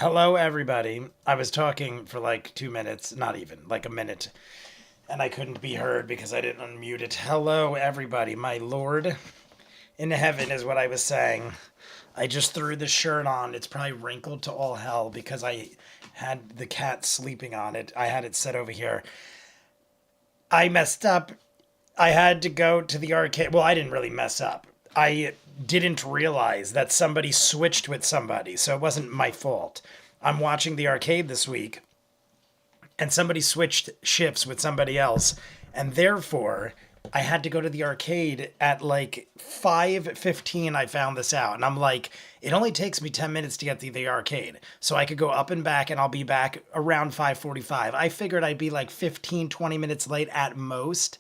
Hello, everybody. I was talking for like 2 minutes, not even, like a minute, and I couldn't be heard because I didn't unmute it. Hello, everybody. My Lord in heaven is what I was saying. I just threw the shirt on. It's probably wrinkled to all hell because I had the cat sleeping on it. I had it set over here. I messed up. I had to go to the arcade. Well, I didn't really mess up. I didn't realize that somebody switched with somebody, so it wasn't my fault. I'm watching the arcade this week, and somebody switched shifts with somebody else, and therefore I had to go to the arcade at like 5:15. I found this out, and I'm like, it only takes me 10 minutes to get to the arcade, so I could go up and back, and I'll be back around 5:45. I figured I'd be like 15, 20 minutes late at most.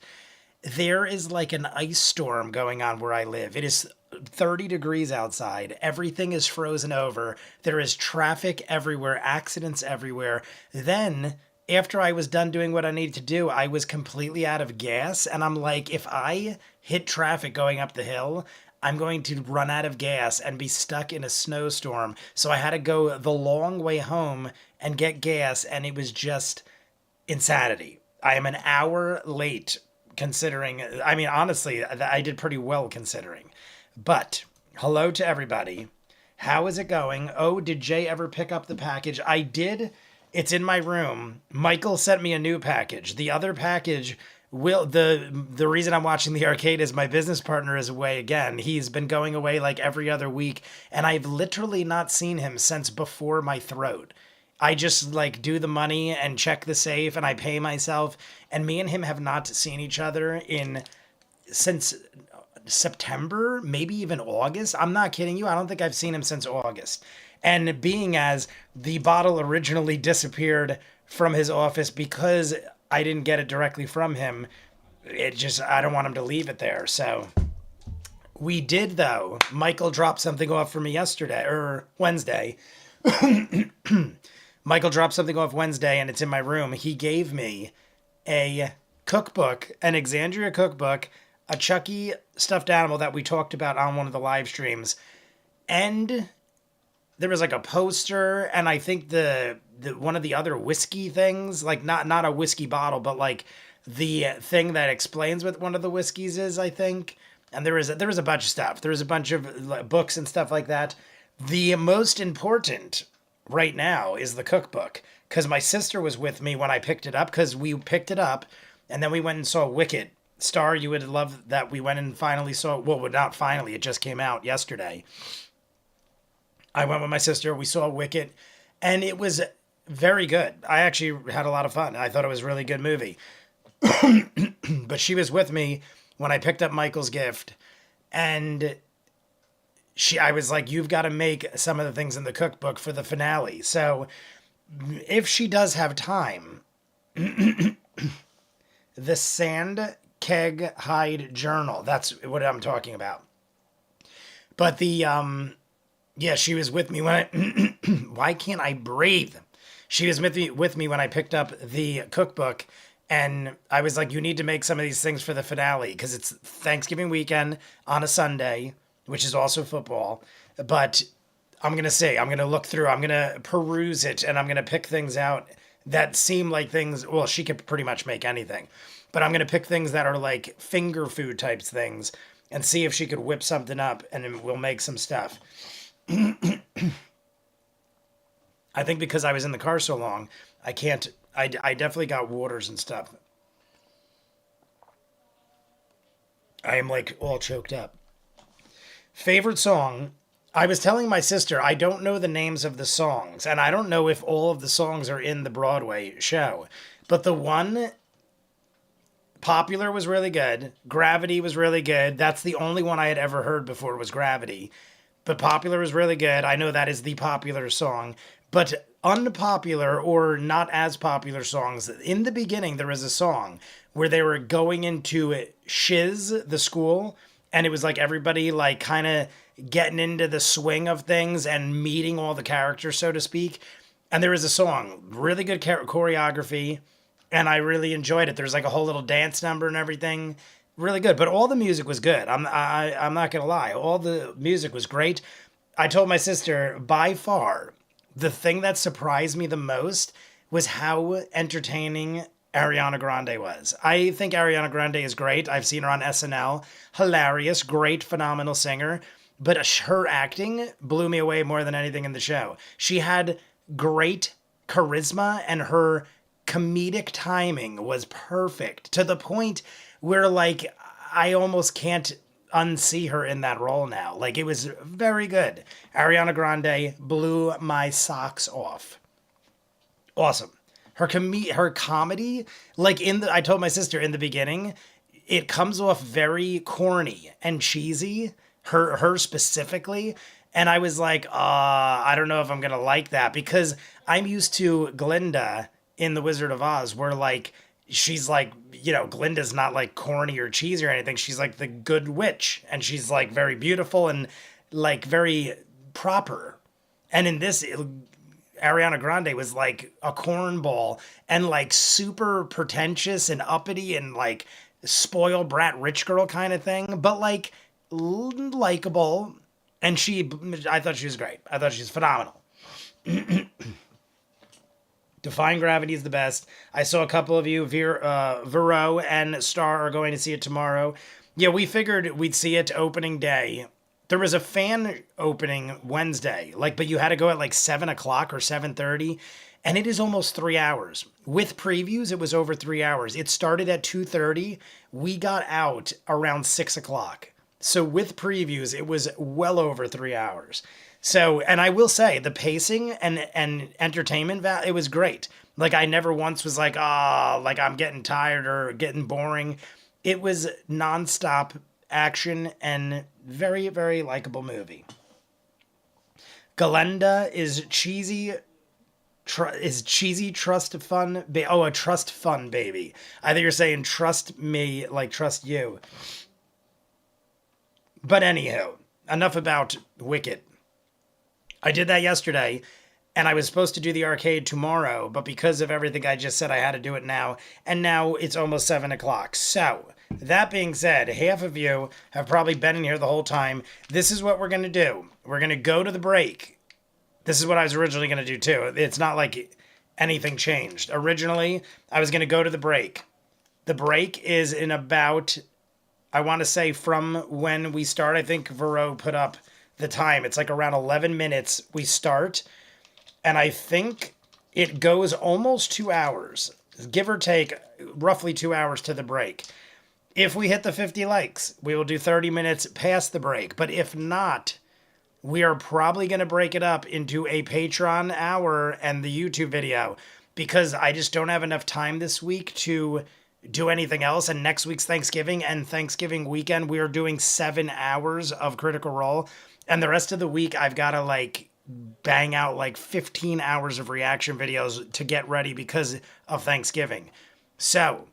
There is like an ice storm going on where I live. It is 30 degrees outside. Everything is frozen over. There is traffic everywhere, accidents everywhere. Then, after I was done doing what I needed to do, I was completely out of gas. And I'm like, if I hit traffic going up the hill, I'm going to run out of gas and be stuck in a snowstorm. So I had to go the long way home and get gas. And it was just insanity. I am an hour late considering. I mean, honestly, I did pretty well considering. But hello to everybody. How is it going? Oh, did Jay ever pick up the package? I did. It's in my room. Michael sent me a new package. The other package will the reason I'm watching the arcade is my business partner is away again. He's been going away like every other week, and I've literally not seen him since before my throat. I just like do the money and check the safe and I pay myself, and me and him have not seen each other in since September, maybe even August. I'm not kidding you. I don't think I've seen him since August. And being as the bottle originally disappeared from his office because I didn't get it directly from him, I don't want him to leave it there. So we did, though. Michael dropped something off for me yesterday or Wednesday. Michael dropped something off Wednesday and it's in my room. He gave me a cookbook, an Exandria cookbook, a Chucky stuffed animal that we talked about on one of the live streams, and there was like a poster, and I think the one of the other whiskey things, like not a whiskey bottle, but like the thing that explains what one of the whiskeys is, I think. And there was a bunch of stuff. There was a bunch of like, books and stuff like that. The most important right now is the cookbook, because my sister was with me when I picked it up, because we picked it up and then we went and saw Wicked. Star, you would love that we went and finally saw, well, not finally, it just came out yesterday. I went with my sister, we saw Wicked, and it was very good. I actually had a lot of fun. I thought it was a really good movie. But she was with me when I picked up Michael's gift, and I was like, you've got to make some of the things in the cookbook for the finale. So if she does have time, the Sand Keg Hide Journal, that's what I'm talking about. But yeah, she was with me when I, why can't I breathe? She was with me when I picked up the cookbook, and I was like, you need to make some of these things for the finale, because it's Thanksgiving weekend on a Sunday, which is also football. But I'm going to look through, I'm going to peruse it, and I'm going to pick things out that seem like things, well, she could pretty much make anything. But I'm going to pick things that are like finger food types things and see if she could whip something up, and then we'll make some stuff. I think because I was in the car so long, I can't, I definitely got waters and stuff. I am like all choked up. Favorite song? I was telling my sister I don't know the names of the songs, and I don't know if all of the songs are in the Broadway show. But the one, Popular, was really good. Gravity was really good. That's the only one I had ever heard before was Gravity. But Popular is really good. I know that is the popular song. But unpopular or not as popular songs, in the beginning there was a song where they were going into Shiz, the school, and it was like everybody like kind of getting into the swing of things and meeting all the characters, so to speak. And there was a song, really good choreography, and I really enjoyed it. There's like a whole little dance number and everything. Really good, but all the music was good. I'm not gonna lie, all the music was great. I told my sister, by far, the thing that surprised me the most was how entertaining Ariana Grande was. I think Ariana Grande is great. I've seen her on SNL. Hilarious, great, phenomenal singer. But her acting blew me away more than anything in the show. She had great charisma, and her comedic timing was perfect to the point where, like, I almost can't unsee her in that role now. Like, it was very good. Ariana Grande blew my socks off. Awesome. Her comedy, like, I told my sister in the beginning, it comes off very corny and cheesy. Her specifically, and I was like, I don't know if I'm gonna like that, because I'm used to Glinda in The Wizard of Oz, where, like, she's like, Glinda's not like corny or cheesy or anything. She's like the good witch, and she's like very beautiful and like very proper. And in this, Ariana Grande was like a cornball and like super pretentious and uppity and like spoiled brat rich girl kind of thing, but like likable. And I thought she was great. I thought she was phenomenal. Defying Gravity is the best. I saw a couple of you, Vero and Star, are going to see it tomorrow. Yeah, we figured we'd see it opening day. There was a fan opening Wednesday, but you had to go at like 7 o'clock or 7:30, and it is almost 3 hours. With previews, it was over 3 hours. It started at 2:30. We got out around 6 o'clock. So with previews, it was well over 3 hours. So, and I will say, the pacing and entertainment value, it was great. Like, I never once was like, I'm getting tired or getting boring. It was nonstop action and very, very likable movie. Galenda is cheesy trust fun. A trust fun baby. I think you're saying trust me, like trust you. But anywho, enough about Wicked. I did that yesterday, and I was supposed to do the arcade tomorrow, but because of everything I just said, I had to do it now, and now it's almost 7 o'clock. So, that being said, half of you have probably been in here the whole time. This is what we're going to do. We're going to go to the break. This is what I was originally going to do, too. It's not like anything changed. Originally, I was going to go to the break. The break is in about, I want to say, from when we start. I think Vero put up the time. It's like around 11 minutes we start, and I think it goes almost 2 hours, give or take roughly 2 hours to the break. If we hit the 50 likes, we will do 30 minutes past the break, but if not, we are probably going to break it up into a Patreon hour and the YouTube video, because I just don't have enough time this week to do anything else. And next week's Thanksgiving and Thanksgiving weekend, we are doing 7 hours of Critical Role. And the rest of the week, I've got to bang out 15 hours of reaction videos to get ready because of Thanksgiving. So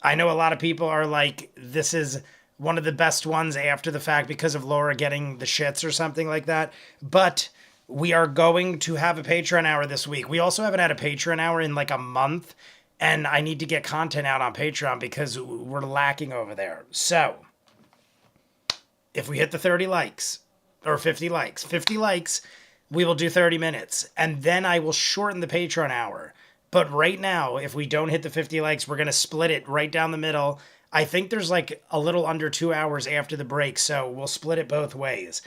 I know a lot of people are like, this is one of the best ones after the fact because of Laura getting the shits or something like that. But we are going to have a Patreon hour this week. We also haven't had a Patreon hour in a month. And I need to get content out on Patreon because we're lacking over there. So if we hit the 30 likes, or 50 likes, we will do 30 minutes. And then I will shorten the Patreon hour. But right now, if we don't hit the 50 likes, we're going to split it right down the middle. I think there's a little under 2 hours after the break, so we'll split it both ways.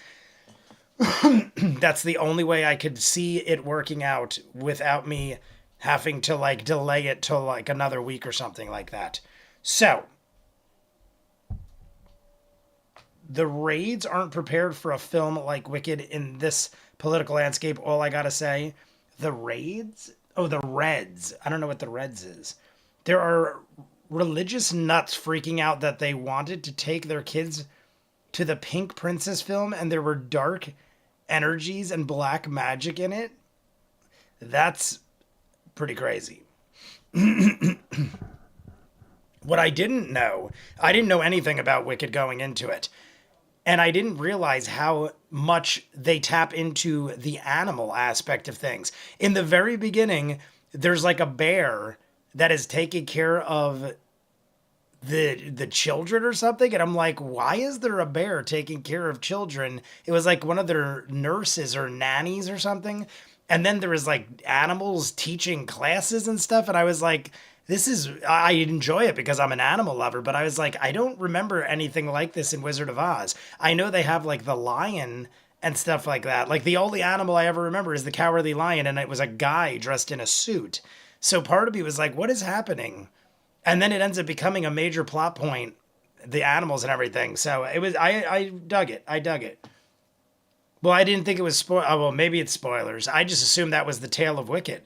That's the only way I could see it working out without me having to delay it till another week or something like that. So the raids aren't prepared for a film like Wicked in this political landscape. All I gotta say, the raids? Oh, the Reds. I don't know what the Reds is. There are religious nuts freaking out that they wanted to take their kids to the Pink Princess film and there were dark energies and black magic in it. That's pretty crazy. What I didn't know anything about Wicked going into it. And I didn't realize how much they tap into the animal aspect of things. In the very beginning, there's a bear that is taking care of the children or something. And I'm like, why is there a bear taking care of children? It was one of their nurses or nannies or something. And then there was like animals teaching classes and stuff. And I was like, I enjoy it because I'm an animal lover, but I was like, I don't remember anything like this in Wizard of Oz. I know they have like the lion and stuff like that. Like the only animal I ever remember is the Cowardly Lion, and it was a guy dressed in a suit. So part of me was like, what is happening? And then it ends up becoming a major plot point, the animals and everything. So it was, I dug it. I dug it. Well, I didn't think it was oh, well, maybe it's spoilers. I just assumed that was the Tale of Wicked.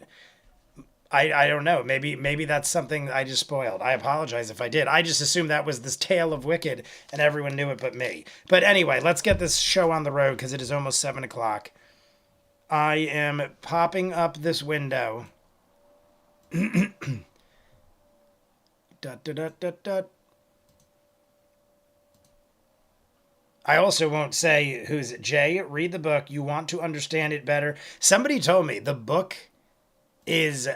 I don't know. Maybe that's something I just spoiled. I apologize if I did. I just assumed that was this Tale of Wicked and everyone knew it but me. But anyway, let's get this show on the road because it is almost 7 o'clock. I am popping up this window. I also won't say who's it. Jay, read the book. You want to understand it better. Somebody told me the book is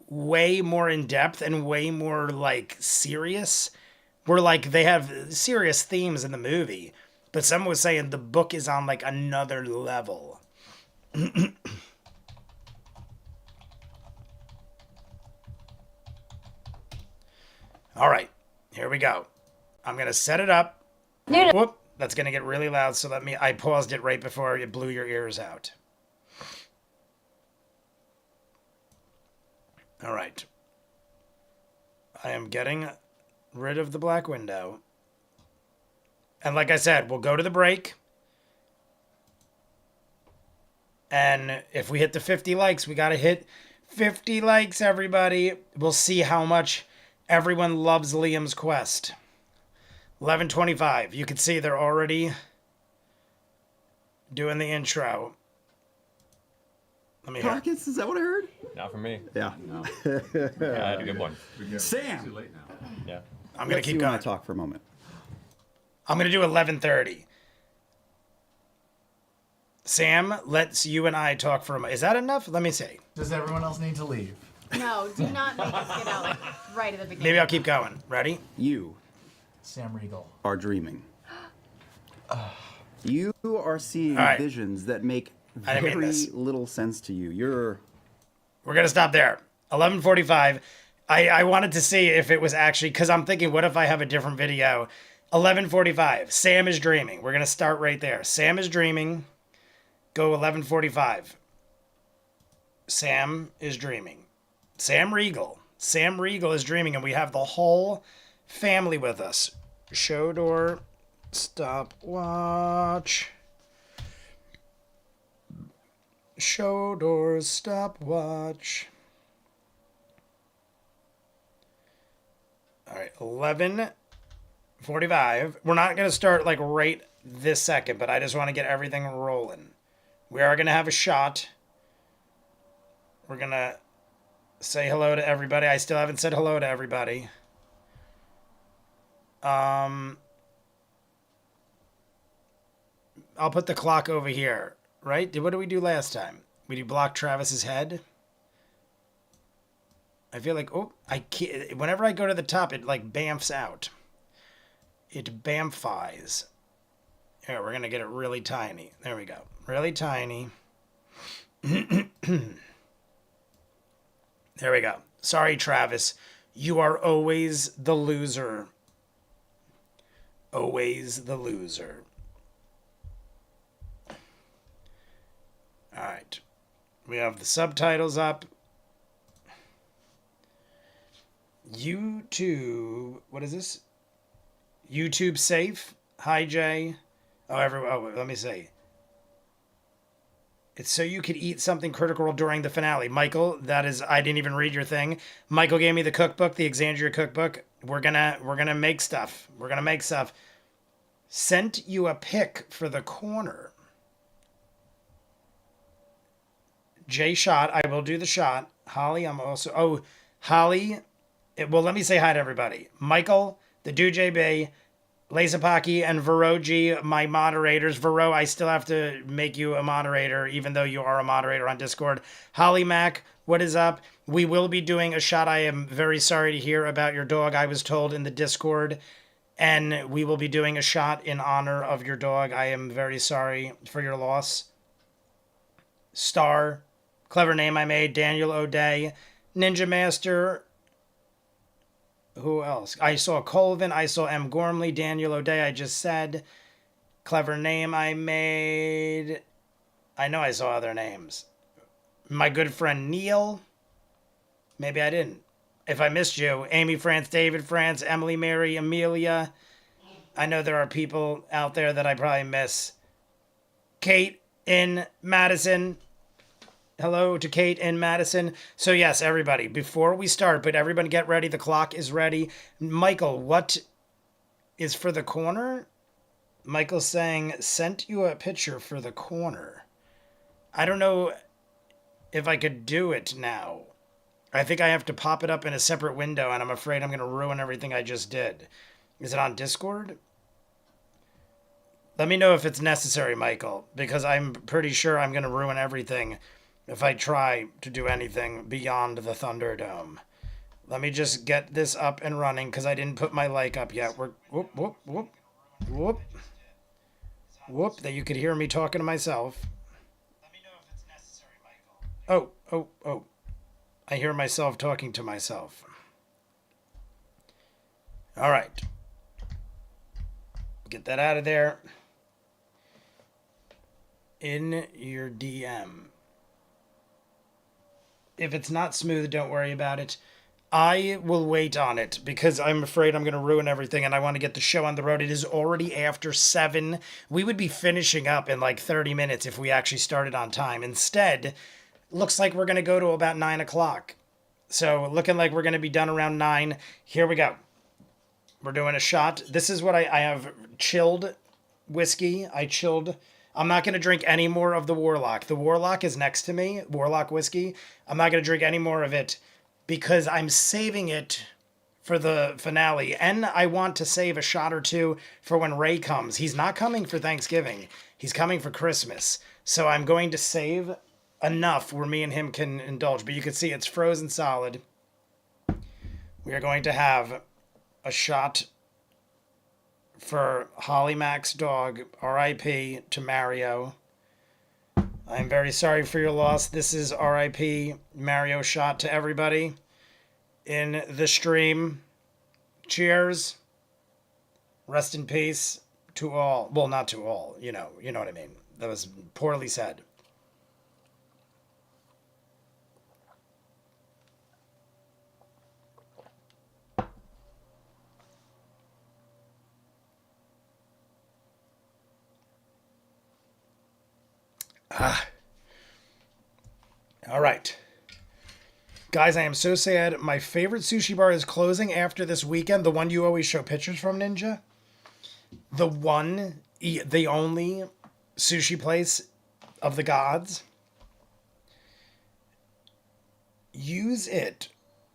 way more in depth and way more like serious. Where like they have serious themes in the movie, but someone was saying the book is on like another level. All right, here we go. I'm gonna set it up. Whoop, that's gonna get really loud. So I paused it right before it blew your ears out. All right. I am getting rid of the black window. And like I said, we'll go to the break. And if we hit the 50 likes, we got to hit 50 likes, everybody. We'll see how much everyone loves Liam's quest. 11:25. You can see they're already doing the intro. Let me hear. Pockets, is that what I heard? Not for me. Yeah. No. Yeah, I had a good one. Sam. Too late now. Yeah. I'm going to keep going. Talk for a moment. I'm going to do 11:30. Sam, let's you and I talk for a moment. Is that enough? Let me see. Does everyone else need to leave? No, do not make us get out like right at the beginning. Maybe I'll keep going. Ready? You Sam Riegel. are dreaming. You are seeing All right. visions that make I didn't mean very this. little sense to you. We're going to stop there. 11:45. I wanted to see if it was actually, because I'm thinking, what if I have a different video? 11:45. Sam is dreaming. We're going to start right there. Sam is dreaming. Go 11:45. Sam is dreaming. Sam Riegel. Sam Riegel is dreaming, and we have the whole family with us. Show door, stopwatch. Show doors, stopwatch. All right, 11:45. We're not going to start like right this second, but I just want to get everything rolling. We are going to have a shot. We're going to say hello to everybody. I still haven't said hello to everybody. I'll put the clock over here, right? What did we do last time? We did block Travis's head. I feel like, oh, I can't, whenever I go to the top, it like bamfs out. It bamfies. Here, we're going to get it really tiny. There we go. Really tiny. There we go. Sorry, Travis. You are always the loser. Always the loser. All right. We have the subtitles up. YouTube. What is this? YouTube safe. Hi, Jay. Oh, let me see. It's so you could eat something critical during the finale. Michael, that is, I didn't even read your thing. Michael gave me the cookbook, the Exandria cookbook. We're gonna make stuff. We're gonna make stuff. Sent you a pic for the corner. Jay shot. I will do the shot. Holly, I'm also... Oh, Holly... Well, let me say hi to everybody. Michael, the DJB, Lazapaki, and Veroji, my moderators. Vero, I still have to make you a moderator, even though you are a moderator on Discord. Holly Mac, what is up? We will be doing a shot. I am very sorry to hear about your dog, I was told in the Discord. And we will be doing a shot in honor of your dog. I am very sorry for your loss. Star, Clever name I made. Daniel O'Day. Ninja Master. Who else? I saw Colvin. I saw M. Gormley. Daniel O'Day, I just said. Clever name I made. I know I saw other names. My good friend Neil. Maybe I didn't. If I missed you, Amy France, David France, Emily Mary, Amelia. I know there are people out there that I probably miss. Kate in Madison. Hello to Kate in Madison. So yes, everybody, before we start, but everybody get ready. The clock is ready. Michael, what is for the corner? Michael's saying, sent you a picture for the corner. I don't know if I could do it now. I think I have to pop it up in a separate window, and I'm afraid I'm going to ruin everything I just did. Is it on Discord? Let me know if it's necessary, Michael, because I'm pretty sure I'm going to ruin everything if I try to do anything beyond the Thunderdome. Let me just get this up and running, because I didn't put my like up yet. We're... Whoop, whoop, whoop. Whoop. Whoop, that you could hear me talking to myself. Let me know if it's necessary, Michael. Oh. I hear myself talking to myself. All right. Get that out of there. In your DM. If it's not smooth, don't worry about it. I will wait on it because I'm afraid I'm going to ruin everything and I want to get the show on the road. It is already after 7. We would be finishing up in like 30 minutes if we actually started on time. Instead, looks like we're going to go to about 9 o'clock. So looking like we're going to be done around 9. Here we go. We're doing a shot. This is what I have chilled whiskey. I'm not going to drink any more of the Warlock. The Warlock is next to me. Warlock whiskey. I'm not going to drink any more of it because I'm saving it for the finale. And I want to save a shot or two for when Ray comes. He's not coming for Thanksgiving. He's coming for Christmas. So I'm going to save enough where me and him can indulge. But you can see it's frozen solid. We are going to have a shot for Holly Mac's dog, R.I.P. to Mario. I'm very sorry for your loss. This is R.I.P. Mario shot to everybody in the stream. Cheers. Rest in peace to all. Well, not to all. You know what I mean. That was poorly said. All right. Guys, I am so sad. My favorite sushi bar is closing after this weekend. The one you always show pictures from, Ninja. The only sushi place of the gods. Use it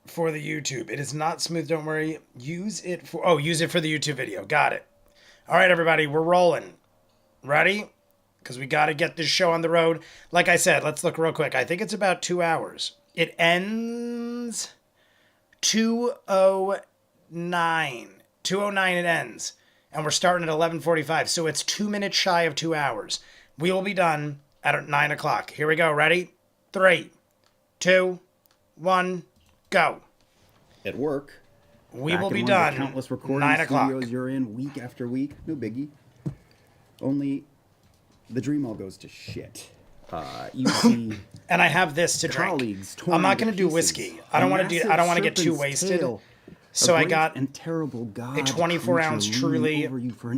for the YouTube. It is not smooth, don't worry. Use it for the YouTube video. Got it. All right, everybody, we're rolling. Ready? Because we got to get this show on the road. Like I said, let's look real quick. I think it's about 2 hours. It ends 2:09. 2:09 it ends. And we're starting at 11:45. So it's 2 minutes shy of 2 hours. We will be done at 9 o'clock. Here we go. Ready? 3, 2, 1, go. At work. We back will in be one of done the countless recording 9 o'clock. studios you're in week after week. No biggie. Only the dream all goes to shit. You see, and I have this to colleagues drink. I'm not going to do whiskey. I don't want to do. I don't want to get too wasted. So I got and terrible God a 24-ounce Truly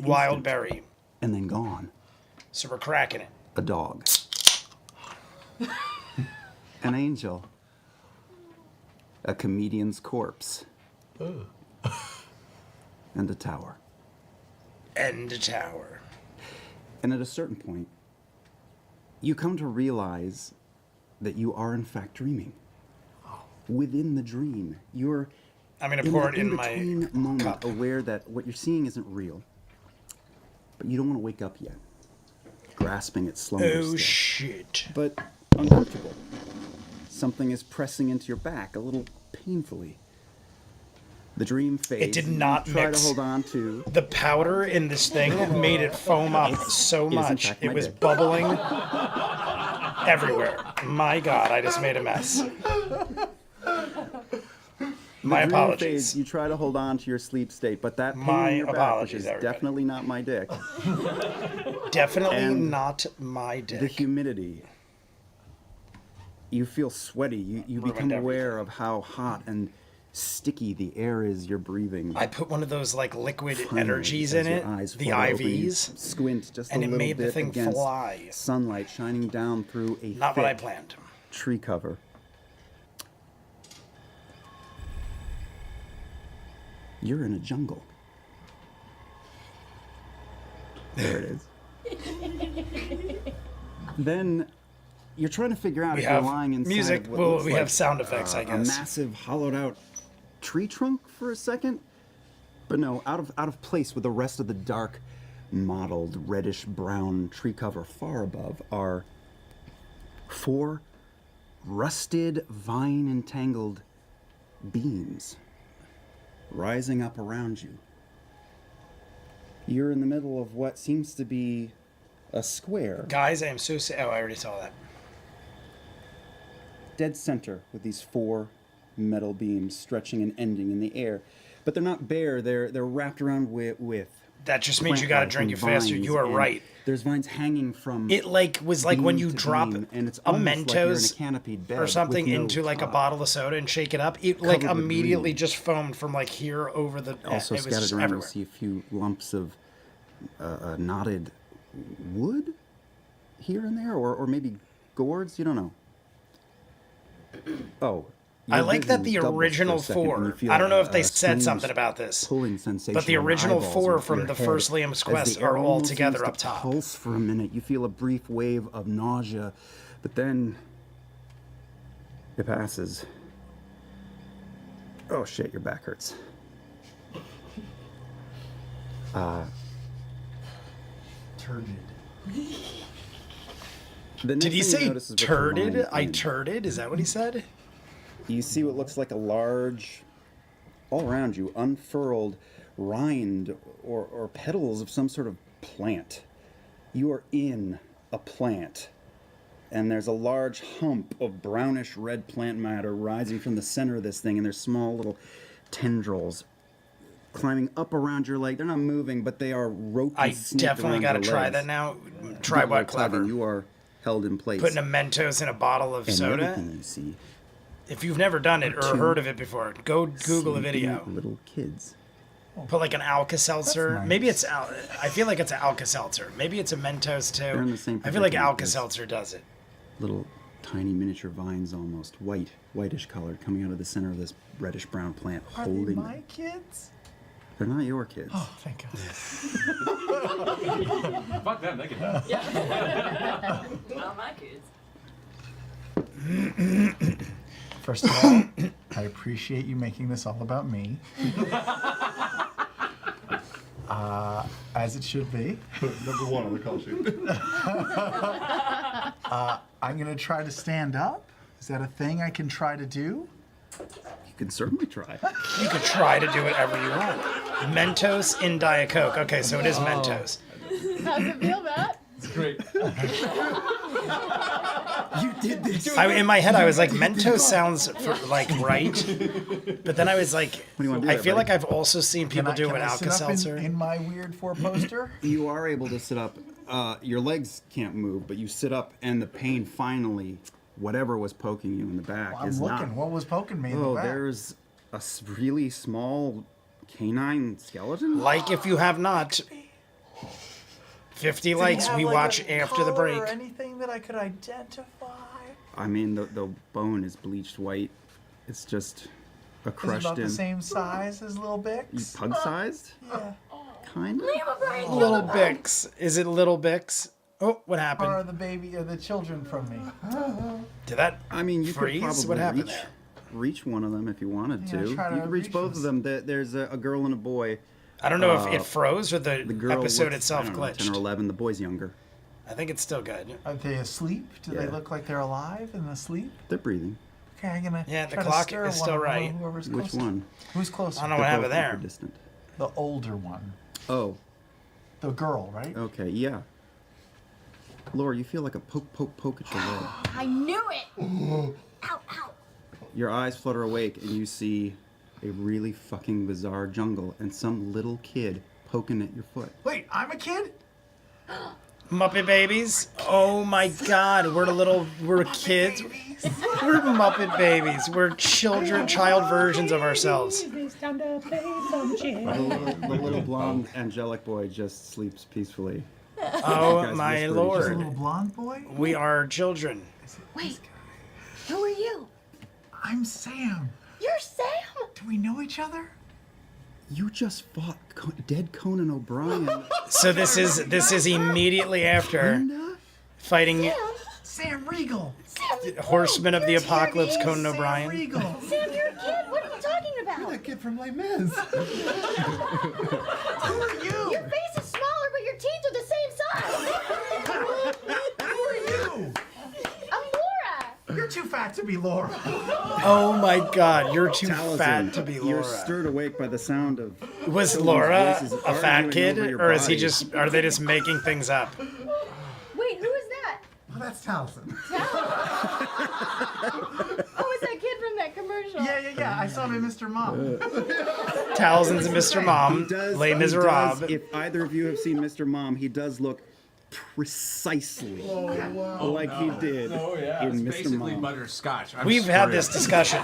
wild berry, and then gone. So we're cracking it. A dog, an angel, a comedian's corpse, and a tower. And a tower. And at a certain point, you come to realize that you are in fact dreaming. Within the dream, you're I'm going to pour it in my moment, cup. aware that what you're seeing isn't real, but you don't want to wake up yet, grasping at slumber Oh still. shit! But uncomfortable. Something is pressing into your back a little painfully. The dream fades. It did not you try mix. to hold on to. The powder in this thing made it foam up so much. It was bubbling. everywhere. My God, I just made a mess. My The dream apologies. phase, you try to hold on to your sleep state, but that pain My in your back, which apologies, is everybody. definitely not my dick, Definitely And not my the dick. humidity. You feel sweaty. You become Ruined aware of how hot and sticky the air is you're breathing. I put one of those like liquid Finally, energies as in your it, eyes the flutter open, you IVs. squint just and a it little made the bit thing against fly. sunlight shining down through a Not what I thick planned. tree cover. You're in a jungle. There it is. Then you're trying to figure out We if you're have lying inside music. of what Well, looks we like, have sound effects, I a guess. massive hollowed out tree trunk for a second. But no, out of place with the rest of the dark, mottled, reddish brown tree cover far above are 4 rusted, vine entangled beams rising up around you. You're in the middle of what seems to be a square, Guys, I am so sad. Oh, I already saw that. dead center with these 4 metal beams stretching and ending in the air. But they're not bare, they're wrapped around with That just means you gotta plant-like drink and it faster. vines, You are and right. There's vines hanging from It was like when beam you to drop beam, and it's a almost like you're in a Mentos canopied bed or something with no into like a top. bottle of soda and shake it up. It like Covered with immediately green. just foamed from like here over the. Also it was scattered just around, everywhere. you'll see a few lumps of knotted wood here and there, or maybe gourds. You don't know. Oh, I your like that vision the doubles for a original second, and you 4. feel I don't know if they a said strange something about this, pulling sensation but the on original eyeballs 4 and from your the head. first Liam's As Quest the air are all almost together seems up to top. Pulse for a minute. You feel a brief wave of nausea, but then it passes. Oh shit, your back hurts. Turgid. The next Did he thing you say notice is what you're lying turded? I in. turded? Is that what he said? You see what looks like a large, all around you, unfurled rind or petals of some sort of plant. You are in a plant, and there's a large hump of brownish red plant matter rising from the center of this thing, and there's small little tendrils climbing up around your leg. They're not moving, but they are roped I and snaked definitely around got to your try legs. that now. Try Give it a what tug, and clever. You are held in place. Putting a Mentos in a bottle of and soda. everything you see If you've never done it or Two heard of it before, go Google a sleeping video. little kids. Put like an Alka-Seltzer. nice. Maybe it's I feel like it's an Alka-Seltzer. Maybe it's a Mentos too. They're in the same I feel like predicament as- Alka-Seltzer does it. Little tiny miniature vines, almost whitish colored, coming out of the center of this reddish brown plant, Are they holding my them. kids? They're not your kids. Oh, thank God. Fuck them, they can have. Not my kids. First of all, I appreciate you making this all about me. As it should be. Number 1 on the call sheet. I'm going to try to stand up. Is that a thing I can try to do? You can certainly try. You could try to do whatever you want. Mentos in Diet Coke. Okay, so it is Mentos. How's it feel, Matt? It's great. You did this. In my head, I was like, Mentos sounds like right, but then I was like, do you wanna do I there, feel buddy? like I've also seen people do Can an I sit up Alka-Seltzer. in my weird 4-poster? You are able to sit up. Your legs can't move, but you sit up, and the pain finally, whatever was poking you in the back, I'm is looking. not. What was poking me in Oh, the back? there's a really small canine skeleton. Like if you have not, 50 Did he likes, have, we like, watch a after the collar break. Or anything that I could identify? I mean, the bone is bleached white. It's just a Is it crushed about in. the same size as Little Bix? Pug-sized? Yeah. Kind of. Little Bix. Is it Little Bix? Oh, what Or happened? the children from me? Did that I mean, you freeze? could probably What happened reach, there? reach one of them if you wanted Yeah, to. try to You could reach reach both this. of them. There's a girl and a boy. I don't know if it froze or The the girl episode looks, itself I don't know, 10 or glitched. 11. The boy's younger. I think it's still good. Are they asleep? Do they Yeah. look like they're alive and asleep? They're breathing. Okay, I'm gonna Yeah, the try clock to stir is one still of them, right. Whoever's Which closer. one? Who's closer? I don't know They're what happened both there. equidistant. The older one. Oh, The girl, right? okay, yeah. Laura, you feel like a poke at your leg. I knew it! Ow, ow. Your eyes flutter awake and you see a really fucking bizarre jungle and some little kid poking at your foot. Wait, I'm a kid? Muppet babies. Oh my God, we're kids. We're Muppet babies. We're child versions of ourselves. The little blonde angelic boy just sleeps peacefully. Oh guys my whisper each Just a Lord. little blonde boy? We are children. Wait, who are you? I'm Sam. You're Sam! Do we know each other? You just fought dead Conan O'Brien. So this is immediately after fighting Sam Regal. Sam, Horsemen of the you're Apocalypse, serious? Conan O'Brien. Regal. Sam, you're a kid. What are you talking about? That kid from Les Mis. Who are you? Your face is smaller, but your teeth are the same size. Who are you? I'm Laura. You're too fat to be Laura. Oh my God, you're too Taliesin, fat to be You're Laura. stirred awake by the sound of. Was children's Laura voices a fat arguing kid, over your or is he body. are they just making things up? Wait, who is that? Oh, that's Taliesin. Oh, it's that kid from that commercial. Yeah. I saw him in Mr. Mom. Talison's and Mr. Mom, Les Miserables. If either of you have seen Mr. Mom, he does look precisely like he did in Mr. Mom. butterscotch. We've had this discussion,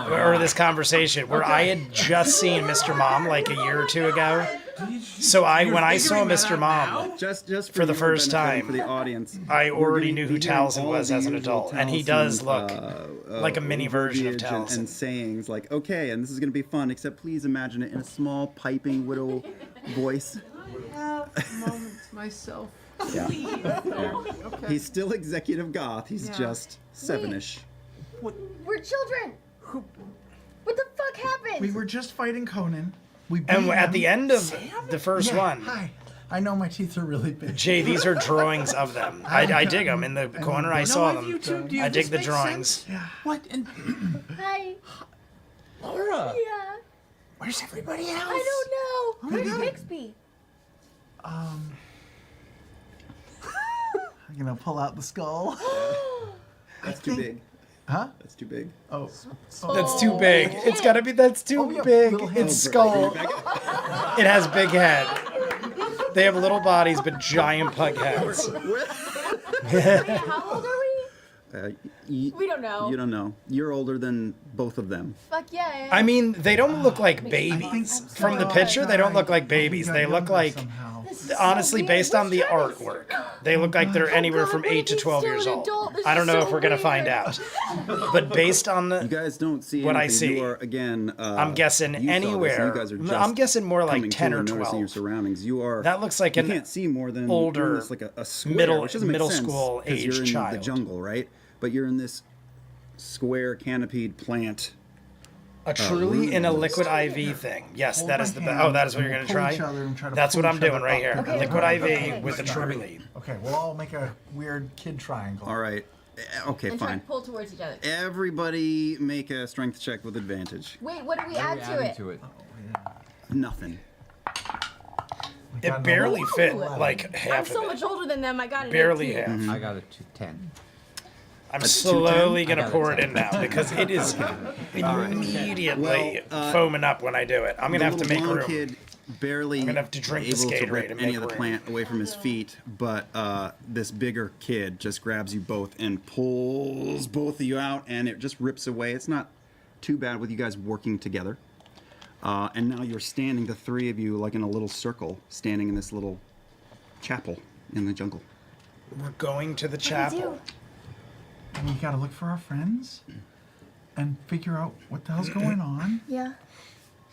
or this conversation, where I had just seen Mr. Mom like a year or two ago. So when I saw Mr. Mom, Just For the your first benefit and time, for the audience, I we're already gonna knew be who hearing Taliesin all was of as the an usual adult, and he Taliesin, does look like a mini version of verbiage Taliesin. and sayings like, okay, and this is going to be fun, except please imagine it in a small piping widow voice. Moments myself. Yeah. Okay. He's still executive goth. He's just 7-ish. We're children. What the fuck happened? We were just fighting Conan. We beat And at him. the end of the first Yeah, one, Hi. I know my teeth are really big. Jay, these are drawings of them. I dig them in the corner. I saw them. I dig the drawings. Yeah. What? And Hi. Laura. Yeah. Where's everybody else? I don't know. my Where's God. Bixby? I'm gonna pull out the skull. That's too big. Huh? That's too big. Oh. That's too big. It's gotta be. That's too yeah, big. little head. It's skull. It has big head. They have little bodies but giant pug heads. How old are we? We don't know. You don't know. You're older than both of them. Fuck yeah. I mean, they don't look like babies. From the picture, they don't look like babies. They look like, honestly, based on the artwork, they look like they're anywhere from 8 to 12 years old. I don't know if we're gonna find out. But based on You the, guys don't see What I anything. see. You are, again, I'm guessing you saw this, and anywhere. You guys are just I'm guessing more like coming to 10 or and noticing your 12. surroundings. You are. That looks like you an can't see more than older, you're in this, like a square, middle- which doesn't make middle sense, school 'cause you're age in child. the jungle, right? But you're in this square canopied plant. A truly in a liquid IV thing. Yes, that is the best. Oh, that is what you're gonna try? That's what I'm doing right here. A liquid IV with a truly. Okay, we'll all make a weird kid triangle. All right. Okay, And try fine. to pull towards each other. Everybody make a strength check with advantage. Wait, what do we add to it? Nothing. It barely fit Ooh. like I'm half so of much it. older than them. I got it. Barely 18. half. I got a 10. I'm That's slowly 210? gonna I got pour it it in now because it is immediately foaming up when I do it. I'm gonna have to make little room. blonde kid barely I'm gonna have to drink the able to Gatorade rip and any make of the room. plant away from his feet, but this bigger kid just grabs you both and pulls both of you out, and it just rips away. It's not too bad with you guys working together. And now you're standing, the three of you, like in a little circle, standing in this little chapel in the jungle. We're going to the What do chapel. We gotta look for our friends and figure out what the hell's going on. Yeah.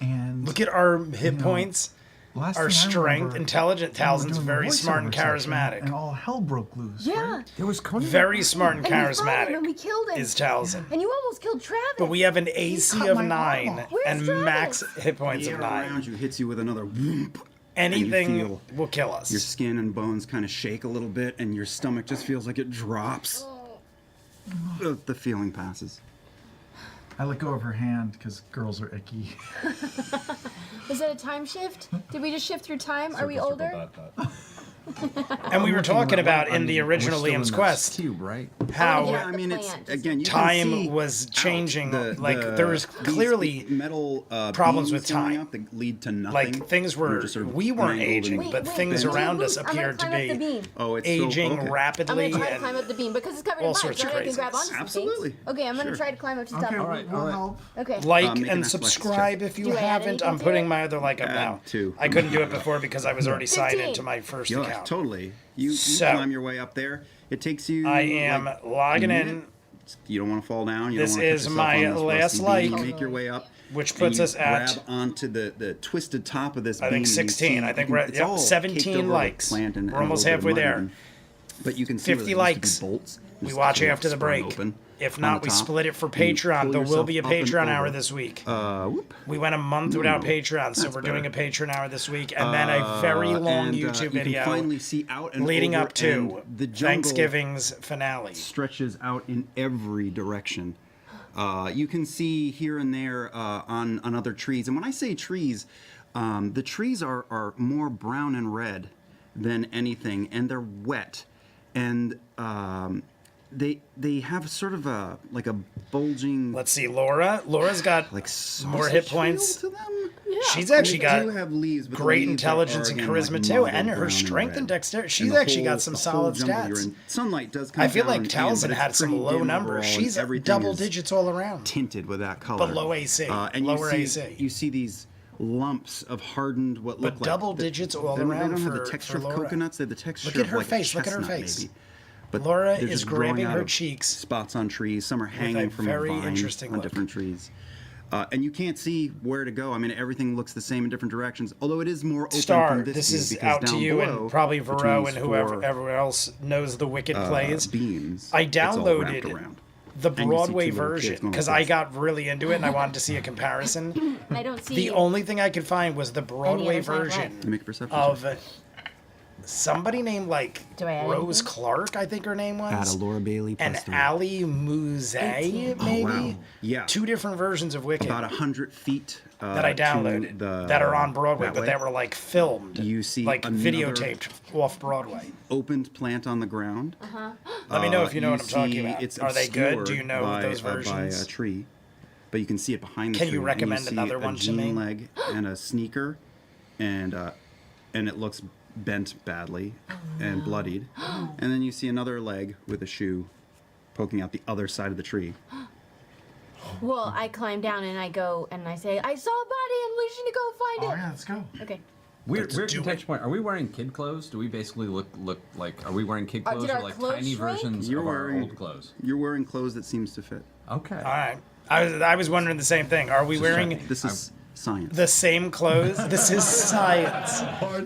And Look at our hit know, points, last our thing I strength, remember, intelligent. we were Talzin's doing the very smart and voiceover section, charismatic. and all hell broke loose. Yeah. Right? There was Conan. Very smart and And we fought him and charismatic we killed him. is Talzin. And you almost killed Travis. But we have an AC cut of my arm 9 off. Where's and Travis? max hit The points of air 9. around you hits you with another whoop. Anything feel will kill us. Your skin and bones kind of shake a little bit, and your stomach just feels like it drops. The feeling passes. I let go of her hand because girls are icky. Is that a time shift? Did we just shift through time? Are we older? And we were talking about in the We're original still in Liam's this Quest cube, right? how Oh, Yeah, I mean, the it's plant. again. You can time see was out changing. Like, there was these clearly metal problems beams with going time. up that lead to nothing. like things They're were just sort of we weren't angled aging, and but things bent. around us I'm gonna appeared to climb up the be beam. Oh, it's aging so, okay. I'm rapidly. gonna try to and climb up the beam because it's covered all in vines, sorts of right? I can grab craziness. onto some Absolutely. things. Okay, I'm gonna Sure. try to climb up to the top. Okay, All right, we'll all right. help. Okay. Like make an and athletics subscribe if you Do I add haven't. anything I'm to putting it? my other like up Add now. 2. I couldn't do it before because I was already signed 15. into my first Yeah, account. totally. You So- climb your way up there. It takes you. I am like, logging a in, minute. You don't want to fall down. You This don't want to is my last like. You like, make your way up, which and puts you us at grab onto the twisted top of this. I think beam and you 16. see- I think you we're can- at it's all caked 17 over with likes. plant and We're a almost little bit halfway of mud there. even. But you can see 50 where there used likes. to be bolts. We Just watch sort of after the sprung break. open If on not, the we top, split it for and you Patreon. pull There will be a yourself up and Patreon hour over. this week. Whoop. We went a month without Patreon, so That's we're doing a better. Patreon hour this week, and then a very long And, YouTube you video can finally see out and leading over, up to and the jungle Thanksgiving's finale. stretches out in every direction. You can see here and there on other trees. And when I say trees, the trees are more brown and red than anything, and they're wet. And they have sort of a bulging Let's see, Laura. Laura's got like more hit sausage points. feel to them. She's actually They do got have leaves, but the great leaves intelligence are, and again, charisma like too, mottled and her brown strength red. and dexterity. She's And the actually got whole- some the solid whole jungle you're stats. in. Sunlight does come I feel like down in, Tal'dorei but had it's some pretty low dim numbers. overall, She's and everything double is digits all around. tinted with that color. Below AC, and lower you see, AC. You see these lumps of hardened what look But like double digits all they around don't have for- the texture for of Laura. coconuts. They have the texture Look at of her like face, a look at her chestnut, face. maybe. But Laura they're is just growing grabbing out her of cheeks spots on trees. Some are hanging a from very a vine interesting on look. different trees. And you can't see where to go. I mean, everything looks the same in different directions. Although it is more open Star, from this this view, is because out to down you below, and probably between Varro these and whoever four, everyone else knows the Wicked plays. beams. I it's all wrapped downloaded around. the And you see Broadway two little kids version going because like I this. got really into it and I wanted to see a comparison. I don't see The only thing I could find was the Broadway other sign of version life. You make a perception of check. somebody named like Do I add Rose anything? Clark, I think her name Add was. a Laura Bailey And plus 3. Ali Muzay, maybe. wow. Yeah. Two different versions of Wicked About 100 feet that I to downloaded the, that are on Broadway, that but way. that were like filmed. You see like another- videotaped off Broadway. Opened plant on the ground. Let me know if you know what I'm see talking about. It's Are they good? Do you obscured know by, those by versions? a tree, but you can see it behind the Can tree. you and recommend see another a one to jean me? leg and a sneaker, and it looks bent badly and bloodied. And then you see another leg with a shoe poking out the other side of the tree. Well, I climb down and I go and I say, I saw a body and we should go find Oh it. yeah, let's go. Okay. Weird do contextual point. Are we wearing kid clothes? Do we basically look like? Are we wearing kid clothes did or our like clothes tiny shrink? versions You're of our wearing- old clothes? You're wearing clothes that seems to fit. Okay. All right. I was wondering the same thing. Are we Just wearing checking. This is science. the same clothes? This is science.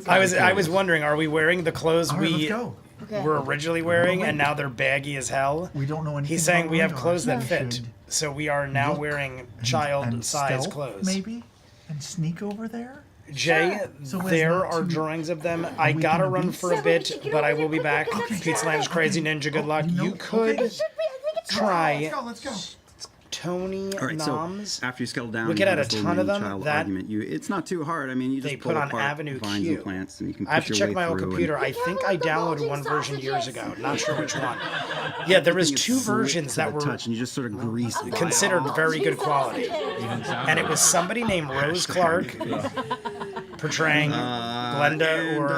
I was wondering, are we wearing the clothes All right, let's we go. Okay. were originally wearing and now they're baggy as hell? We don't know anything. He's saying about we have radars. clothes that We fit. should So we are now look wearing and child-sized stealth, clothes. maybe, and sneak over there. Jay, So as there not are to- drawings of them. I we gotta gonna run be- for a Seven, we bit, should get but over I there will be quick, back. because that's Pete Slider's traffic. Crazy Ninja, good luck. you know- You could okay. It should be. I think it's try Let's go. All Tony right, Noms. so after you scuttle down, We you could have add a this little ton of mini them. child That- argument. It's not too hard. I mean, you just They pull put on apart Avenue vines Q. and plants, and you can I have push to your check way my old through and- computer. I Be think careful I with the downloaded bulging one version years sausages. ago. Not sure which one. Yeah, there was It's two slick versions to that the were touch, and you just sort of grease it. considered very good quality. Even sound And it was somebody named Rose Clark portraying Glenda or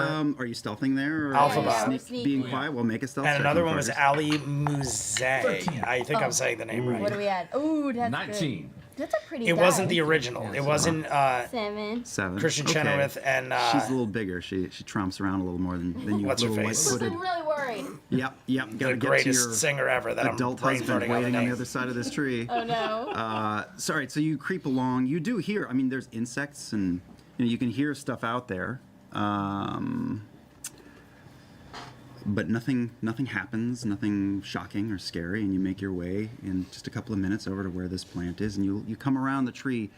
are you stealthing there? Or Alphabet. are you Yeah, being we're quiet? Well, make a stealth and check another on one was first. Ali Muzay. I think I'm saying the name What do right. we add? Ooh, that's 19. good. That's a pretty. It wasn't the die. original. It wasn't 7. 7. Christian Okay. Chenoweth and She's a little bigger. She trumps around a little more than you. What's her little face? light-footed. I'm really worried. Yep. Gotta the get to greatest your singer ever that I'm adult brain husband farting on the waiting on the name. other side of this tree. Oh no. Sorry, so you creep along. You do hear. I mean, there's insects, and you can hear stuff out there. But nothing happens. Nothing shocking or scary, and you make your way in just a couple of minutes over to where this plant is, and you come around the tree,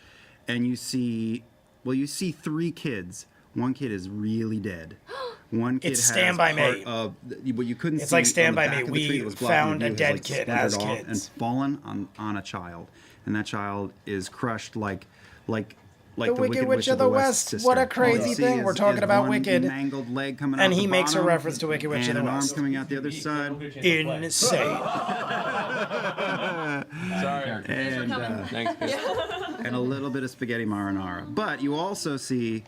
and you see 3 kids. One kid is really dead. One kid It's has Stand By part Me. Of what you couldn't It's see like Stand on the By back Me. of the tree We that was blocking found the a view, dead has, kid splintered as off kids. and fallen on a child, and that child is crushed like like The Wicked Witch of the West. sister. What a All crazy you see thing. We're talking about one Wicked. mangled leg coming And out he the makes a bottom, reference to Wicked Witch of and the an arm West. coming out the other side. Insane. Sorry. And, Thanks, Chris. and a little bit of spaghetti marinara. But you also see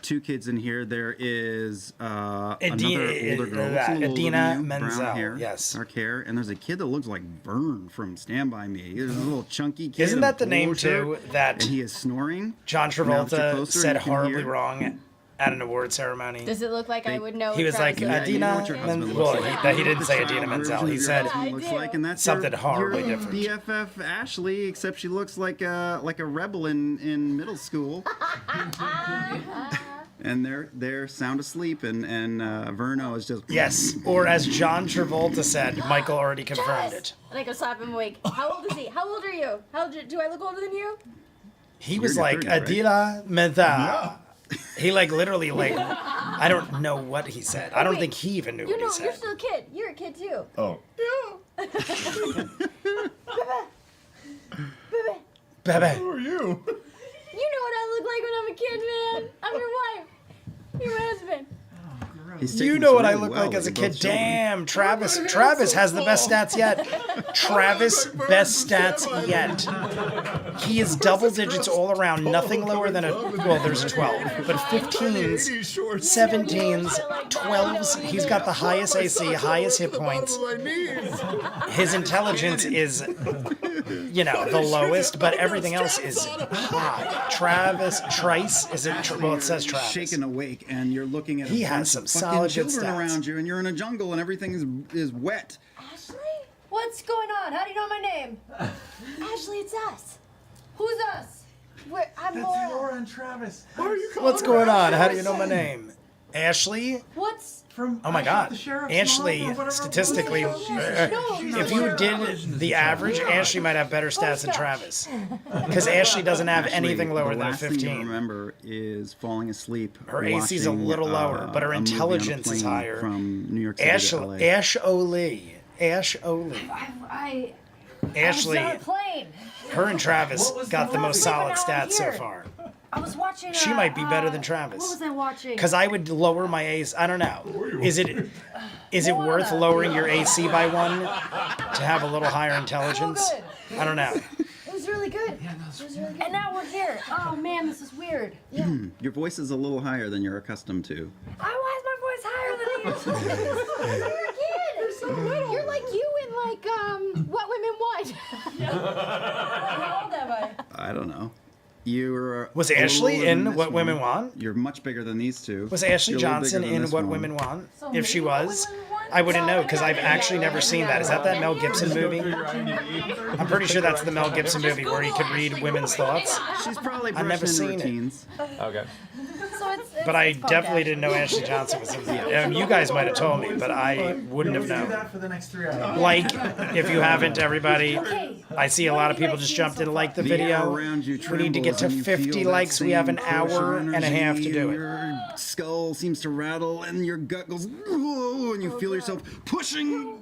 two kids in here. There is another older girl, looks a little older Adina than you, Menzel, brown hair, yes. dark hair, and there's a kid that looks like Vern from Stand By Me. There's a little chunky kid. Isn't in a that the name polo too shirt, that and he is snoring. John Now that you're Travolta closer, said you can horribly hear- wrong at an award ceremony? Does it look like I would know? He was like, Yeah, you know Adina what your husband Menzel. looks Well, like. he didn't say Child Adina Menzel. version He of your said husband I looks do. like, and that's something your, horribly your different. BFF Ashley, except she looks like a rebel in middle school. And they're sound asleep, and Verno is just Yes, or as John Travolta said, Michael already confirmed it. And I go slap him awake. How old is he? How old are you? Do I look older than you? He was You're like, 30, right? Adina Menzel. He like literally like, I don't know what he said. I don't Wait, think he even knew You what know, he you're said. still a kid. You're a kid too. Oh. Bebe. Who are you? You know what I look like when I'm a kid, man. I'm your wife. You're my husband. He's You taking know this what I really look well like as a with your kid. both children. Damn, Travis has the best stats yet. Travis, best stats yet. He is double digits all around, nothing lower than well, there's a 12, but 15s, 17s, 12s. He's got the highest AC, highest hit points. His intelligence is, the lowest, but everything else is high. Trice, is it? Well, it says Travis. Shaken awake, and you're looking at He a has bunch some of fucking solid good children stats. around you, and you're in a jungle, and everything is wet. Ashley? What's going on? How do you know my name? Ashley, it's us. Who's us? I'm That's Laura. Laura and Travis. What's going on? How do you know my name? Ashley? What's... From Oh my God. the sheriff's Ashley, mom or whatever. statistically, if you did the average, Ashley might have better stats than Travis. Because Ashley doesn't have anything Actually, lower the than a last thing you 15. remember is falling asleep. Her AC is a watching, little lower, but her a movie on a intelligence is plane higher. From New York City to LA. Ash O'Lee. I Ashley, was on a plane. her and Travis got the most solid stats so Here. far. I was watching... She might be better than What Travis. was I watching? Because I would lower my AC. I don't know. Is it worth lowering your AC by one to have a little higher intelligence? So good. I don't know. It was really good. Yeah, it was really good. And now we're here. Oh man, this is weird. Yeah. Your voice is a little higher than you're accustomed to. Why is my voice higher than yours? You're a kid. You're so little. You're like you in like What Women Want. How old am I? I don't know. You're Was a little Ashley older than in this What one. Women Want? You're much bigger than these two. Was Ashley You're a little Johnson bigger than in this What one. Women Want? So If she maybe What was, Women Want? I wouldn't know because I've actually never seen that. Is that that Mel Gibson movie? I'm pretty sure that's the Mel Gibson movie where he could read women's thoughts. She's probably I've never brushing into seen her it. teens. Okay. So it's But I it's podcast. definitely didn't know Ashley Johnson was in that. You guys might have told me, but I wouldn't have Do known. that for the next 3 hours. Like, if you haven't, everybody, Okay. I see a lot of people just jumped in to like the The air video. around you We need to get trembles to and you 50 feel that likes. We have an same push of hour and a half to energy, do and it. Your skull seems to rattle and your gut goes, "Whoa," and you feel yourself pushing.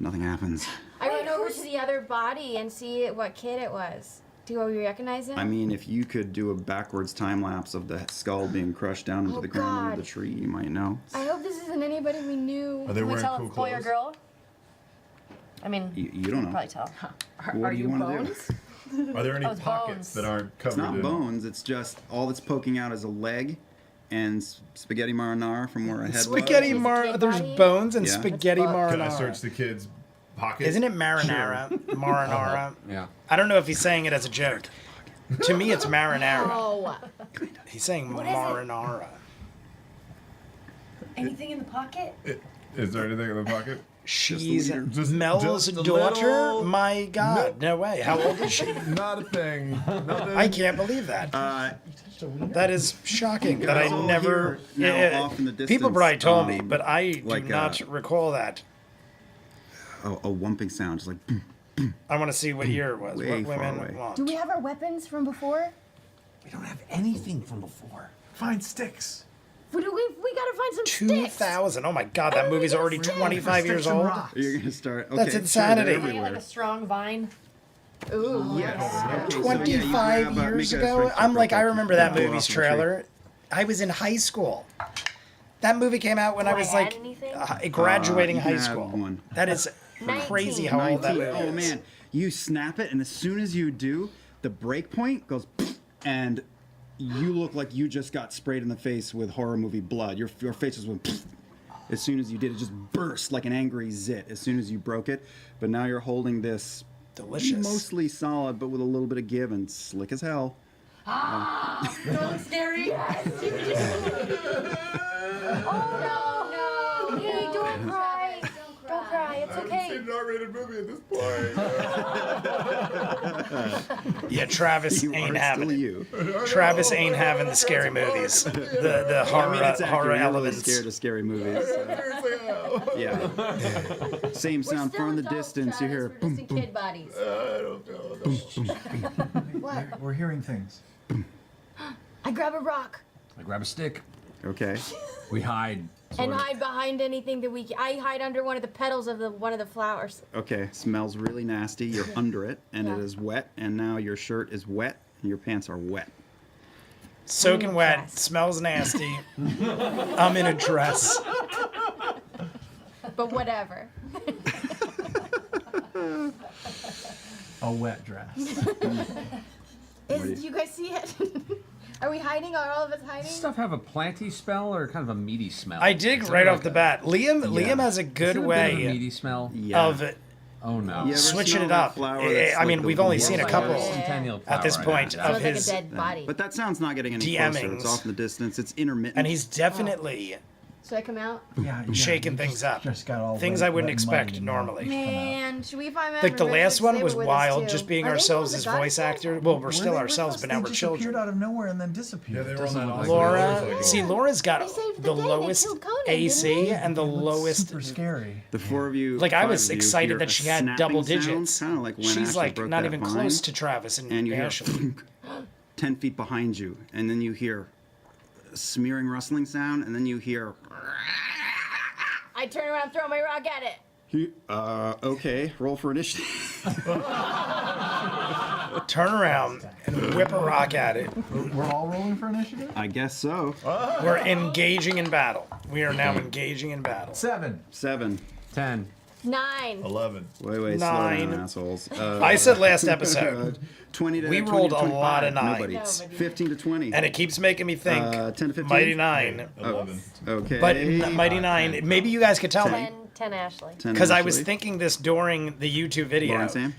Nothing happens. I went over to the other body and see what kid it was. Do you recognize him? I mean, if you could do a backwards time lapse of the skull being crushed down into Oh, the ground under God. the tree, you might know. I hope this isn't anybody we knew. Are they Can we wearing tell cool if it's boy or clothes? girl? I mean, You don't know. probably tell. What do you want to do? Are there any Oh, it's pockets bones. that aren't It's covered not in? bones. It's just all that's poking out is a leg and spaghetti marinara from where a head Spaghetti was. mar. Kid There's body? bones and Yeah. spaghetti That's Can I marinara. search the kid's pocket? Isn't it marinara? Marinara. Yeah. I don't know if he's saying it as a joke. To me, it's marinara. Oh. He's saying What is it? marinara. Anything in the pocket? Is there anything in the pocket? She's Just- Mel's just a daughter? little- My God, no way. How old is she? Not a thing. Nothing. I can't believe that. That is shocking. That I guys all never. hear now Yeah, off in the people distance, probably told me, um, but I do like, not recall that. A whumping sound, just like I want to see what year it was. Way What far women away. want. Do we have our weapons from before? We don't have anything from before. Find sticks. We gotta find some sticks. 2000. Oh my God, that movie's already 25 years Sticks and old. rocks. you're gonna start. Okay, That's sure, insanity. they're Can we get like everywhere. a strong vine? Ooh. Yes. Okay, so 25 make years a ago. strength check I'm real like, I quick. remember that Pull it movie's off of the tree. trailer. I was in high school. That movie came out when Do I I was add like anything? Graduating you can high add school. one. That is 19. crazy how old that 19. movie Oh is. man, you snap it, and as soon as you do, the break point goes, and you look like you just got sprayed in the face with horror movie blood. Your face just went. As soon as you did, it just burst like an angry zit. As soon as you broke it, but now you're holding this Delicious. mostly solid, but with a little bit of give and slick as hell. So scary. Oh no! Hey, don't cry. Don't cry. It's I haven't okay. seen an R-rated movie at this point. Yeah, Travis You ain't are having still it. you. Travis ain't having the scary movies. The horror, I mean, it's accurate. horror You're really elements. scared of scary movies. Seriously, how? Yeah. Same We're sound still from the adults, distance. You Travis. hear We're boom, just in kid bodies. I don't know. What? We're hearing things. I grab a rock I grab a stick. Okay. We hide. and hide behind anything that I hide under one of the petals of one of the flowers. Okay. Smells really nasty. You're under it, and it Yeah. is wet, and now your shirt is wet, and your pants are wet. Soaking wet, Dress. smells nasty. I'm in a dress. But whatever. A wet dress. do Do you guys see it? Are we hiding? Are all of us Does hiding? this stuff have a planty smell or kind of a meaty smell? I dig Is it right like off the bat. Liam has a Is good it a bit of a way meaty smell? Yeah. of Oh no. You ever switching smell it that up. flower I that's mean, like we've the only worst seen a like couple a- Centennial at this flower, point yeah. of Smells like a his, dead body. But that sound's not getting any DMings. closer. It's off in the distance. It's intermittent. and he's definitely Should I come out? Yeah, shaking you things up. Just got all Things wet- I wouldn't wet and muddy expect and normally. Man, should we find out? Like the last one was with us, wild, too? just being Are they ourselves the as gods voice yet? actor. Well, we're Were still they with ourselves, us? but now They we're just children. appeared out of nowhere and then disappeared. Yeah, they were on that Doesn't look Oscar like Laura, motorcycle. see, Laura's got They saved the the day. They lowest killed Conan, AC didn't they? and the It looked lowest. super scary. The four of you. Like I five was of you excited hear that a she had snapping double sound, digits. Kinda like when She's Ashley like broke not that even vine, close to Travis And you hear Ashley. 10 feet behind you, and then you hear a smearing rustling sound, and then you hear. I turn around, and throw my rock at it. Okay, roll for initiative. Turn around and whip a rock at it. We're all rolling for initiative? I guess so. We're engaging in battle. We are now engaging in battle. 7. 7. 10. 9. 11. Wait, slow Nine. down, assholes. I said last episode, 20 to we 20 rolled to a 25. lot of nines. Nobody. Nobody. 15 to 20. and it keeps making me think 10 to 15. Mighty Nine. 11. Okay. But Mighty Nine, maybe you guys could tell me. 10 Ashley. 10 Because I was initially. thinking this during the YouTube video. Lauren, Sam?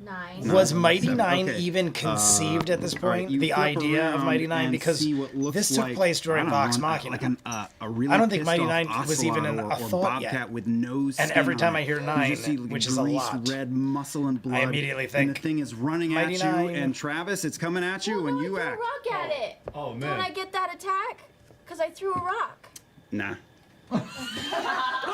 9. Was Mighty Seven. Nine Okay. even conceived at this All right, point? you The flip idea of around Mighty Nine? and Because see what looks this took like, place during I don't Vox know, Machina. Like a really I don't think pissed Mighty off Nine was even ocelot a or thought bobcat yet. with no And skin every on time it. I hear You nine, just see which is a grease, lot, red muscle and blood. immediately and think, the thing is running Mighty at you, Nine. and Travis, it's coming at you, Well, and no, you I threw act. a rock at it. Oh, Don't man. I get that attack? Because I threw a rock. Nah.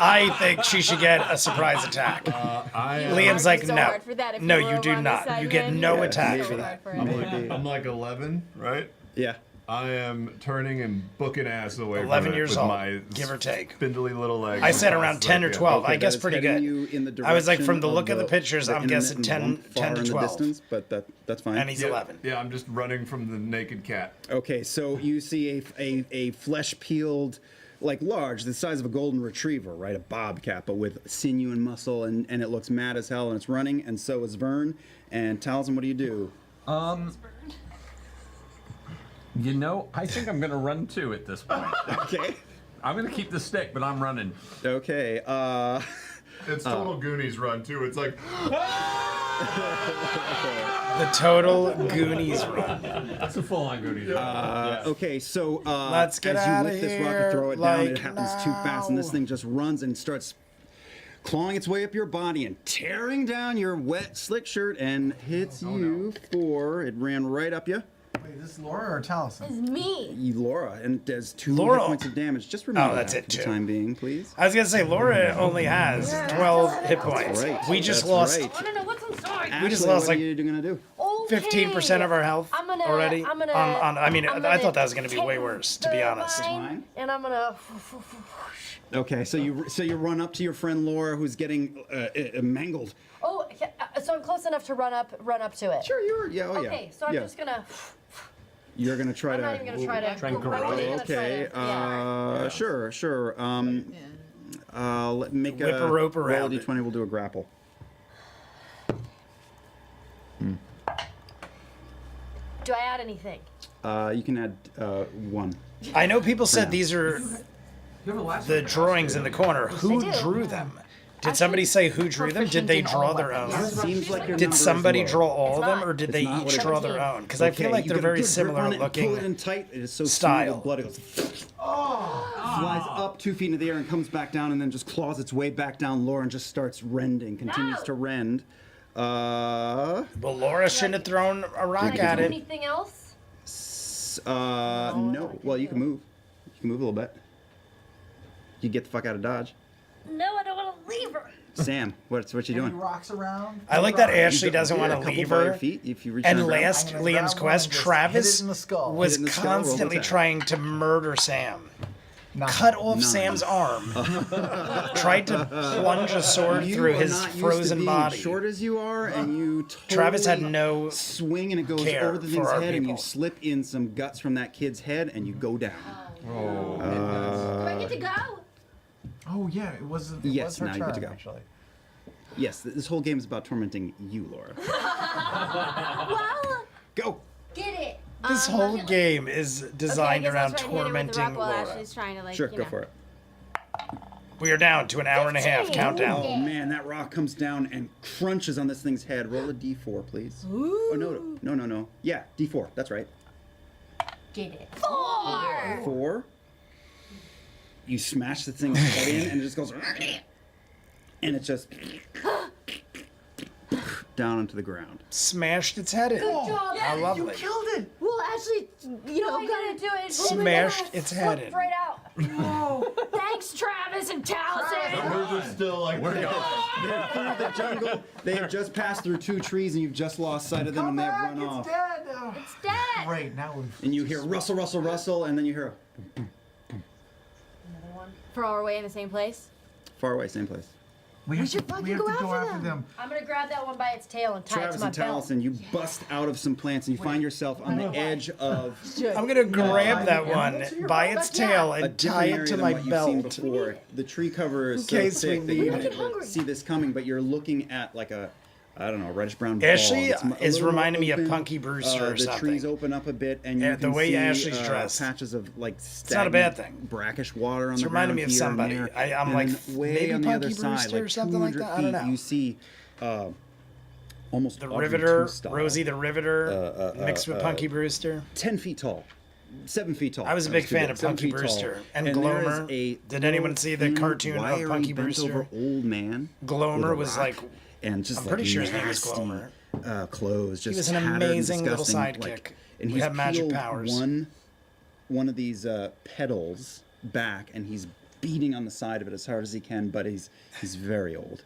I think she should get a surprise attack. Liam's like, so no. hard for that if No, you were you do on this not. side, You get man. no You attack so for hard that. for I'm it. like, I'm like 11, right? Yeah. I am turning and booking ass away 11 from it years with old, my give or take. spindly little legs. I said and around it's 10 or like, 12. Okay, I guess that is pretty heading good. you in the I was like, from the direction look of the pictures, the I'm guessing intermittent 10 one far to in the 12. distance, but that's fine. And he's Yeah, 11. Yeah, I'm just running from the naked cat. Okay, so you see a flesh-peeled, like large, the size of a golden retriever, right? A bobcat, but with sinew and muscle, and it looks mad as hell, and it's running, and so is Vern. And Taliesin, what do you do? You know, I think I'm gonna run too at this point. Okay. I'm gonna keep the stick, but I'm running. Okay, It's total Goonies run too. It's like The total Goonies run. That's a full-on Goonies. okay, so Let's get as you outta lift this rock here, and throw it down, it like happens too fast, and this now. thing just runs and starts clawing its way up your body and tearing down your wet, slick shirt and hits you for, it ran right up you. Wait, is this Laura or Taliesin? It's me. Laura, and does 2 Laura. hit points of damage. Just remember that's that it, for the too. time being, please. I was going to say, Laura only has 12 hit points. Right. We just That's lost right. I don't know what's inside. Ashley, just lost, what like, are you gonna do? Okay. 15% of our health I'm gonna, already. I'm gonna, I mean, I'm I thought gonna that was going to be take way worse, to be the honest. vine, Fine. And I'm gonna. Okay, so you run up to your friend Laura, who's getting mangled. Oh, So I'm close enough to run up to it. Sure, you're. Yeah. Oh, yeah. Okay, so I'm yeah. just gonna. You're gonna try I'm to. not even gonna try to. Try and I'm corral just it. gonna try Okay. to- yeah. Sure. Let me make Whip a rope roll around a it. d20. We'll do a grapple. Do I add anything? You can add 1. I know people said Yeah. these are You have a last the one. drawings in the corner. Who I do. drew them? Did somebody say who drew them? Did they draw their own? Seems like your Did number is somebody low. draw all of It's them, not. or did It's they not what each it draw is. their own? Because I feel Okay, like you they're get a very good grip similar on it, looking. Pull it in tight. It is so style. smooth with blood. It goes flies up 2 feet into the air and comes back down, and then just claws its way back down. Lauren just starts rending, continues to rend. Well, Laura shouldn't have thrown a rock Can I at do it. anything else? No. Well, you can move. You can move a little bit. You get the fuck out of Dodge. No, I don't want to leave her. Sam, what you doing? Rocks around. I like that Rocks. Ashley You got- doesn't yeah, want a to couple leave by your her. feet, if you reach And down grab. last I'm gonna Liam's grab one quest, and just Travis hit it in the skull. was Hit it in the skull, roll constantly attack. trying to murder Sam. Nine. Cut off 9. Sam's arm. Tried to plunge a sword You through are his not used to frozen being body. short as you are, and you totally Travis had no swing, and it goes care over the for thing's our head, and you people. slip in some guts from that kid's head, and you go down. Do I get to go? Oh yeah, it was. It Yes, was her now you turn, get to go. Actually. Yes, this whole game is about tormenting you, Laura. Well, Go. get it. This whole game is designed around tormenting Laura. Ashley's trying to, like, Sure, you go know. for it. We are down to an hour and a half 15. countdown. Oh man, that rock comes down and crunches on this thing's head. Roll a d4, please. Oh no. Yeah, d4. That's right. Get it. 4. 4. You smash the thing's head in, and it just goes, and it just down onto the ground. Smashed its head in. Good job. How lovely. You killed it. Well, actually, you know, gotta do it. Smashed its head in. Right out. Thanks, Travis and Taliesin. Hers are still like. They're through the jungle. They have just passed through 2 trees, and you've just lost sight of them, and they've Back, run it's off. dead. Oh, It's dead. Great. Now we've. And you hear rustle, rustle, rustle, and then you hear a Another one. For our way in the same place. far away, same place. We have should to, fucking we have go to go after after them. I'm gonna grab that one by its tail and tie it Travis to my and belt. Taliesin, you bust out of some plants, and you find yourself on the edge of I'm gonna grab that one by its tail a and tie different it area to than my what you've seen belt. before. The tree cover is In so case we thick that you need don't it. hungry. see this coming, but you're looking at like a, I don't know, reddish brown Ashley ball. It's a is little more reminding me of open. Punky Brewster or the something. trees open up a bit, and Yeah, you the can way see Ashley's dressed. patches of like not a stagnant, bad thing. brackish water on It's the reminding ground me of here and somebody. there. I'm And like, then way maybe on the Punky other side, Brewster or like something like 200 that. I don't feet, know. you see almost The Audrey Riveter, 2 style. Rosie the Riveter, mixed with Punky Brewster. 10 feet tall. 7 feet tall. I was a That big too fan big. of 7 Punky feet tall. Brewster and there is Glomer. a Did anyone see the thin, cartoon of wiry, Punky bent-over Brewster? old man. Glomer with a was rock like, and just I'm like pretty sure his name was nasty, Glomer. Clothes, just was an tattered and amazing little disgusting, sidekick like, and who he's had magic peeled powers. one of these petals back, and he's beating on the side of it as hard as he can, but he's very old,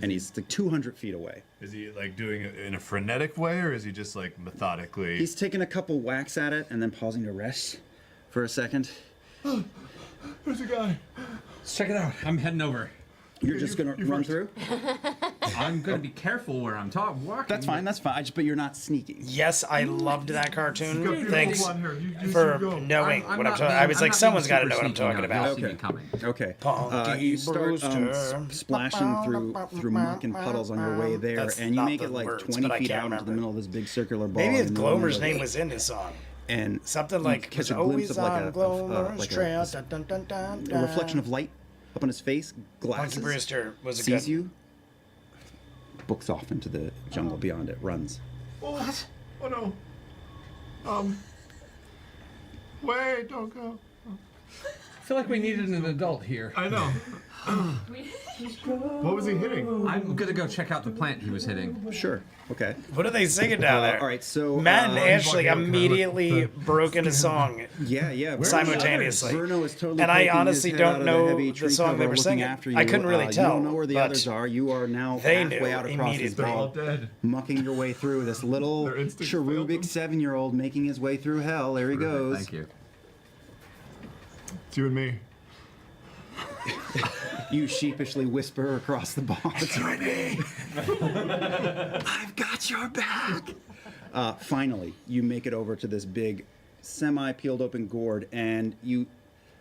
and he's like 200 feet away. Is he like doing it in a frenetic way, or is he just like methodically? He's taking a couple whacks at it and then pausing to rest for a second. There's a guy. Let's check it out. I'm heading over. You're just gonna run through? I'm gonna be careful where I'm walking. That's fine. That's fine. But you're not sneaking. yes, I loved that cartoon. Thanks You for go. knowing what I'm not talking. being- I was I'm like, not someone's being got to know super what I'm sneaky, talking no. about. You'll see me coming. Okay. Punky You start Brewster. splashing through muck and puddles on your way there, That's and you not make the it like words, 20 but I feet can't out into remember. the middle of this big circular ball. Maybe if in the middle Glomer's of the name lake. was in this song. And Something you like, catch was a glimpse always of like on a Glomer's like trail. a Dun, dun, dun, dun, a dun. reflection of light up on his face. Punky Glasses. Brewster was a Sees good. you. Books off into the jungle beyond it. Runs. Oh, oh no. Wait, don't go. I feel like we needed an adult here. I know. What was he hitting? I'm gonna go check out the plant he was hitting. Sure. Okay. What are they singing down there? All right. So Matt and Ashley walking out immediately broke into song Yeah. simultaneously. Bruno is totally And I poking his honestly head don't out of the know heavy the tree song they cover were looking singing. after I couldn't really You tell, don't know where the but others are. You are now they halfway knew out across this immediately. They're all ball, dead. mucking your way through this little Their instincts failed cherubic them. 7-year-old making his way through hell. There he goes. Thank you. It's you and me. You sheepishly whisper across the bar. Join me. I've got your back. Finally, you make it over to this big, semi-peeled open gourd, and you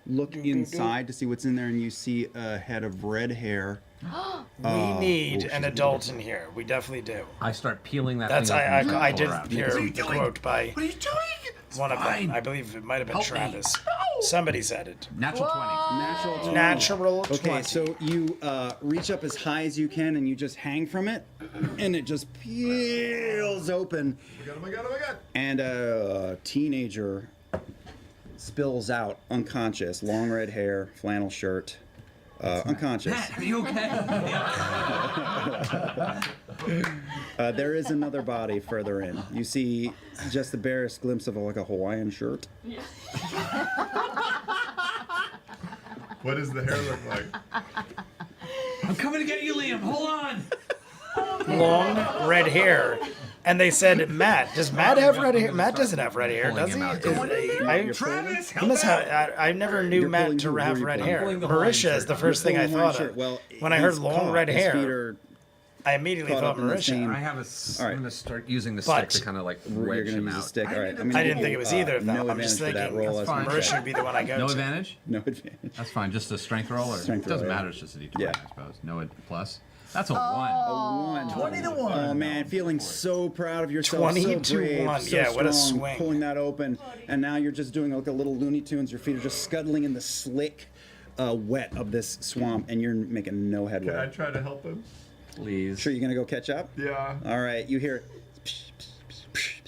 look inside to see what's in there, and you see a head of red hair. We need an adult in here. We definitely do. I start peeling that That's thing open and I pull did her out. hear the quote by What are you doing? It's one of fine. them. I believe it might have been Help me. Travis. Somebody said it. Natural 20. Natural 20. Natural 20. Okay, so you reach up as high as you can, and you just hang from it, and it just peels open. Oh my god. And a teenager spills out unconscious, long red hair, flannel shirt, unconscious. Matt, are you okay? There is another body further in. You see just the barest glimpse of like a Hawaiian shirt. What does the hair look like? I'm coming to get you, Liam. Hold on. Long red hair. And they said, Matt, does Matt have red hair? Matt doesn't have red hair, does he? Travis, He must have. I never knew You're Matt pulling to who? have Who are red you hair. pulling? The Hawaiian Marisha is shirt. the first thing I thought of. Well, When I heard he's long caught. red His feet hair, are I immediately caught thought up in the Marisha. same- I have a. All right. I'm gonna start using the But- stick to kind of like You're wedge gonna him use a out. stick. All right. I'm I didn't think it was either of them. No I'm just advantage for thinking that roll. That's as fine. you Marisha try. would be the one I go No to. advantage? No advantage. That's fine. Just a strength roll, or Strength it doesn't roll, yeah. matter. It's just a d20, Yeah. I suppose. No plus. That's a 1. A 1. 20 to 1. Oh man, feeling so proud of yourself. 20 so to brave, 1. So Yeah, what a strong, swing. Pulling that open, and now you're just doing like a little Looney Tunes. Your feet are just scuttling in the slick wet of this swamp, and you're making no Can I headway. try to help him? Please. Sure, you're gonna go catch up. Yeah. All right, you hear.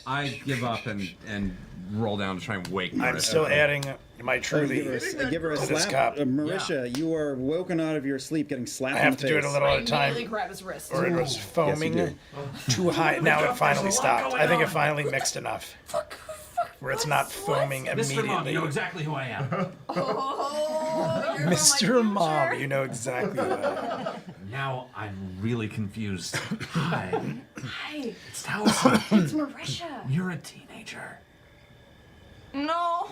I give up and roll down to try and wake I'm Marissa. still adding my Oh, truly. give her a to this slap. cup. Marisha, you are woken out of your sleep, getting slapped I in have the to do it face. a little at a Immediately time, grab his wrist. or it was foaming do. too high. Now it finally stopped. I think it finally mixed enough, where it's not foaming Mr. Mom, you immediately. know exactly who I am. Oh, you're Mr. my Mom, future. you know exactly what I am. Now I'm really confused. Hi. Hi, It's Tal'dorei. it's Marisha. You're a teenager. No,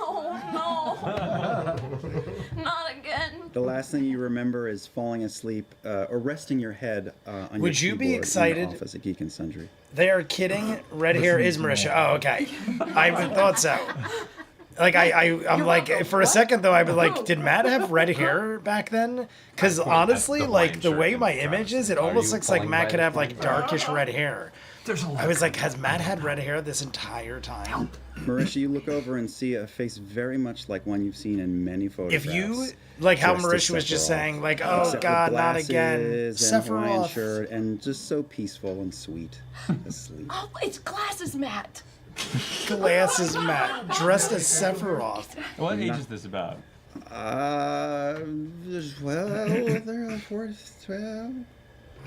not again. The last thing you remember is falling asleep or resting your head on your Would you be keyboard excited? in the office at Geek and Sundry. They are kidding. Red hair is Marisha. Oh, okay. I would thought so. Like I'm like for a second though I was like, did Matt have red hair back then? Because honestly, the like Hawaiian the shirt way and my Travis. image is, it Are almost you looks like pulling Matt by could the have like point? darkish red hair. There's a lot. I was like, has Matt had red hair this entire time? Marisha, you look over and see a face very much like one you've seen in many photographs. If you like how Dressed as Marisha was just Sephiroth. saying, like, oh Except with God, not again, glasses and Hawaiian Sephiroth. shirt, and just so peaceful and sweet. Asleep. Oh, it's glasses, Matt. Glasses, Matt, dressed as Sephiroth. What age is this about? Well, they're 12.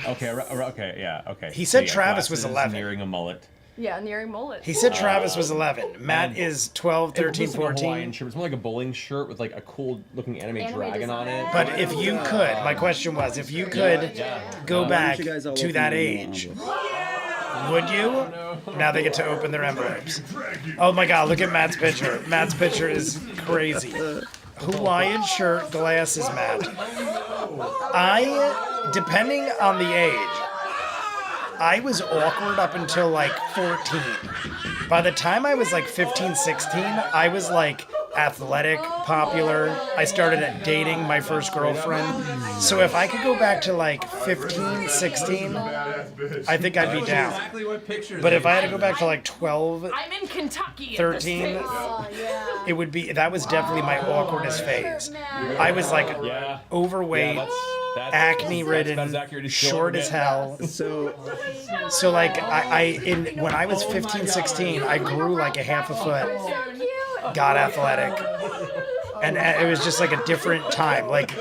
Okay, okay, yeah, okay. He said So, yeah, Travis was glasses, 11. Nearing a mullet. Yeah, nearing mullet. He said Travis was 11. Matt and is 12, 13, It was like a 14. Hawaiian shirt. It's more like a bowling shirt with like a cool looking anime dragon on it. But if you could, my question was, if you could go Why back don't you guys all to open that your age, envelopes? would you? Now they get to open their envelopes. Oh my God, look at Matt's picture. Matt's picture is crazy. Hawaiian shirt, glasses, Matt. Depending on the age, I was awkward up until like 14. By the time I was like 15, 16, I was like athletic, popular. I started dating my first girlfriend. So if I could go back to like 15, 16, Badass bitch. I think I'd be down. Exactly what picture. But if I had to go back to like 12, I'm in Kentucky. 13, Oh, yeah. it would be, that was definitely my awkwardest phase. I was like Yeah. overweight, That's acne ridden, that's accurate. He's short as hell. So like when I was 15, 16, I grew like a half a foot, got athletic, and it was just like a different time. Like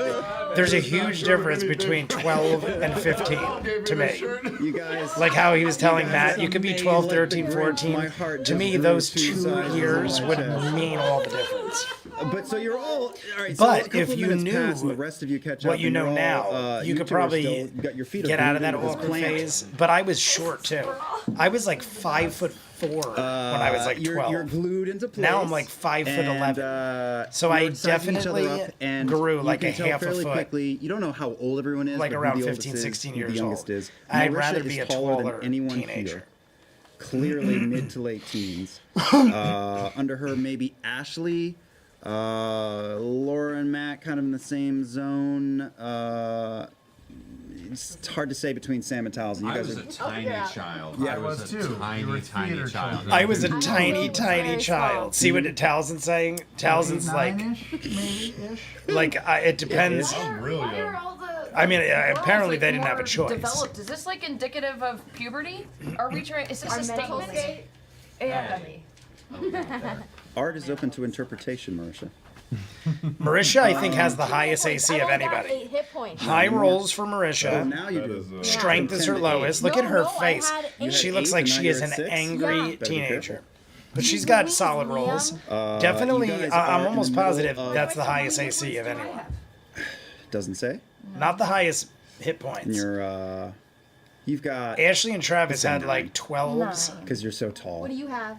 there's a huge difference between 12 and 15 to me. You guys, Like how he was telling you Matt, guys you could be made 12, like 13, the Grinch. 14. My heart To just me, grew those 2 2 sizes years on my would chest. mean all the difference. But so you're all right. But so a couple if you minutes knew pass and the rest of you catch what up, you and know you're now, all, you could two are probably still, got your feet are get out of that glued into this awkward plant. phase. But I was short too. I was like 5'4" 4 when I was like 12. You're glued into place. Now I'm like 5'11". So I you're sizing each other definitely up, and grew you like can a tell half a fairly foot. quickly. You don't know how old everyone is, Like but who around the oldest 15, is, 16 who years the youngest old. is. I'd Marisha rather is be a taller taller than anyone teenager. here. Clearly mid to late teens. Under her, maybe Ashley, Laura and Matt, kind of in the same zone. It's hard to say between Sam and Tal's. I was a tiny child. Yeah, I I was was a too. You tiny, were tiny theater child. children. I was a I tiny, was tiny very child. small. See what Talzin's saying? Talzin's like, 9-ish, maybe-ish. like it depends. I'm really Why are young. all the I mean, worlds, apparently like, they didn't have a more choice. Developed? Is this like indicative of puberty? Are we trying? Is this Our a mental statement? state. Yeah. Art is open to interpretation, Marisha. Marisha, I think, has the highest AC of I've only got anybody. 8 hit points. High rolls for Oh, Marisha. now you That do. is a- Strength is her 10 to 8. lowest. Look at her No, I face. had eight. She You had looks 8, like and she now is you're an at 6? angry Yeah. Better be teenager. careful. But she's got solid Liam. rolls. You Definitely, guys I'm are almost in the middle positive of- that's the highest AC of anyone. Doesn't say. Not the highest hit And points. you're, you've got, Ashley and Travis had Nine. like 12s. because you're so tall. What do you have?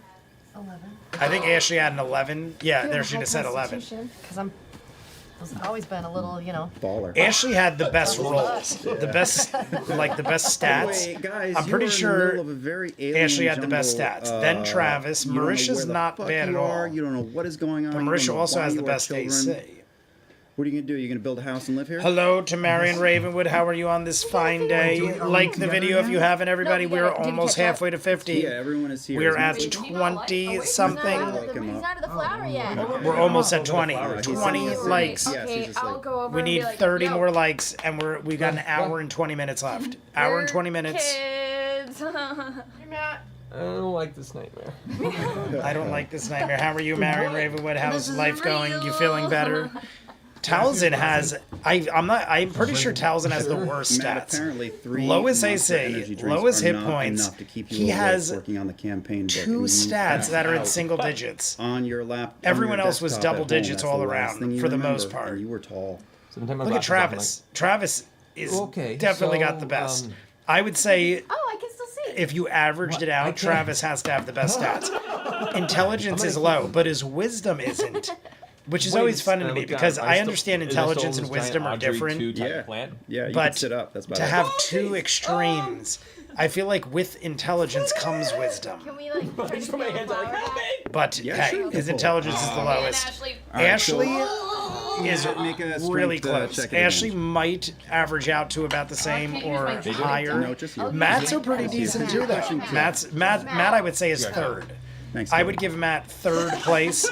11. I think Ashley had an 11. Yeah, there she just said 11. Because I've always been a little, Baller. Ashley had the best rolls, the best, like the best stats. Wait, guys, I'm you pretty are in the sure middle of a very alien Ashley had the best jungle, stats. Then Travis. you don't know Marisha's where the not fuck bad you at all. are, You don't know what is going on. But you don't Marisha know also why has the you are best children. AC. What are you gonna do? You gonna build a house and live here? Hello to Marion Ravenwood. How are you on this fine day? Wait, are we Like the together video if again? you haven't, everybody. No, we We're gotta- did you almost catch up? halfway to 50. Yeah, everyone is here. We're Isn't at it? 20 He's not something. out of Look the, him he's up. not at the flower yet. We're almost at 20. He's 20 asleep. likes. Yes, he's okay, I'll asleep. go over We and need be like, 30 Yo, more likes, and we got an hour and 20 minutes left. Hour and 20 minutes. Kids. I don't like this nightmare. I don't like this nightmare. How are you, Marion Ravenwood? How's This is life going? You real. feeling better? Talzin has. I'm pretty sure Talzin has the worst Matt, stats. apparently 3 Lowest Monster AC, energy drinks lowest are hit not points. enough to keep you He awake has working on the campaign book, 2 and you stats passed that are in out single digits. on your lap. Everyone on your else was desktop at double home. digits That's all the last around, thing you for the remember, most part. and you were tall. Sometimes my Look at glasses off, I'm Travis. Travis is Okay, definitely so, got the best. I would say Oh, I can still see. if you averaged it I out, can't. Travis has to have the best stats. Intelligence is low, but his wisdom isn't. Which is Wait, always fun to and me look down, because I still- understand is I intelligence still and this giant wisdom are Audrey different. 2 type Yeah. plant? Yeah, you But can sit up. That's about to it. have 2 extremes, I feel like with intelligence comes wisdom. Can we like try Just to put my feel the hands out like, flower help back? me! But Yeah, hey, sure you can his pull it. intelligence is the And lowest. Ashley. All right, Ashley so- is make a really strength, close. check Ashley advantage. might average out to about the same can't use or my They do? higher. No, just you. Matt's are pretty decent too, though. Matt, I would say is third. Thanks, I Kevin. would give Matt third place.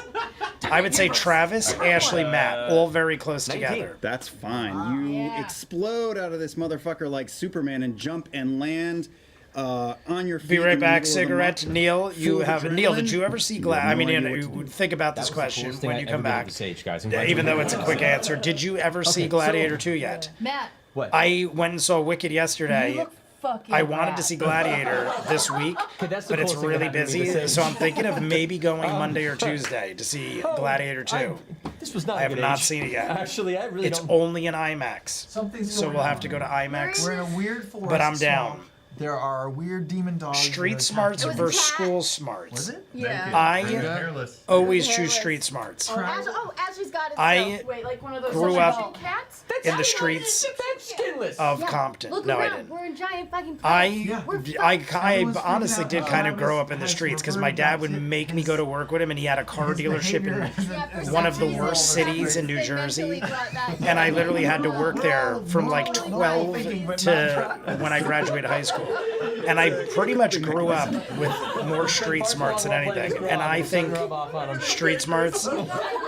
I would say Travis, Ashley, Matt, all very close 19. together. That's fine. You explode out of this motherfucker like Superman and jump and land on your feet. Be in right the back. middle of the Cigarette, muck, Neil. You full of have Neil. Did adrenaline. you ever see You Glad? have I no mean, idea what to do. think about this That was the question coolest thing when I you ever come did at back. the stage, guys. Even though it's a quick answer, did you ever see Okay, Gladiator so- 2 yet? Matt. What? I went and saw Wicked yesterday. You look fucking I wanted to bad. see Gladiator this week, that's the but it's coolest thing that really happened to me busy. this So age. I'm thinking of maybe going Monday or Tuesday to see Gladiator 2. This was not I a have good not age. seen it yet. Actually, I really It's don't. only in IMAX, Something's so going we'll on. have to go to IMAX. We're in a weird forest. But I'm down. swamp. There are weird demon dogs. that Street attack smarts you. was a versus cat. school smarts. Was it? Yeah. I Hairless. always choose Hairless. street smarts. Ashley's got it. I Wait, like one of those grew social up cats? in the streets Skinless. of Yeah. Compton. Look No, I around. didn't. We're in giant fucking I Yeah. I Everyone's freaking honestly out. did kind of Travis grow up in the has streets because my dad would reverted make me his- go to work with him, and he had a car his dealership behavior in hasn't- one of the Yeah, worst for cities in New They Jersey. mentally got that- And I literally had to work there from like Thinking, 12 but to not when I graduated high school. And I pretty much grew up with more street smarts than anything. And I think street smarts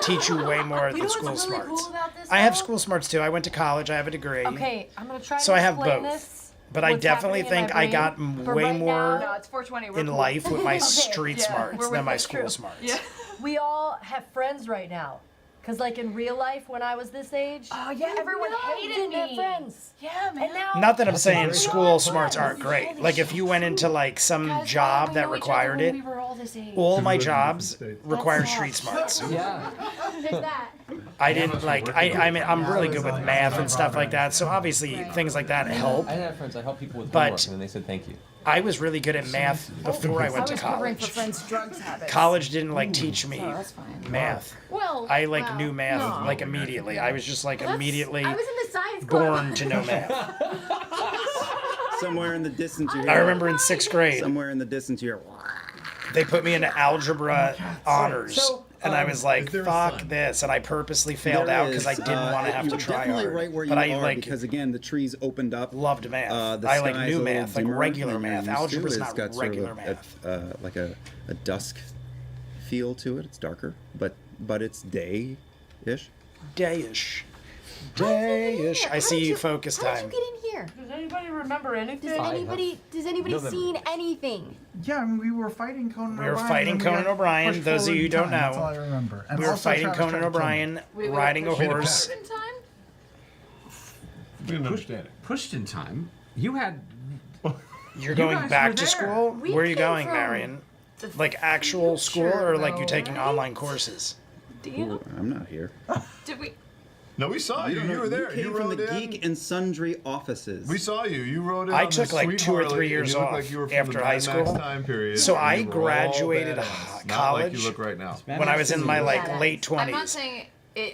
teach you way more You know than what's school really smarts. cool about this, I have though? school smarts too. I went to college. I have a degree. Okay, I'm gonna try So to I have explain both. this, But I what's definitely happening in think my I got brain. For way right more now, No, it's 420. We're in cool. life with my Okay, street yeah, smarts we're than with my it, school true. smarts. Yeah. we all have friends right now. Because, like, in real life, when I was this age, Oh yeah, everyone hated didn't me. have friends. Yeah, man. And now, Not that I'm saying school smarts aren't great. Like if you went into like some Guys, job we that know each other required when it, We were all this age. all my live in jobs different states. required That's street smarts. Yeah. There's that. I didn't like. I mean, I'm really good with math and stuff like that. So obviously things like that help. I have friends. I help people with But- homework, and then they said thank you. I was really good at math before I went to was covering for college. friends' drugs habits. College didn't like teach me Oh, that's fine. math. Well, I like well, knew math no. like immediately. I was just like immediately I was in the science club. born to know math. Somewhere in the distance you hear. I remember in 6th grade Somewhere in the distance you hear. they put me into algebra honors. So, And I was like, there a fuck sign? this. And I purposely failed There out because I is, didn't want to have you to were try definitely hard. right where you but I are like because again the trees opened up. loved math. The I like sky's knew a little math, like dimmer regular than you're math. used to. Algebra's It's not got sort of regular math. like a dusk feel to it. It's darker, but it's day-ish. Dayish. Dayish. I see you focus How did time. you get in here? does anybody remember anything? Does anybody no memory. seen anything? Yeah, I mean, we were fighting Conan We were O'Brien. fighting and then we Conan got O'Brien. pushed Those of forward you who in don't time. know, That's all I remember. And We were also fighting Travis Conan tried to kill me. O'Brien, We got riding a pushed horse. in time. We didn't understand it. Pushed in time. You had. You're You going guys back were to there. school? We Where are you came going, from Marion? The Like actual school or like you though, taking right? online courses? Do you know? Ooh, I'm not here. Did we? No, we saw you. You were there. You came You from rode the in. Geek and Sundry offices. We saw you. You rode in. I on took this like sweet 2 or 3 Harley, and years you looked off like you were from after the high Mad Max school. time period. So and I you were all graduated badass. Not like college you look right now. when I was in my like Yeah. late I'm not 20s. saying.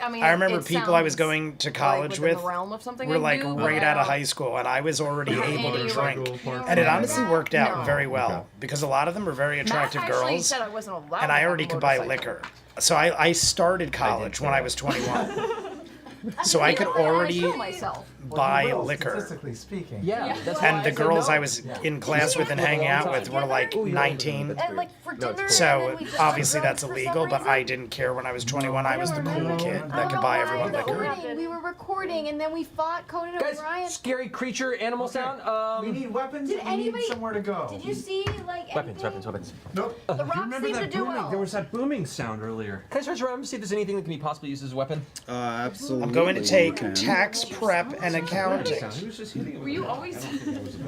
I mean, I remember it people I was sounds going to right college within with the realm of something were I like do, but right I out of don't- high school, and I was already able to Motorcycle drink. park And it ride. honestly worked out No. very well Okay. because a lot of them were very attractive Matt actually girls, said I wasn't allowed and to I have already a could buy motorcycle. liquor. So I started college when I was 21. So I could already kill myself. buy Well, liquor. Statistically speaking. Yeah. That's And why the I said girls no. I was in class with and hanging out with were like 19. And like for dinner. and So then we just obviously drunk that's for some illegal, but reason. I didn't care when I was 21. I was the cool kid that could buy everyone liquor. We were recording and then we fought Conan Guys, O'Brien. scary creature animal sound. We need weapons. Did and we need anybody- somewhere to go. Did you see like Weapons, anything? weapons. Nope. The rocks Remember seem to that do booming? well. There was that booming sound earlier. Can I search around to see if there's anything that can be possibly used as a weapon? Absolutely. I'm going to take you can. tax prep and accounting, He was just hitting it. Were you always?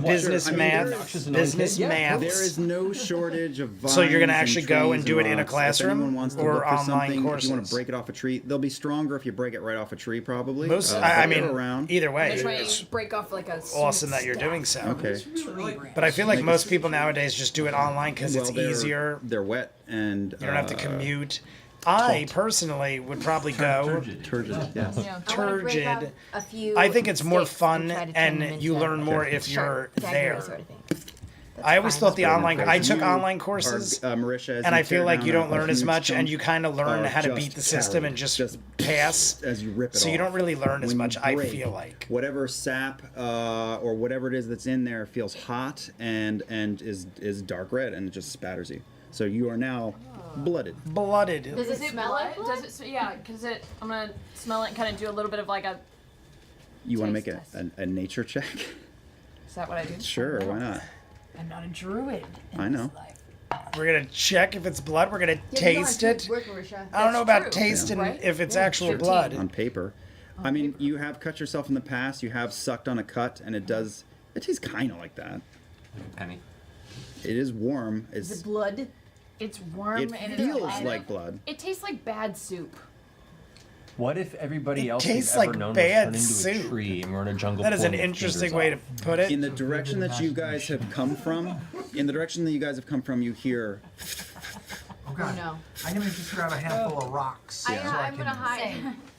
business I mean, math, obnoxious, annoying business kid. Yeah. maths. There is no shortage of vines. So you're gonna and actually go and trees do it in a rocks. classroom if anyone wants to or look for online something, If you want courses? to break it off a tree, they'll be stronger if you break it right off a tree, probably. Most, But I they're mean, around. either way, Trying it's to break off like a. awesome that you're doing so. Okay. But I feel like most people nowadays just do it online because it's they're- easier. They're wet and You don't have to commute. I personally would probably go turgid. Yes. Yeah. I wanna break up turgid. a few I think it's more sticks fun try to turn and them you into learn more if sharp you're dagger there. sort of thing. I always fine. thought the Good online. I impression. took You online courses, are, Marisha, as and you I feel tear like you down don't a learn as huge much, and chunk you kind of learn are how to just beat the system and carried, just pass. as you rip it So you off. don't really learn as When you much. I break, feel like. whatever sap or whatever it is that's in there feels hot and is dark red and it just spatters you. So you are now blooded. Blooded. Does it smell like blood? Does it? Yeah, because it. I'm gonna smell it and kind of do a little bit of like a. You want to make Taste a nature check? Is that what I do? Sure, why not? I'm not a druid. in I know. this life. We're gonna check if it's blood. We're gonna Yeah, you taste know how it. to work, Marisha. I don't know That's about true, tasting right? if it's Yeah, actual true. blood. On paper. I mean, you have cut yourself in the past. You have sucked on a cut, and it tastes kind of like that. Penny. It is warm. Is It's it blood? It's warm it and feels it's like blood. It tastes like bad soup. What if everybody It else you've tastes ever like known bad was turned into soup. a tree and we're in a jungle? That is an pulling their interesting fingers way off? to put it. In the direction that you guys have come from, you hear Oh god. no. I'm gonna just grab a handful of rocks. so I I'm can- gonna hide.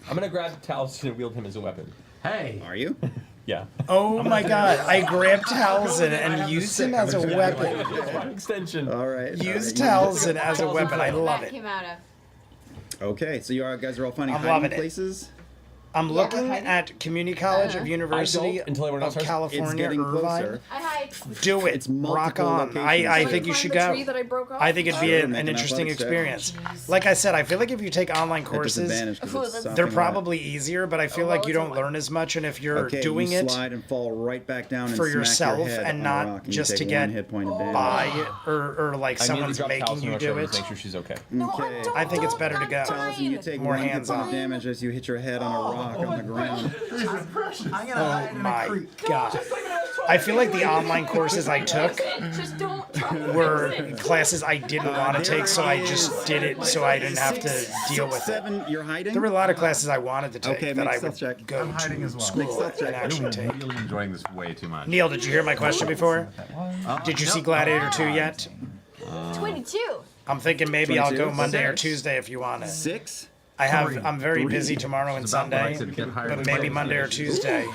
I'm gonna grab Tal's and wield him as a weapon. Hey. Are you? Yeah. Oh my god! I grabbed Talzin and used him as a weapon. Extension. All right. Use all right. Talzin as a weapon. I love That it. came out of. Okay, so you guys are all finding I'm hiding loving it. places. I'm looking at Community College of University until everyone else of starts. It's California, getting Irvine. closer. I hide. Do it. It's Rock multiple on. locations. I Should think I you should climb the go. tree that I broke off? I think it'd be Sure, an make an interesting athletics check. experience. Like I said, I feel like if you take online courses, Disadvantage 'cause it's They're sopping they're wet. probably easier, but I feel well, like you it's a don't one. learn as much. And if you're Okay, doing you it slide and fall right back down and for smack your yourself head and on a not rock, and you just take to one get hit point of damage. by, or like I someone's immediately drop making Taliesin you on my do shoulders, it. make sure she's okay. No, Okay. I think it's better to go. Taliesin, you take More one hit point hands-on. of damage as you hit your head on a rock on the ground. I'm gonna Oh hide in a my creek. god! I feel like the online courses I took Just don't try to were fix it. classes I didn't want to take, so I just did it so I didn't have to deal with it. 7, you're hiding? There were a lot of classes I wanted to take Okay, that make I stealth would check. go I'm hiding to as well. Make school stealth and check. actually take. I'm really enjoying this way too much. Neil, did you hear my question before? Did you see Gladiator 2 yet? 22. I'm thinking maybe I'll go 22? Monday or 6? Tuesday if you want it. 6? I'm very 3. busy tomorrow and It's about what I Sunday, said, get hired but as maybe well. Monday or Tuesday.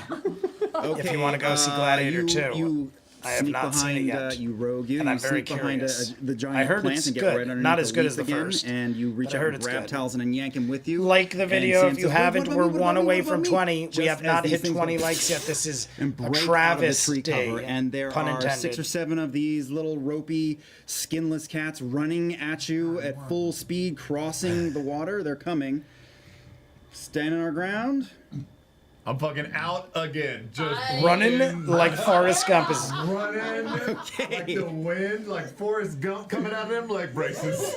Okay, you wanna go see Gladiator 2. You I have sneak not seen it behind, yet. you rogue you. And you I'm very sneak behind curious. the giant I heard plant it's and get good. right underneath Not the as good as leaf the again, first, and you reach but I out heard and it's grab good. Taliesin and yank him with you. Like the And video, Sam if you says, haven't, "Wait, we're wait, wait, one wait, away wait, from wait." 20. Just We have as not these hit things 20 go likes yet. This is and a break out of the tree travesty. cover, and there Pun are intended. 6 or 7 of these little ropey, skinless cats running at you at full speed, crossing the water. They're coming. Standing our ground. I'm fucking out again. Just Running like Forrest Gump is. running like the wind, like Forrest Gump coming at him like braces.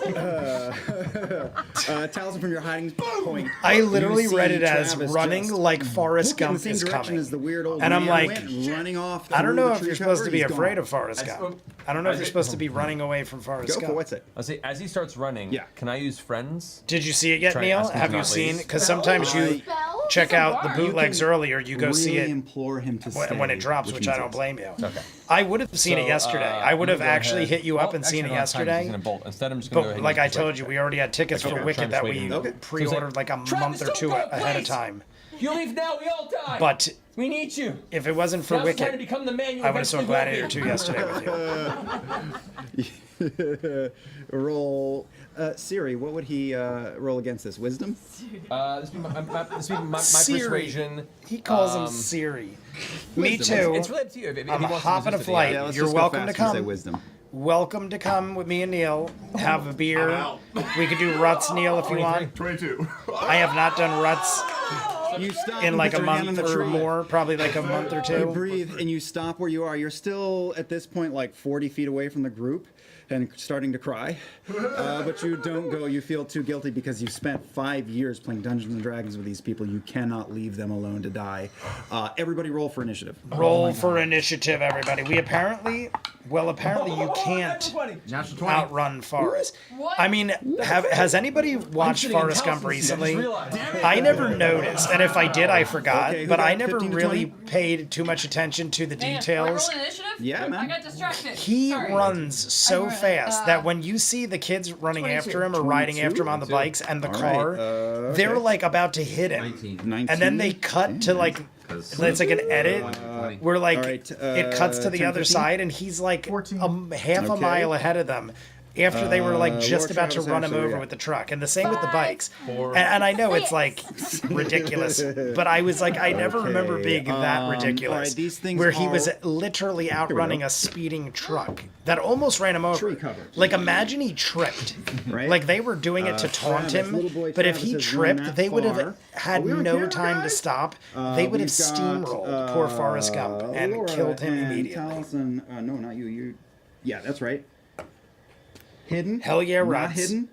Taliesin from your hiding point. I literally you see read it as Travis running just like Forrest book in Gump the same is direction coming. as the weird old And I'm man like, went, running off. I don't through know the if tree you're supposed cover. to be He's afraid gone. of Forrest Gump. I don't know if you're supposed to be running away from Forrest Go Gump. for what's it? I'll say as he starts running. Yeah. Can I use friends? Did you see it yet, Try and Neil? ask him Have to you not seen? leave. Because sometimes you Spell? check out the You bootlegs can earlier. You go see really it implore him to stay, when it drops, which I means don't yes. blame you. Okay. I would have seen it yesterday. I would have I'm gonna go actually ahead. hit you up Well, and seen actually, it I don't have time, 'cause he's yesterday. gonna bolt. Instead, I'm just gonna go ahead But and like use I this told right you, there. we already had tickets Okay, for I'm Wicked trying to that sway we you. Okay. pre-ordered like a month or two ahead of time. If you leave now, we all die. But we need you. if it wasn't for Now's the time to Wicked, become the man you I would have saw eventually will Gladiator be. 2 yesterday with you. Roll. Siri, what would he roll against this? Wisdom? This would be my Siri. persuasion. He calls him Um, Siri. Me wisdom. too. It's really up to you. If I'm he wants to hopping a resist it, flight. Yeah, let's You're just go welcome to fast and say come. wisdom. Welcome to come with me and Neil. Have a beer. I'm out. We could do ruts, Neil, if you want. 22. I have not done ruts You stop in and like put a your hand on month the or tree. more, probably like a month or You two. breathe and you stop where you are. You're still at this point like 40 feet away from the group and starting to cry. But you don't go. You feel too guilty because you've spent 5 years playing Dungeons and Dragons with these people. You cannot leave them alone to die. Everybody roll for initiative. Roll for initiative, everybody. Apparently you can't Natural 20. outrun Forrest. What? I mean, has anybody watched sitting in Forrest Gump Talisman seat, I just recently? realized. I never noticed, and if I did, I forgot. Okay, who But got I never 15 to really 20? paid too much attention to the Man, details. Are we rolling initiative? Yeah, I man. got distracted. He Sorry. runs so I'm running, fast that when you see the kids running 22. after him or riding after him on the 22. bikes and the All right, car, they're okay. like about to hit him. 19. And then they cut to like, it's like an edit where like all right, it cuts to the 10, other 15? side and he's like 14. half a Okay. mile ahead of them. After they were like just Lord about to Travis run him actually, over yeah. with the truck, and the same with the bikes. 4. And I know it's like ridiculous, but I was like, I never remember Okay, being that all ridiculous. right, these things where he was are- literally outrunning go. a speeding truck that almost ran him over. Tree cover. Like imagine he tripped. Right? Like they were doing it to taunt Travis, him, little boy but if Travis he has run tripped, that they would far. have had Are we on no camera, time to guys? stop. They would have We've got, steamrolled poor Forrest Gump and Laura killed him and immediately. Taliesin, no, not you. You, yeah, that's right. Hidden. Hell yeah, Not ruts. hidden.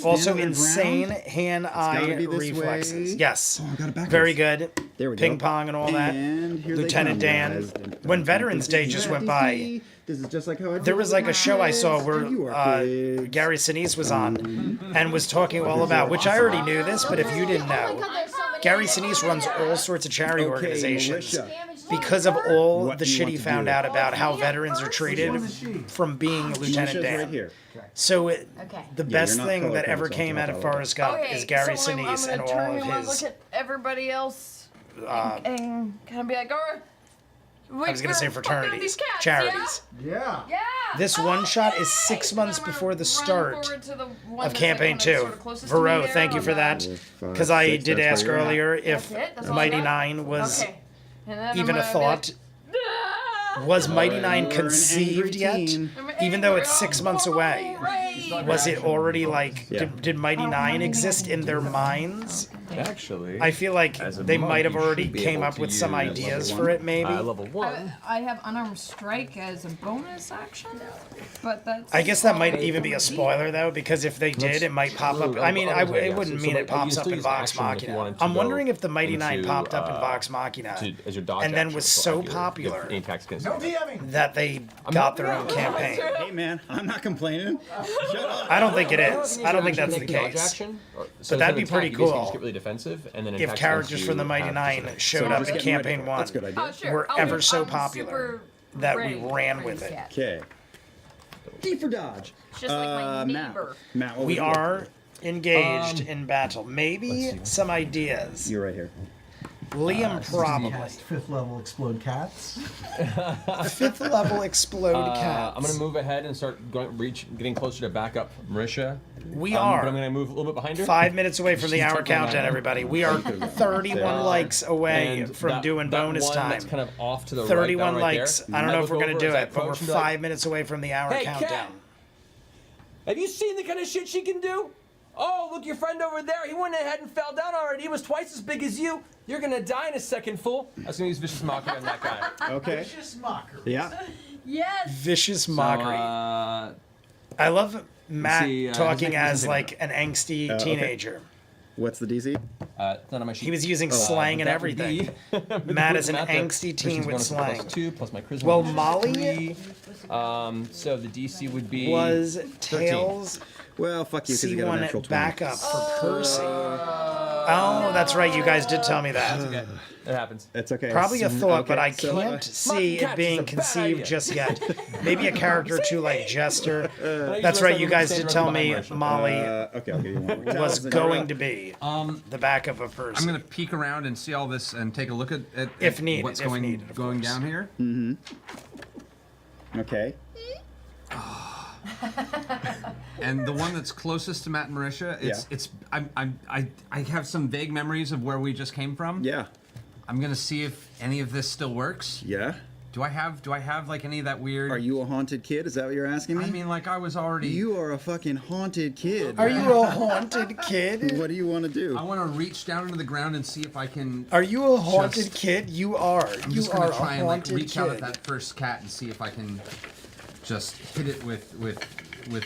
Also on the insane ground. hand-eye gotta be this reflexes. way. Yes. Oh, I got it backwards. Very good. There we go. Ping pong and all that. And here Lieutenant they Dan. come, guys. When Veterans Day just went by, This is just like how I there was like a show I saw where You are kids. Gary Sinise was on and was talking all about, which I already knew this, but if you didn't Oh my know, God, there's so many. Gary Sinise runs all sorts of charity Okay, organizations militia. because of all What the do you shit want he to found do? out about how veterans are Which treated one is she? from being Lieutenant Militia's Dan. right here. So Okay. the Yeah, best you're not thing that color ever coded, so came I'll out of tell you. Forrest Gump Okay, is Gary so Sinise and I'm all gonna turn of him and his. look at everybody else Uh, and kind of be like, I was gonna say fraternities, these cats, charities. Yeah. Yeah. This one shot is 6 months before the start of campaign 2. Vero, thank you for that. Because I did ask earlier if Mighty Nein was even a thought. Was Mighty Nein conceived yet? Even though it's 6 months away. Was it already like, did Mighty Nein exist in their minds? Actually, I feel like they might have already came up with some ideas for it, maybe. Level 1. I have unarmed strike as a bonus action, but that's. I guess that might even be a spoiler, though, because if they did, it might pop up. I mean, it wouldn't mean it pops up in Vox Machina. I'm wondering if the Mighty Nein popped up in Vox Machina and then was so popular that they got their own campaign. Hey, man, I'm not complaining. Shut up. I don't think it is. I don't think that's the case. But that'd be pretty cool defensive, and then if characters from the Mighty Nein showed up in campaign 1 were ever so popular that we ran with it. Okay. D for dodge. Just like my neighbor. Matt, We are engaged in battle. Maybe some ideas. You're right here. Liam probably. Cast 5th level explode cats. 5th level explode cats. I'm gonna move ahead and start getting closer to back up Marisha. We are. But I'm gonna move a little bit behind her. 5 minutes away from the hour countdown, everybody. We are 31 likes away And from doing bonus one time. That's kind of off to the 31 right, right likes. there. I don't know if we're look going to over do as I it, but we're approach and be like, 5 minutes away from the hour Hey, countdown. Kat! Have you seen the kind of shit she can do? Oh, look, your friend over there. He went ahead and fell down already. He was twice as big as you. You're gonna die in a second, fool. I was gonna use vicious mockery on that guy. Okay. Vicious mockery. Yeah. Yes. Vicious mockery. I love Matt talking as like an angsty teenager. What's the DC? It's not on my sheet. He was using slang and that would everything. be- Matt is an Matt there. angsty teen with Vicious bonus slang. plus 2 plus my charisma. Well, which is Molly 3. So the DC would be was 13. Tails Well, fuck you, because you got a natural C1 20. backup for Percy. Oh, that's right. You guys did tell me that. Okay, it happens. It's okay. Probably a thought, Okay, but I so, can't see it being conceived just yet. Maybe a character too like Jester. That's right. You guys did tell me Molly okay, I'll give you one. was Taliesin, going to be the backup of Percy. I'm gonna peek around and see all this and take a look at If needed, what's if needed, of going course. down here. Okay. And the one that's closest to Matt and Marisha, I have some vague memories of where we just came from. Yeah. I'm gonna see if any of this still works. Yeah. Do I have like any of that weird? Are you a haunted kid? Is that what you're asking me? I mean, like I was already. You are a fucking haunted kid. Are you a haunted kid? What do you want to do? I want to reach down into the ground and see if I can. Are you a haunted kid? You are. I'm You just are gonna a try and like haunted reach out at kid. that first cat and see if I can just hit it with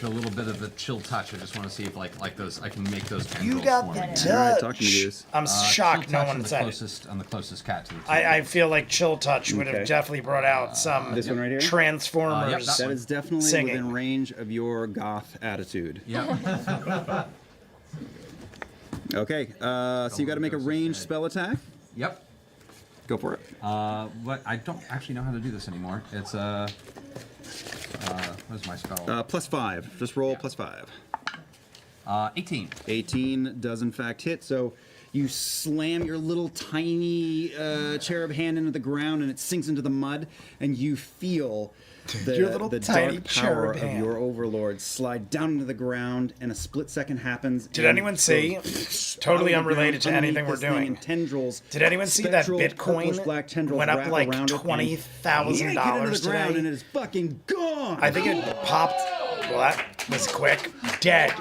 a little bit of a chill touch. I just want to see if like those I can make those tendrils You got form. the All right, touch. talk to me, Goose. I'm Chill shocked no touch one on the said it. closest on the closest cat to the two. I feel like Chill Touch would Okay. have definitely brought out some This one right here? Transformers. Yep, That is definitely Singing. within range of your goth attitude. Yep. Okay, so you got to make a ranged spell attack. Yep. Go for it. What I don't actually know how to do this anymore. It's what's my spell? +5. Just roll +5. 18. 18 does in fact hit. So you slam your little tiny cherub hand into the ground, and it sinks into the mud, and you feel Your little the tiny dark power cherub of hand. your overlord slide down into the ground, and a split second happens. Did and anyone see? goes Totally out of the unrelated to ground anything we're underneath this thing, doing. and tendrils. Did anyone see that spectral purplish black Bitcoin tendrils went up wrap like around it and $20,000 yank it into the ground, today? and it is fucking gone. I think it popped. Well, that was quick. Dead.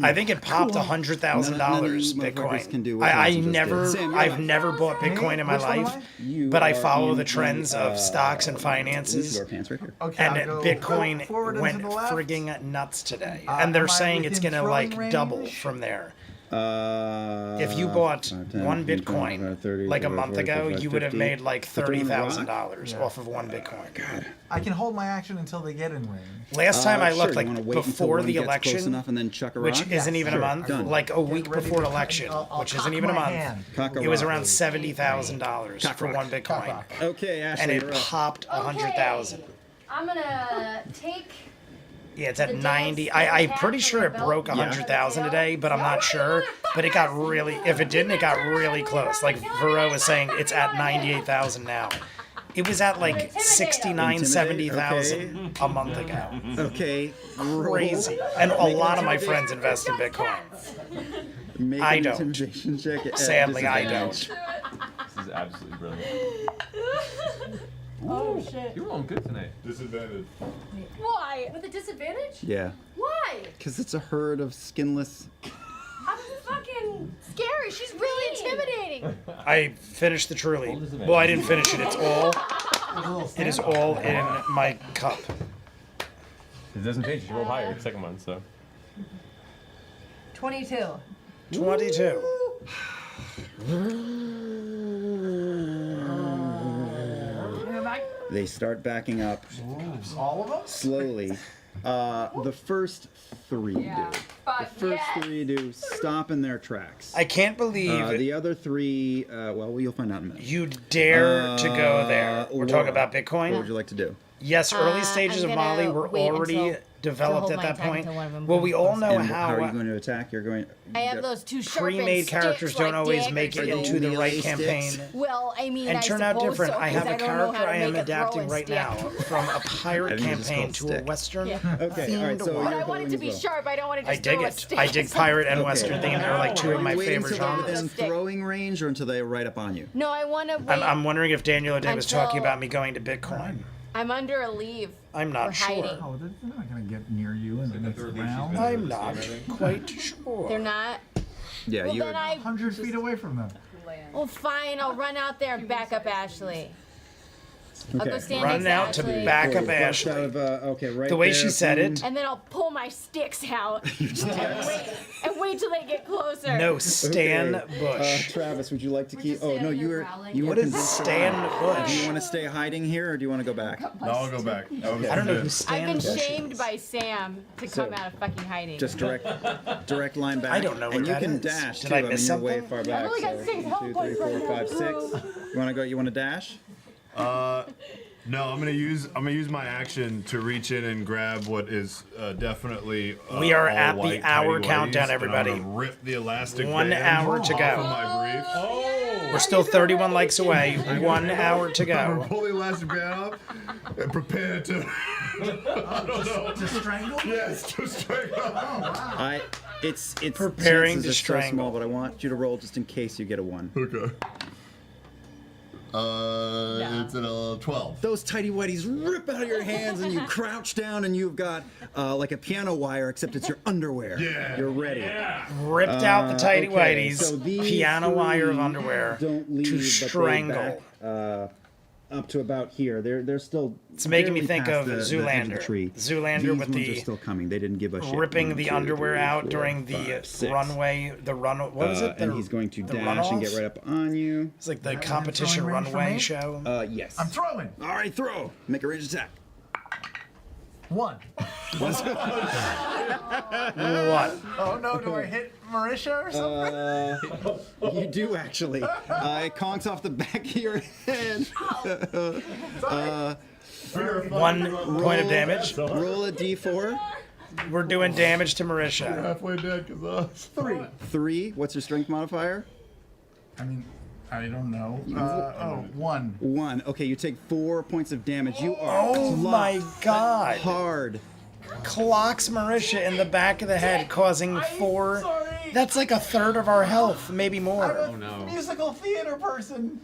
I think it popped $100,000 None of these motherfuckers can do Bitcoin. what I Nancy just never, did. Sam, you're I've up. never bought Bitcoin in my Which one am life, I? You but I are follow in the trends of stocks and finances. Your pants right here. Okay, And I'll go Bitcoin forward and went to the left. frigging nuts today. Am And they're I saying it's within going to like throwing double range? from there. If If you bought one Bitcoin like a month ago, you would have made like $30,000 off of one Bitcoin. God. I can hold my action until they get in range. Last time I Sure, looked, you like wanna wait until before one the gets close election, enough and then chuck a which rock? isn't even a Sure, month, done. like a week ready before to election, I'll which cock isn't even a my month, hand. Cock a it was rock. around $70,000 Cock for rock. one Bitcoin, Okay, Ashley, and it you're up. popped 100,000. I'm gonna take. Yeah, it's at The 90. dance I'm cat pretty from sure the it belt broke from the 100,000 tail. today, but I'm not sure. But it got really, if it didn't, it got really close. Like Vero was saying, it's at 98,000 now. It was at like Intimidate 'em. 69, 70,000 Okay. a month ago. Okay. Roll. Crazy. And a lot of my friends invest in Bitcoin. Make I an don't. intimidation check at Sadly, I disadvantage. This is absolutely brilliant. Oh shit. You're rolling good tonight. Disadvantage. Why? With a disadvantage? Yeah. Why? Because it's a herd of skinless. I'm fucking Scary. She's really intimidating. I finished the truly. Well, I didn't finish it. It is all in my cup. It doesn't change. You rolled higher the second one, so. 22. 22. They start backing up All of them? slowly. The first three do. The first three do stop in their tracks. I can't believe The other three, well, you'll find out in a minute. you dare to go there. We're talking about What Bitcoin. would you like to do? Yes, early stages I'm of Molly gonna were wait already until- developed to at hold that my time point. till one of them Well, we comes all know And how are how you going to attack? You're going. I have those two sharpened pre-made characters sticks, don't like always daggers make it do. into the Melee right sticks. campaign Well, I mean, and I turn out suppose different. so, I have 'cause a don't know character how to I am make a adapting throwing right stick. now from a pirate I think it's just campaign called to a stick. Western Okay, all right. themed So one. But you're I want it to going be as well. sharp. I don't want to I just dig throw a it. stick. I dig pirate and Okay. Western themed are like two of my Wait favorite until they're genres. within Stick. throwing range or until they're right up on you. No, I want to wait. I'm wondering if Daniel O'Day was talking Until- about me going to Bitcoin. I'm under a leave. I'm We're not sure. hiding. Oh, they're not gonna get near you in the next round. I'm not quite sure. They're not. Yeah, Well, you. then I. 100 feet away from them. Well, fine. I'll run out there and back up Ashley. I'll go Okay. stand Running next out to to Ashley. back up Flushed Ashley. out of, okay, right The way there she said from- it. And then I'll pull my sticks out and wait till they get closer. No, Stan Okay. Bush. Travis, would you like to keep? just Oh no, standing you there were. growling. You were What is convinced- Stan Do you Bush? want to stay hiding here, or do you want to go back? No, I'll go back. I don't know who I've Stan been Bush shamed is. by Sam to So, come out of fucking hiding. Just direct line back. I don't know And what you that can is. dash Did too. I miss mean, you're way something? far back. only got so 6 1, health 2, 3, points 4, right 5, 6. You want to go? You want to dash? No, I'm gonna use my action to reach in and grab what is definitely. We are all at the white hour tighty-whities, countdown, and I'm everybody. gonna rip the elastic 1 band hour to off go. of my brief. We're still 31 likes away. 1 hour to I'm go. gonna pull the elastic band off and prepare to. I don't know. To strangle? Yes, to strangle. It's Preparing chances to are so strangle. small, but I want you to roll just in case you get a 1. Okay. It's at a 12. Those tighty whities rip out of your hands, and you crouch down, and you've got like a piano wire, except it's your underwear. Yeah. You're ready. Ripped out the tighty Okay, whities, so these piano wire of three underwear don't leave, to but they strangle. back, up to about here. They're still. It's making me barely think past of the edge of Zoolander. the tree. Zoolander These with ones the are still coming. They didn't give a shit. ripping 1, the 2, underwear 3, out 4, during 5, the 6. runway. The run. What is it? And he's going to the dash and get runoff? right up on you. It's like the Is that competition within throwing range for runway me? show. Yes. I'm throwing. All right, throw. Make a ranged attack. 1. What? Oh no, do I hit Marisha or something? You do actually. It conks off the back of your head. 1 point of damage. Roll a d4. We're doing damage to Marisha. Halfway dead because 3. What's your strength modifier? I mean, I don't know. 1. 1. Okay, you take 4 points of damage. You are Oh my god. hard. Clocks Marisha in the back of the head, causing 4. That's like a third of our health, maybe more. Oh no. Musical theater person.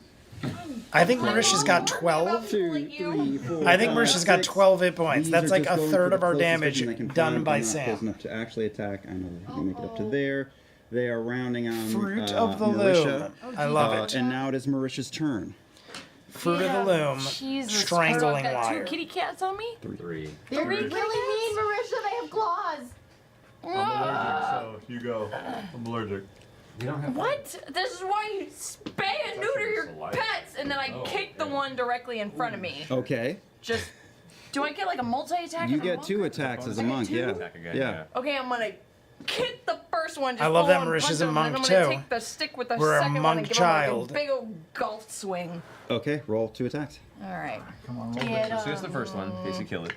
I think Marisha's got 12. 2, 3, 4. I think Marisha's got 12 hit points. These That's are like just a going third for of the our closest damage vision they can done find. by They're not close Sam. enough to actually attack. I know they can make it up to there. They are rounding on Fruit of the Marisha. loom. I love it. And now it is Marisha's turn. Fruit of the loom. Jesus Strangling Christ, I've got wire. 2 kitty cats on me? 3. They're really mean, Marisha. They have claws. I'm allergic, so you go. I'm allergic. We don't have. What? This is why you spay and neuter your pets, and then I kick the one directly in front of me. Okay. Just, do I get like a multi-attack? You as a get monk? 2 attacks as a monk, yeah. Attack again, Yeah. Okay, I'm gonna kick the first one. Just I love that full on Marisha's punch a him, monk, and I'm gonna too. take the stick with the We're a second one monk and give child. him like a big old golf swing. Okay, roll 2 attacks. All right, Come on, roll Get, So it's the first one, in case you kill it.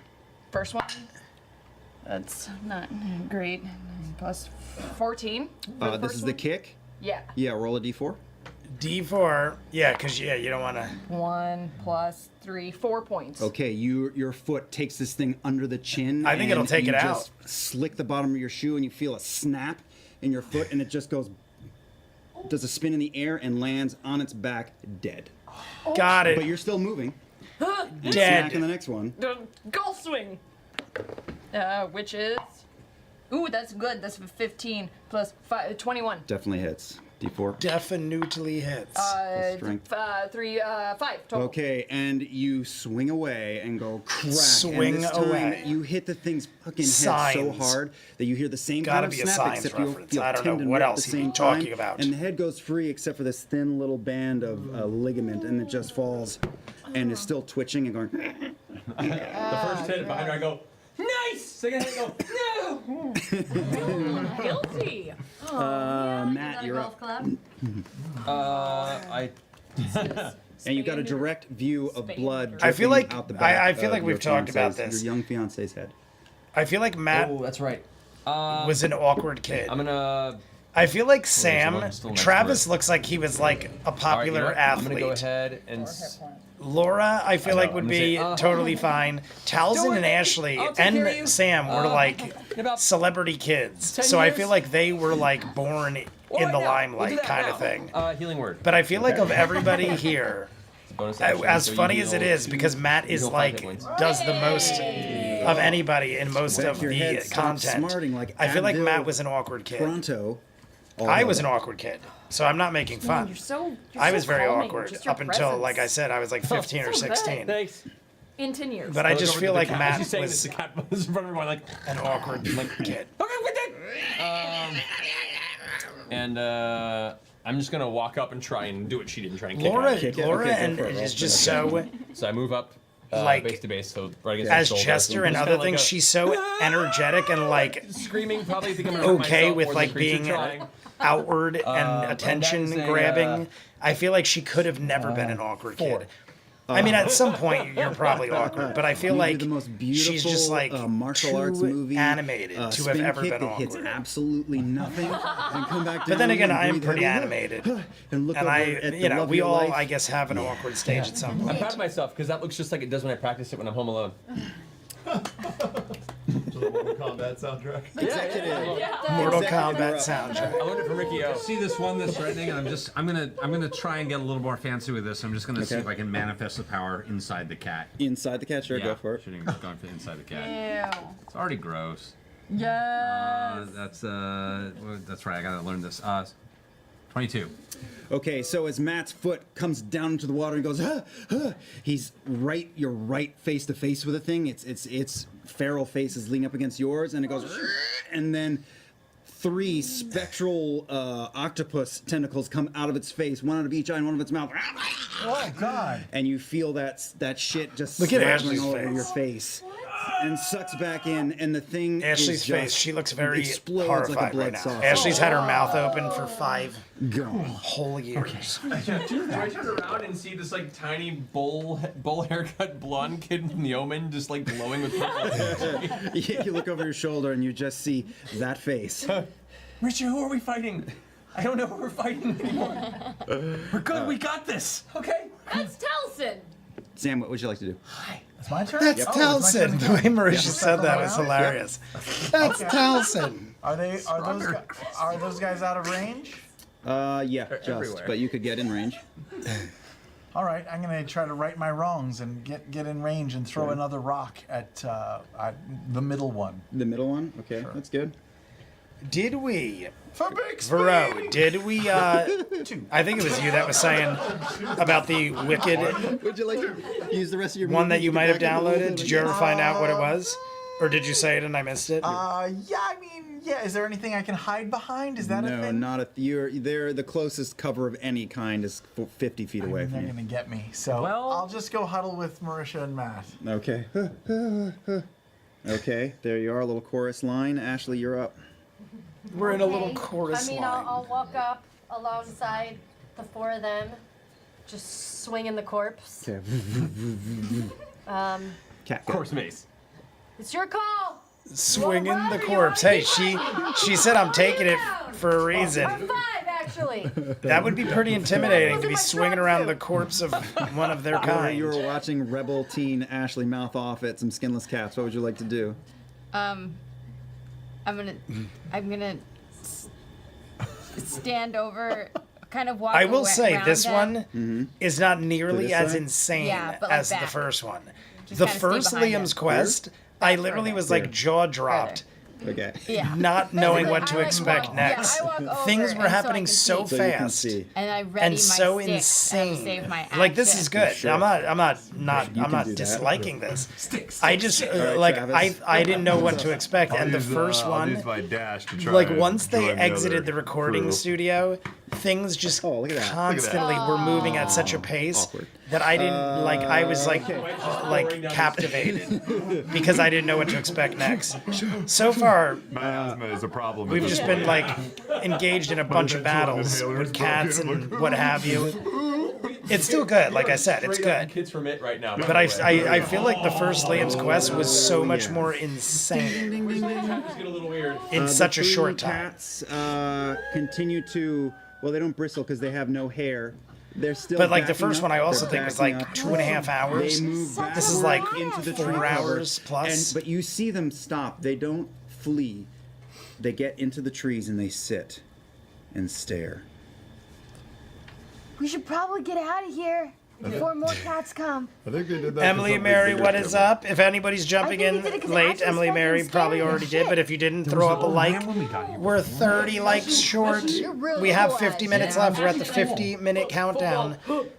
first one. That's not great. Plus 14. for the This first is one. the kick. Yeah. Yeah, roll a d4. D4. Yeah, because you don't want to. 1 plus 3, 4 points. Okay, your foot takes this thing under the chin. I think it'll and take you it just slick the bottom of your shoe, and you feel a snap in your foot, and it just does a spin in the air and lands on its back, dead. Got it. But you're still moving. And Dead. Smack in the next one. Golf swing. Which is. Ooh, that's good. That's 15 plus 5, 21. Definitely hits. D4. Definitely hits. Strength. 5 total. Okay, and you swing away and go crack. Swing and this time away. You hit the thing's fucking head so Signs. hard that you hear the same Gotta kind of be a snap, signs except you'll reference. feel I don't know tendon what rip else at he'd the be same talking time, about. And the head goes free except for this thin little band of ligament, and it just falls and is still twitching and going. The first hit behind her, I go, nice! Second hit, I go, no! Guilty. Matt, you're up. Club? And you got a direct view of blood. I feel dripping like- out the back I feel of like we've your talked about fiance's- this. Your young fiance's head. I feel like Matt Oh, that's right. was an awkward kid. I'm gonna. I feel like still Sam, next Travis to looks like he was like a All right, you know popular what? athlete. I'm gonna go ahead and. Laura, I feel I know, like would I'm be gonna say, totally fine. Talzin Don't and worry, Ashley I'll take care of you. and Sam were like in about celebrity kids, 10 so I years? feel like they were like born in Right the now. We'll do limelight that kind now. of thing. Healing word. But I feel like of everybody here, Bonus action, as so you funny as it heal is, because Matt you is heal 5 like hit points. does the most of anybody in most Whack of your the head, stop content. smarting like I feel like Advil Matt was an awkward kid. Pronto. I was an awkward kid, so I'm not making fun. I was very awkward up until, like I said, I was like 15 or 16. Thanks. In 10 years. But I just feel like As Matt you saying was this, the cat was in front of everyone like. an awkward kid. And I'm just gonna walk up and try and do what she did and try and kick Laura, her. Kick it. Laura, Okay, go and for it. is just so So I move up like, base to base, so right against as her shoulder. Chester and Just other kinda like things. a- She's so energetic and like screaming, probably thinking I'm okay with like being trying. outward and that attention is a, grabbing. I feel like she could have never been an awkward kid. I mean, at some point you're probably awkward, but I feel Maybe like the most beautiful she's just like martial too arts movie animated to have spin ever kick been that hits awkward. absolutely nothing and come back down. But then again, and I am breathe pretty heavily. animated, And look and over I, at the you know, love of we your all, life. I guess, have an awkward stage at some I'm point. proud of myself because that looks just like it does when I practice it when I'm home alone. To the Mortal Kombat soundtrack. Mortal Executive, Kombat you're up. soundtrack. I learned it from Ricky O. See this one that's threatening, and I'm gonna try and get a little more fancy with this. I'm just gonna see Okay. if I can manifest the power inside the cat. Inside the cat, sure, go for it. Shooting going for inside the cat. Ew. It's already gross. Yes. That's right. I gotta learn this. 22. Okay, so as Matt's foot comes down into the water and goes, he's you're right face to face with the thing. Its feral face is leaning up against yours, and it goes, and then 3 spectral octopus tentacles come out of its face, one out of each eye and one of its mouth. Oh God! And you feel that shit just Look at slathering Ashley's all over face. your face. And sucks back in, and the thing Ashley's is face, just she looks very explodes horrified like a blood right now. sausage. Ashley's had her mouth open for 5 Gone. whole years. Do I turn around and see this like tiny bowl haircut blonde kid from The Omen just like glowing with purple? You look over your shoulder and you just see that face. Richard, who are we fighting? I don't know who we're fighting anymore. We're good. We got this. Okay. That's Telson. Sam, what would you like to do? It's my turn. That's Oh, it's my turn Telson. The again. way Marisha Yeah. said that was Circle around? hilarious. That's Telson. Are those guys out of range? Yeah, just. everywhere. But you could get in range. All right, I'm gonna try to right my wrongs and get in range and throw another rock at the middle one. The middle one? Okay, that's good. Did we, For big Vero, did we, I think it was you that was saying about the Wicked Would you like to use the rest of your one movement that you to might have get back into the downloaded? little Did you ever again? find out what it was? Or did you say it and I missed it? Yeah, I mean, yeah. Is there anything I can hide behind? Is that a No, thing? not a. They're the closest cover of any kind is 50 feet away They're from you. gonna get me. So Well- I'll just go huddle with Marisha and Matt. Okay. Okay, there you are, a little chorus line. Ashley, you're up. We're in a little Okay. chorus I mean, line. I'll walk up alongside the 4 of them, just swinging the corpse. Okay. Cat. go. Course mace. It's your call. Swinging the Whatever you corpse. wanna Hey, do, she said I'm taking it for a reason. Or 5, actually. actually. That would be pretty intimidating to be my swinging strong around suit. the corpse of one of their Or kind. you were watching rebel teen Ashley mouth off at some skinless cats. What would you like to do? I'm gonna stand over, kind of walk. I will say around this them. one is not nearly this as side? insane Yeah, but like as the back. first one. Just The kinda stay first behind Liam's him. quest, I literally Further. was like jaw dropped. Okay. Yeah. Not knowing Basically, what to I, like, expect walk- next. Yeah, I walk over Things and were so I happening can so see. So you can fast see. And I ready and my so stick insane. to save my Like this is action. good. Sure. I'm not You can do that. disliking this. Sticks. I just right, like Travis. I didn't know what to expect, and the first I'll use one, my dash to try like and once they join the exited other the recording crew. studio, things just Oh, look at that. constantly were moving at such a pace Awkward. that I didn't like. I was like captivated because I didn't know what to expect next. So far, My asthma is a problem. we've just been like engaged in a bunch of battles with cats and what have you. It's still good, like I said, it's good. Kids from it right now. But I feel like the first Liam's quest was so much more insane Get a little weird. in such a The short three time. cats continue to. Well, they don't bristle because they have no hair. They're still. But like the backing first up. one, I also They're think was backing like up. 2.5 hours. They move back This is like into the 4 tree cover. hours plus. But you see them stop. They don't flee. They get into the trees and they sit and stare. We should probably get out of here before more cats come. I think they did that. Emily Mary, what is up? If anybody's jumping I think in he did it 'cause late, Ashley's Emily fucking Mary probably scary as already did. shit. But if you didn't throw up a like, we're 30 likes short. You're really We have cool, 50 Ash. minutes left. We're at the 50-minute countdown.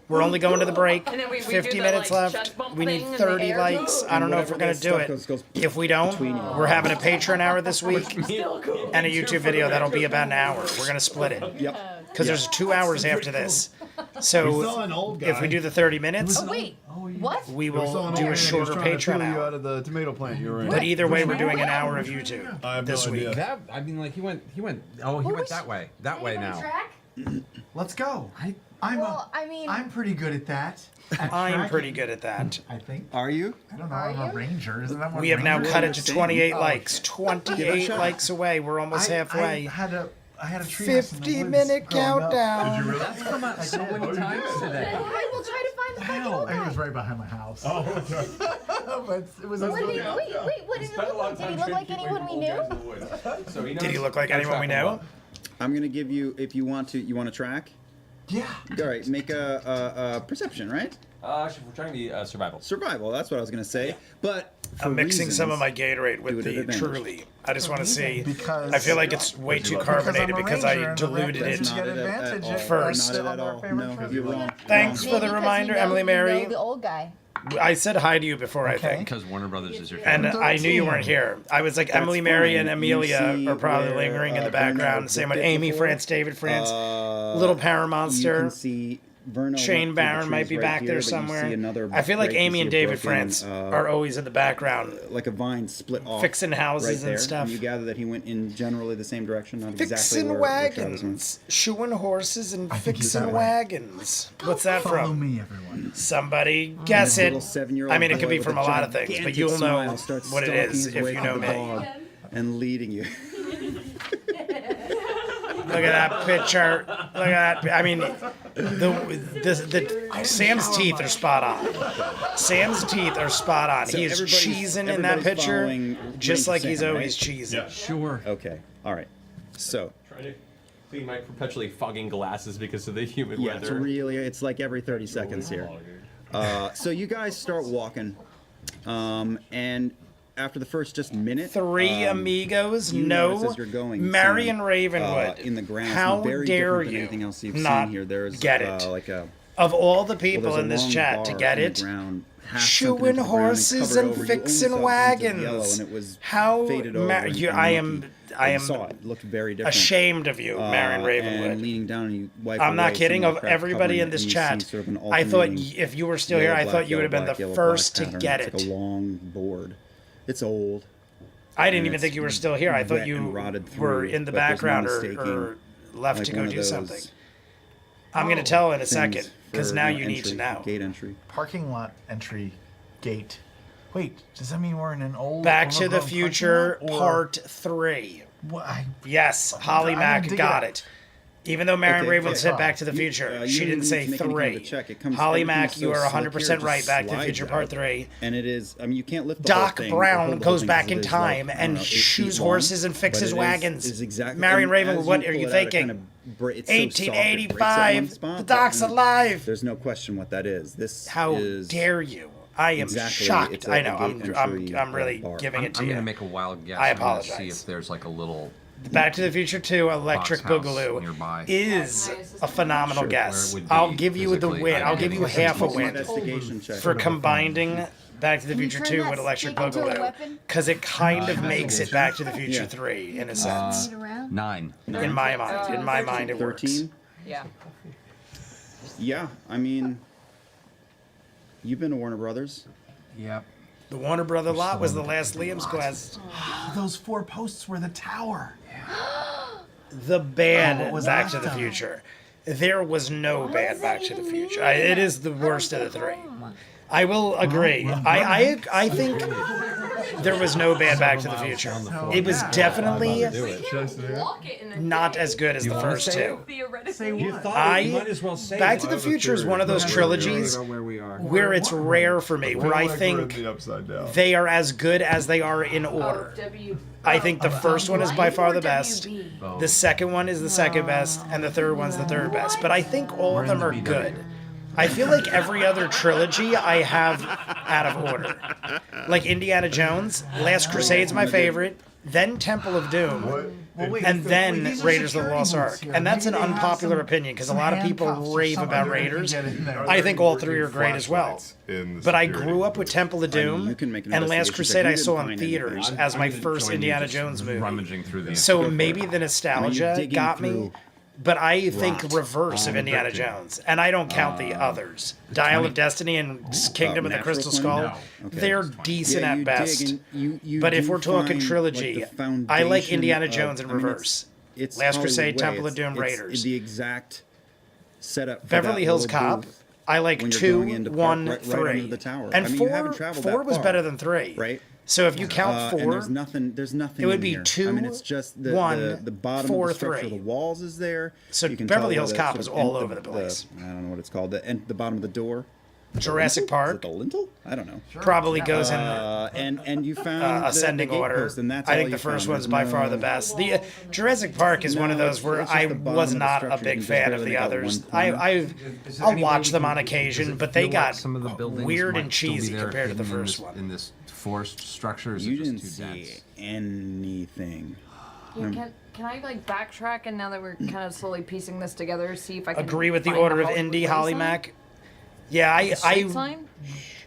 We're only going to the break. And then we 50 do the, minutes like, left. chest bump We need thing in the 30 air. likes. I don't know if we're gonna do it. If we don't, we're having a Patreon hour this week and a YouTube video that'll be about an hour. We're gonna split it Yep. because there's 2 hours after this. We saw So an old guy. if we do the 30 minutes, Oh wait, what? we We saw will an do old a guy shorter who was trying to Patreon peel you hour. out of the tomato plant you were in. But either way, we're doing an hour of YouTube I have this no week. idea. That I mean, like he went. Oh, he went that way. That way Anybody now. track? Let's go. Well, I mean, I'm pretty good at that. At I'm tracking, pretty good at that. I think. Are you? I don't know. Are I'm a you? ranger. Isn't that what We have now rangers cut do? it to 28 Oh, likes. 28 shot. likes away. We're almost halfway. I had a tree house in the woods 50-minute growing up. countdown. That's come out so many times today. I will try to find the fucking old It guy. was right behind my house. Oh, okay. But it was. What did he, wait, what did he look like? Did he look like anyone we knew? So he Did he knows- look like gotta anyone we track him know? up. I'm gonna give you if you want to. You want to track? Yeah. All right. Make a perception, right? We're trying the survival. Survival. That's what I was gonna say. But for I'm mixing some of reasons- my Gatorade do with it at the advantage. Truly. I just want to see. Because I feel like it's way too carbonated because I diluted That's it. not Get it at advantage all. at first. Not it on at our all. favorite No, trivia. you're wrong. Thanks Wrong. for the Maybe because reminder, you know- Emily you Mary. know the old guy. I said hi to you before, I think. Because Warner Brothers is your And favorite. I knew you weren't here. I was like, Emily, Mary, and fine. Amelia You see are probably where, lingering in the Verno background. Same with booked it Amy before? France, David France, Uh, Little Power You Monster. can see Verno Shane went through the Barron might trees be right back here, there but you somewhere. see another I feel like break, you Amy see and a David broken, France are always in the background. like a vine split off, Fixing houses right and there. stuff. You gather that he went in generally the same direction, not exactly Fixing where Travis went. wagons, shoeing horses, and think he's fixing that way. wagons. What's that Follow from? me, everyone. Somebody guess it. Little 7-year-old I mean, it could boy be with from a a lot of things, but gigantic you'll know smile starts what it stalking is his if way you up know the me. dog and leading you. Look at that picture. Look at that. I mean, the Sam's teeth are spot on. Sam's teeth are spot on. So He is everybody's- cheesing in that everybody's picture, following just Frank like he's Sam, always right? cheesing. Sure. Okay, all right. So Trying to clean my perpetually fogging glasses because of the humid yeah, it's weather. it's like every 30 seconds here. So you guys start walking, and after the first just minute, Three amigos, you no. notice as you're going, Marion Sam, Ravenwood. in the ground, How very dare different than you anything else you've not seen here. There's get it? like a Of all the well, people there's a in this long chat to bar get in the it, ground, half sunken shoeing into the ground and horses covered and over. You only fixing saw a hint of wagons. yellow, and it was How faded over and I mucky, am but you am saw it. It looked very different. ashamed of you, Marion And Ravenwood. leaning down, and you wipe I'm not away kidding. some Of the crap everybody covering in it, this and you chat, see sort of an I thought alternating if you were still here, I thought you would have been the yellow, first black to pattern. get It's like it. a long board. It's old. I didn't and even it's think you were still here. I thought wet you and rotted were through, in the but there's no background mistaking, or left like to go one of do those something. I'm going to tell in a things second because for, now you know, you need to entry, know. Gate entry. Parking lot entry gate. Wait, does that mean we're in an old Back to the overgrown Future parking lot, or- Part 3. What, Yes, Holly I Mack didn't dig got it it. Even though Marion Okay, Raven okay. said Back to the Future, You she don't didn't even say need to make any kind of a 3. check. It comes- Holly everything Mack, is you so are slick 100% here, it right. just Back to the slides Future out. Part 3. And it is, I mean, you can't lift the Doc whole thing, or Brown hold the whole goes thing back 'cause in it is, time like, I and don't know, 8 shoes feet long, horses and but fixes it wagons. is exactly, Marion and Raven, as what you are you pull it out, it thinking? kind of it's so soft, it breaks at one 1885. spot, The but Doc's then alive. There's no question what that is. This How is dare you? I am exactly, shocked. it's a I know. gate I'm entry, really bar. giving it to I'm you. gonna make a wild guess. I I'm gonna apologize. see if there's like a little Back to the Future 2 Electric box house Boogaloo nearby. is a phenomenal Sure. guess. Where it would I'll be give you the physically. win. I'll give you half a Make an win investigation check. for combining Back to the Can you Future turn 2 that with Electric stick into a Boogaloo. weapon? Because it kind of makes it investigation. Back to the Future Yeah. 3 in a sense. Turn it around? 9. In my mind. In my mind, it works. 13. Yeah. Yeah, I mean, you've been to Warner Brothers. Yep. The Warner Brother lot was the last Liam's quest. Those 4 posts were the tower. The bad Oh, it was Back to last the time. Future. There was no bad does that Back to the even Future. mean? It is the worst of the 3. I will agree. I think there was no bad Back to the Future. It was definitely Lock it in the not thing. as good as the first 2. Theoretically. Say You what? thought it, you might as well say Back it. to the Future is one of those trilogies Where we are. where it's rare for me, where I think the upside down. they are as good as they are in order. I think the first one is by far the best. The second one is the second best, and the third one's the third best. But I think all of them are good. I feel like every other trilogy I have out of order. Like Indiana Jones, Last Crusade's my favorite, then Temple of Doom, Well, wait, and then these are Raiders of the Lost security Ark. booths here. And that's an Maybe they have unpopular some- opinion because a some lot of people handcuffs or rave something about that they can Raiders. get in there. I think all 3 are great as well. But I grew up with Temple of I mean, Doom you can make an and Last investigation Crusade check. I You saw didn't in find theaters anything. as my I'm gonna first join you Indiana just Jones movie. Rummaging through the So maybe the nostalgia digging got me, through but I think rot reverse of Indiana Jones, and I don't count the others. Dial of Destiny and Kingdom of the Natural Crystal Climate? Skull, No. Okay. they're decent Yeah, at you best. dig and you But if do we're talking find, trilogy, like, the I like foundation Indiana of- Jones in I mean, reverse. it's Last Hollywood Crusade, way. Temple of It's- Doom, it's Raiders. the exact setup. For Beverly that Hills little Cop. booth I like when you're 2, going in to park 1, right 3, under the tower. and I mean, 4. you haven't traveled 4 that was far, better than 3, right? So if you count 4, and there's nothing. It would in be here. 2, I mean, it's just the 1, the bottom 4, of the structure 3. of the walls is there. So You can Beverly tell Hills where Cop sort is of all end- over the place. I don't know what it's called. The bottom of the door. Jurassic Is it Park the lintel? I don't know. probably goes in And you found ascending the order. gatepost, and that's I all think you the first found. one's There's by far the no- best. The Jurassic Park is one of those where it's just I the bottom was of the not a structure. You big can just fan barely of the make out others. one corner. I'll watch them on occasion, but they feel like got some of the buildings weird might and still be cheesy there compared to the hidden in first this- one. In this forest structure, is You it just didn't too see dense? anything. Yeah, can I like backtrack and now that we're kind of slowly piecing this together, see if I can Agree with the find order of Hollywood Indy, way Holly sign? Mac. Yeah, Street I sign?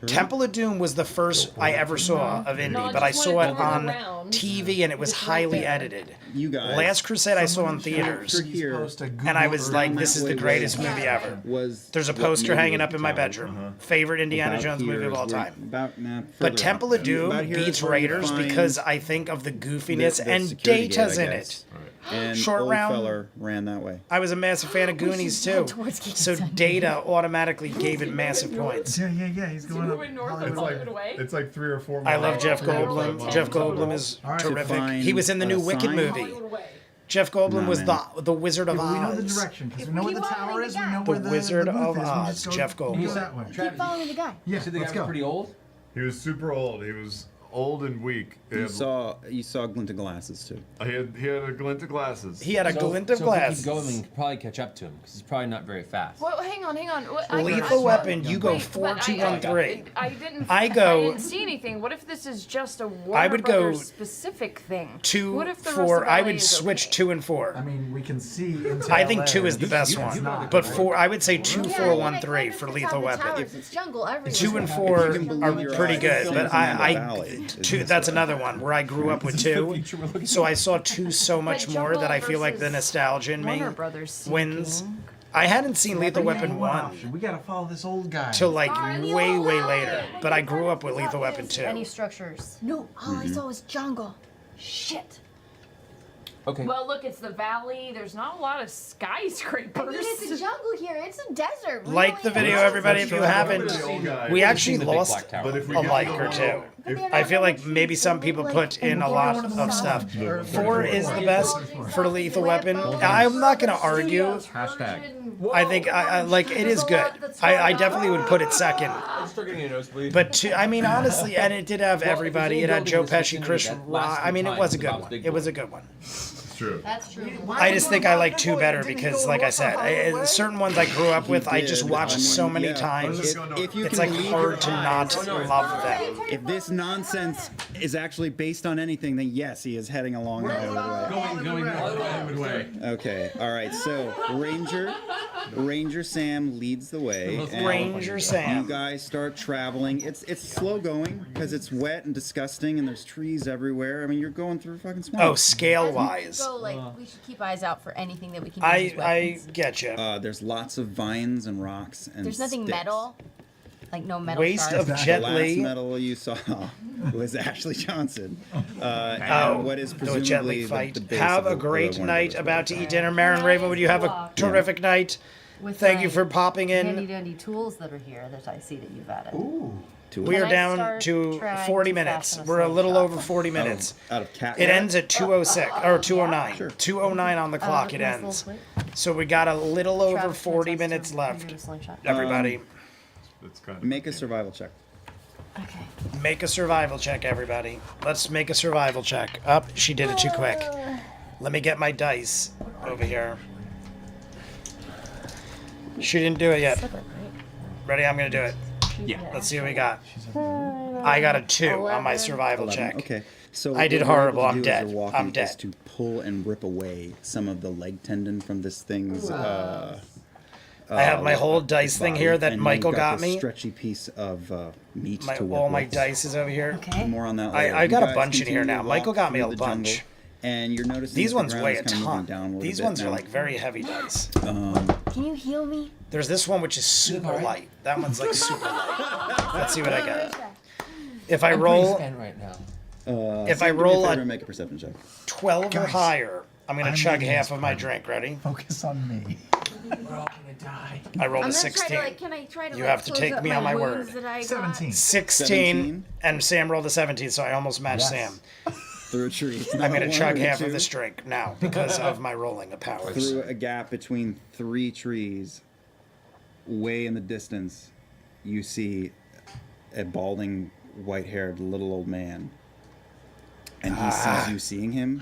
Temple of Doom was the first I ever saw of Indy, No, I but I just saw wanted it to run on around. TV and it was It's right highly there. edited. You guys. Last Crusade I saw in After theaters, here, and I was like, this is the Halfway greatest way movie ever. was There's a what poster maybe hanging was up the in my tower. bedroom. Favorite Indiana About Jones here movie of is all where- time. About, nah, But further Temple up. of Doom About here beats is where you Raiders find because I think of the goofiness the and security gate, Data's I in guess. it. And Short old round. feller ran that way. I was a massive fan of Goonies too, towards Keith's so son. Data automatically gave it massive points. Yeah, he's going up. Moving north Hollywood. and Hollywood away. It's like 3 or 4 I miles. love Jeff Goldblum. Ten Jeff total. Goldblum is All right. terrific. find He was in the new a Wicked sign? movie. Hollywood away. Jeff Goldblum Nah, was man. the Wizard of Yeah, but we know the Oz. direction because we know where the Keep tower following is. the We guy. know The where the Wizard booth of is. We Oz, just go Jeff Goldblum. that way. Keep following the guy. Yeah, So the let's guy was go. pretty old. He was super old. He was old and weak. He You had, saw glint of glasses too. he had a glint of glasses. He had a glint of so If we glasses. keep going, we can probably catch up to him because he's probably not very fast. Well, hang on. What, Lethal Weapon, you go Wait, 4, but 2, 1, 3. I didn't. I go- I didn't see anything. What if this is just a Warner I would go Brothers specific thing? 2, What if the rest 4. of I LA would is switch okay? 2 and 4. I mean, we can see into I think LA. 2 is the best It's one, not, but right? 4. I would say 2, Yeah, 4, yeah, 1, they 3 climb for to the Lethal top of the Weapon. towers. It's jungle everywhere. 2 and If you 4 can believe are your pretty eyes, good, but something in the I valley is 2. this That's way. another one where I grew up with 2. So I saw 2 so much more that I feel like the nostalgia in me Warner Brothers wins. sinking. I hadn't seen Lethal Weapon 1 We gotta follow this old guy. till like Sorry, way Lethal later, Weapon. but I grew up with Lethal Weapon 2. Any structures? No, all I saw was jungle. Shit. Okay. Well, look, it's the valley. There's not a lot of skyscrapers. I mean, it's a jungle here. It's a desert. Like the really. video, everybody, if you haven't. The old guy. We actually the big lost black tower. But if we a get like to or the- two. But they're I not feel gonna like maybe choose some the people like- put in a lot of stuff. 4 is the best. for lethal weapon. I'm not gonna argue. Hashtag. I think I like it is good. I definitely would put it second. Start getting a nosebleed. But I mean, honestly, and it did have everybody. It had Joe Pesci, Chris Rock. I mean, it was a good one. It was a good one. It's true. That's true. I just think I like 2 better because, like I said, certain ones I grew up with, I just watched so many times. If you It's can like believe hard it, to not love them. if this nonsense is actually based on anything, then yes, he is heading along the Hollywood way. Going Hollywood way. Okay, all right. So Ranger Sam leads the way. and Ranger Sam. You guys start traveling. It's slow going because it's wet and disgusting, and there's trees everywhere. I mean, you're going through fucking swamp. Oh, scale wise. So like we should keep eyes out for anything that we can use as I weapons. get you. There's lots of vines and rocks and There's nothing sticks. metal. Like no metal Waste shards. of The Jet last Li. medal you saw was Ashley Johnson. Oh, And what is the Jet Li presumably the fight. base Have of a the- great one of night. those About to buildings. eat dinner. Marin Raven, would you have a terrific night? With Thank my you for popping handy in. dandy tools that are here that I see that you've added. We are Can I down start to trying 40 to minutes. fasten a We're a little slingshot? over 40 minutes. Out of cat. It ends at 2:06 or 2:09. Sure. 2:09 on the clock. It Nice little ends. swing. So we got a little over Travis, 40 can I minutes test left. a slingshot? Everybody, It's kind of Make a survival check. Okay. make a survival check. Everybody, let's make a survival check. Up, she did it too quick. Let me get my dice over here. She didn't do it yet. Ready? I'm gonna do it. Yeah. Let's see what we got. I got a 2 on my survival 11. check. Okay. So I did what you're horrible. able to I'm do as dead. you're walking I'm Is dead. to pull and rip away some of the leg tendon from this thing's. I have my whole dice thing body, here that and Michael you've got this me. Stretchy piece of meat My, to work all my with. dice is over here. Okay. More on that later. I You got a guys bunch in here continue now. to Michael walk got me through a the bunch. jungle, and you're noticing These that the ones ground weigh is a kind of moving ton. downward a These bit ones now. are like very heavy dice. Can you heal me? There's this one which is super light. That one's like super light. Let's see what I got. If I I'm roll, pretty spent right now. if Sam, I do me roll a favor a and make a perception check. 12 or Guys, higher, I'm gonna I'm chug making half this of my point. drink. Ready? Focus on me. We're all gonna die. I rolled I'm a gonna 16. try to like. Can I try to? You like, have to close take up me on my wounds word. That I got? 17. 16, 17. and Sam rolled a 17, so I almost matched Yes. Sam. Through a tree. It's I'm not gonna one chug or half two. of this drink now because of my rolling of powers. Through a gap between 3 trees, way in the distance, you see a balding, white-haired little old man, and he sees you seeing him,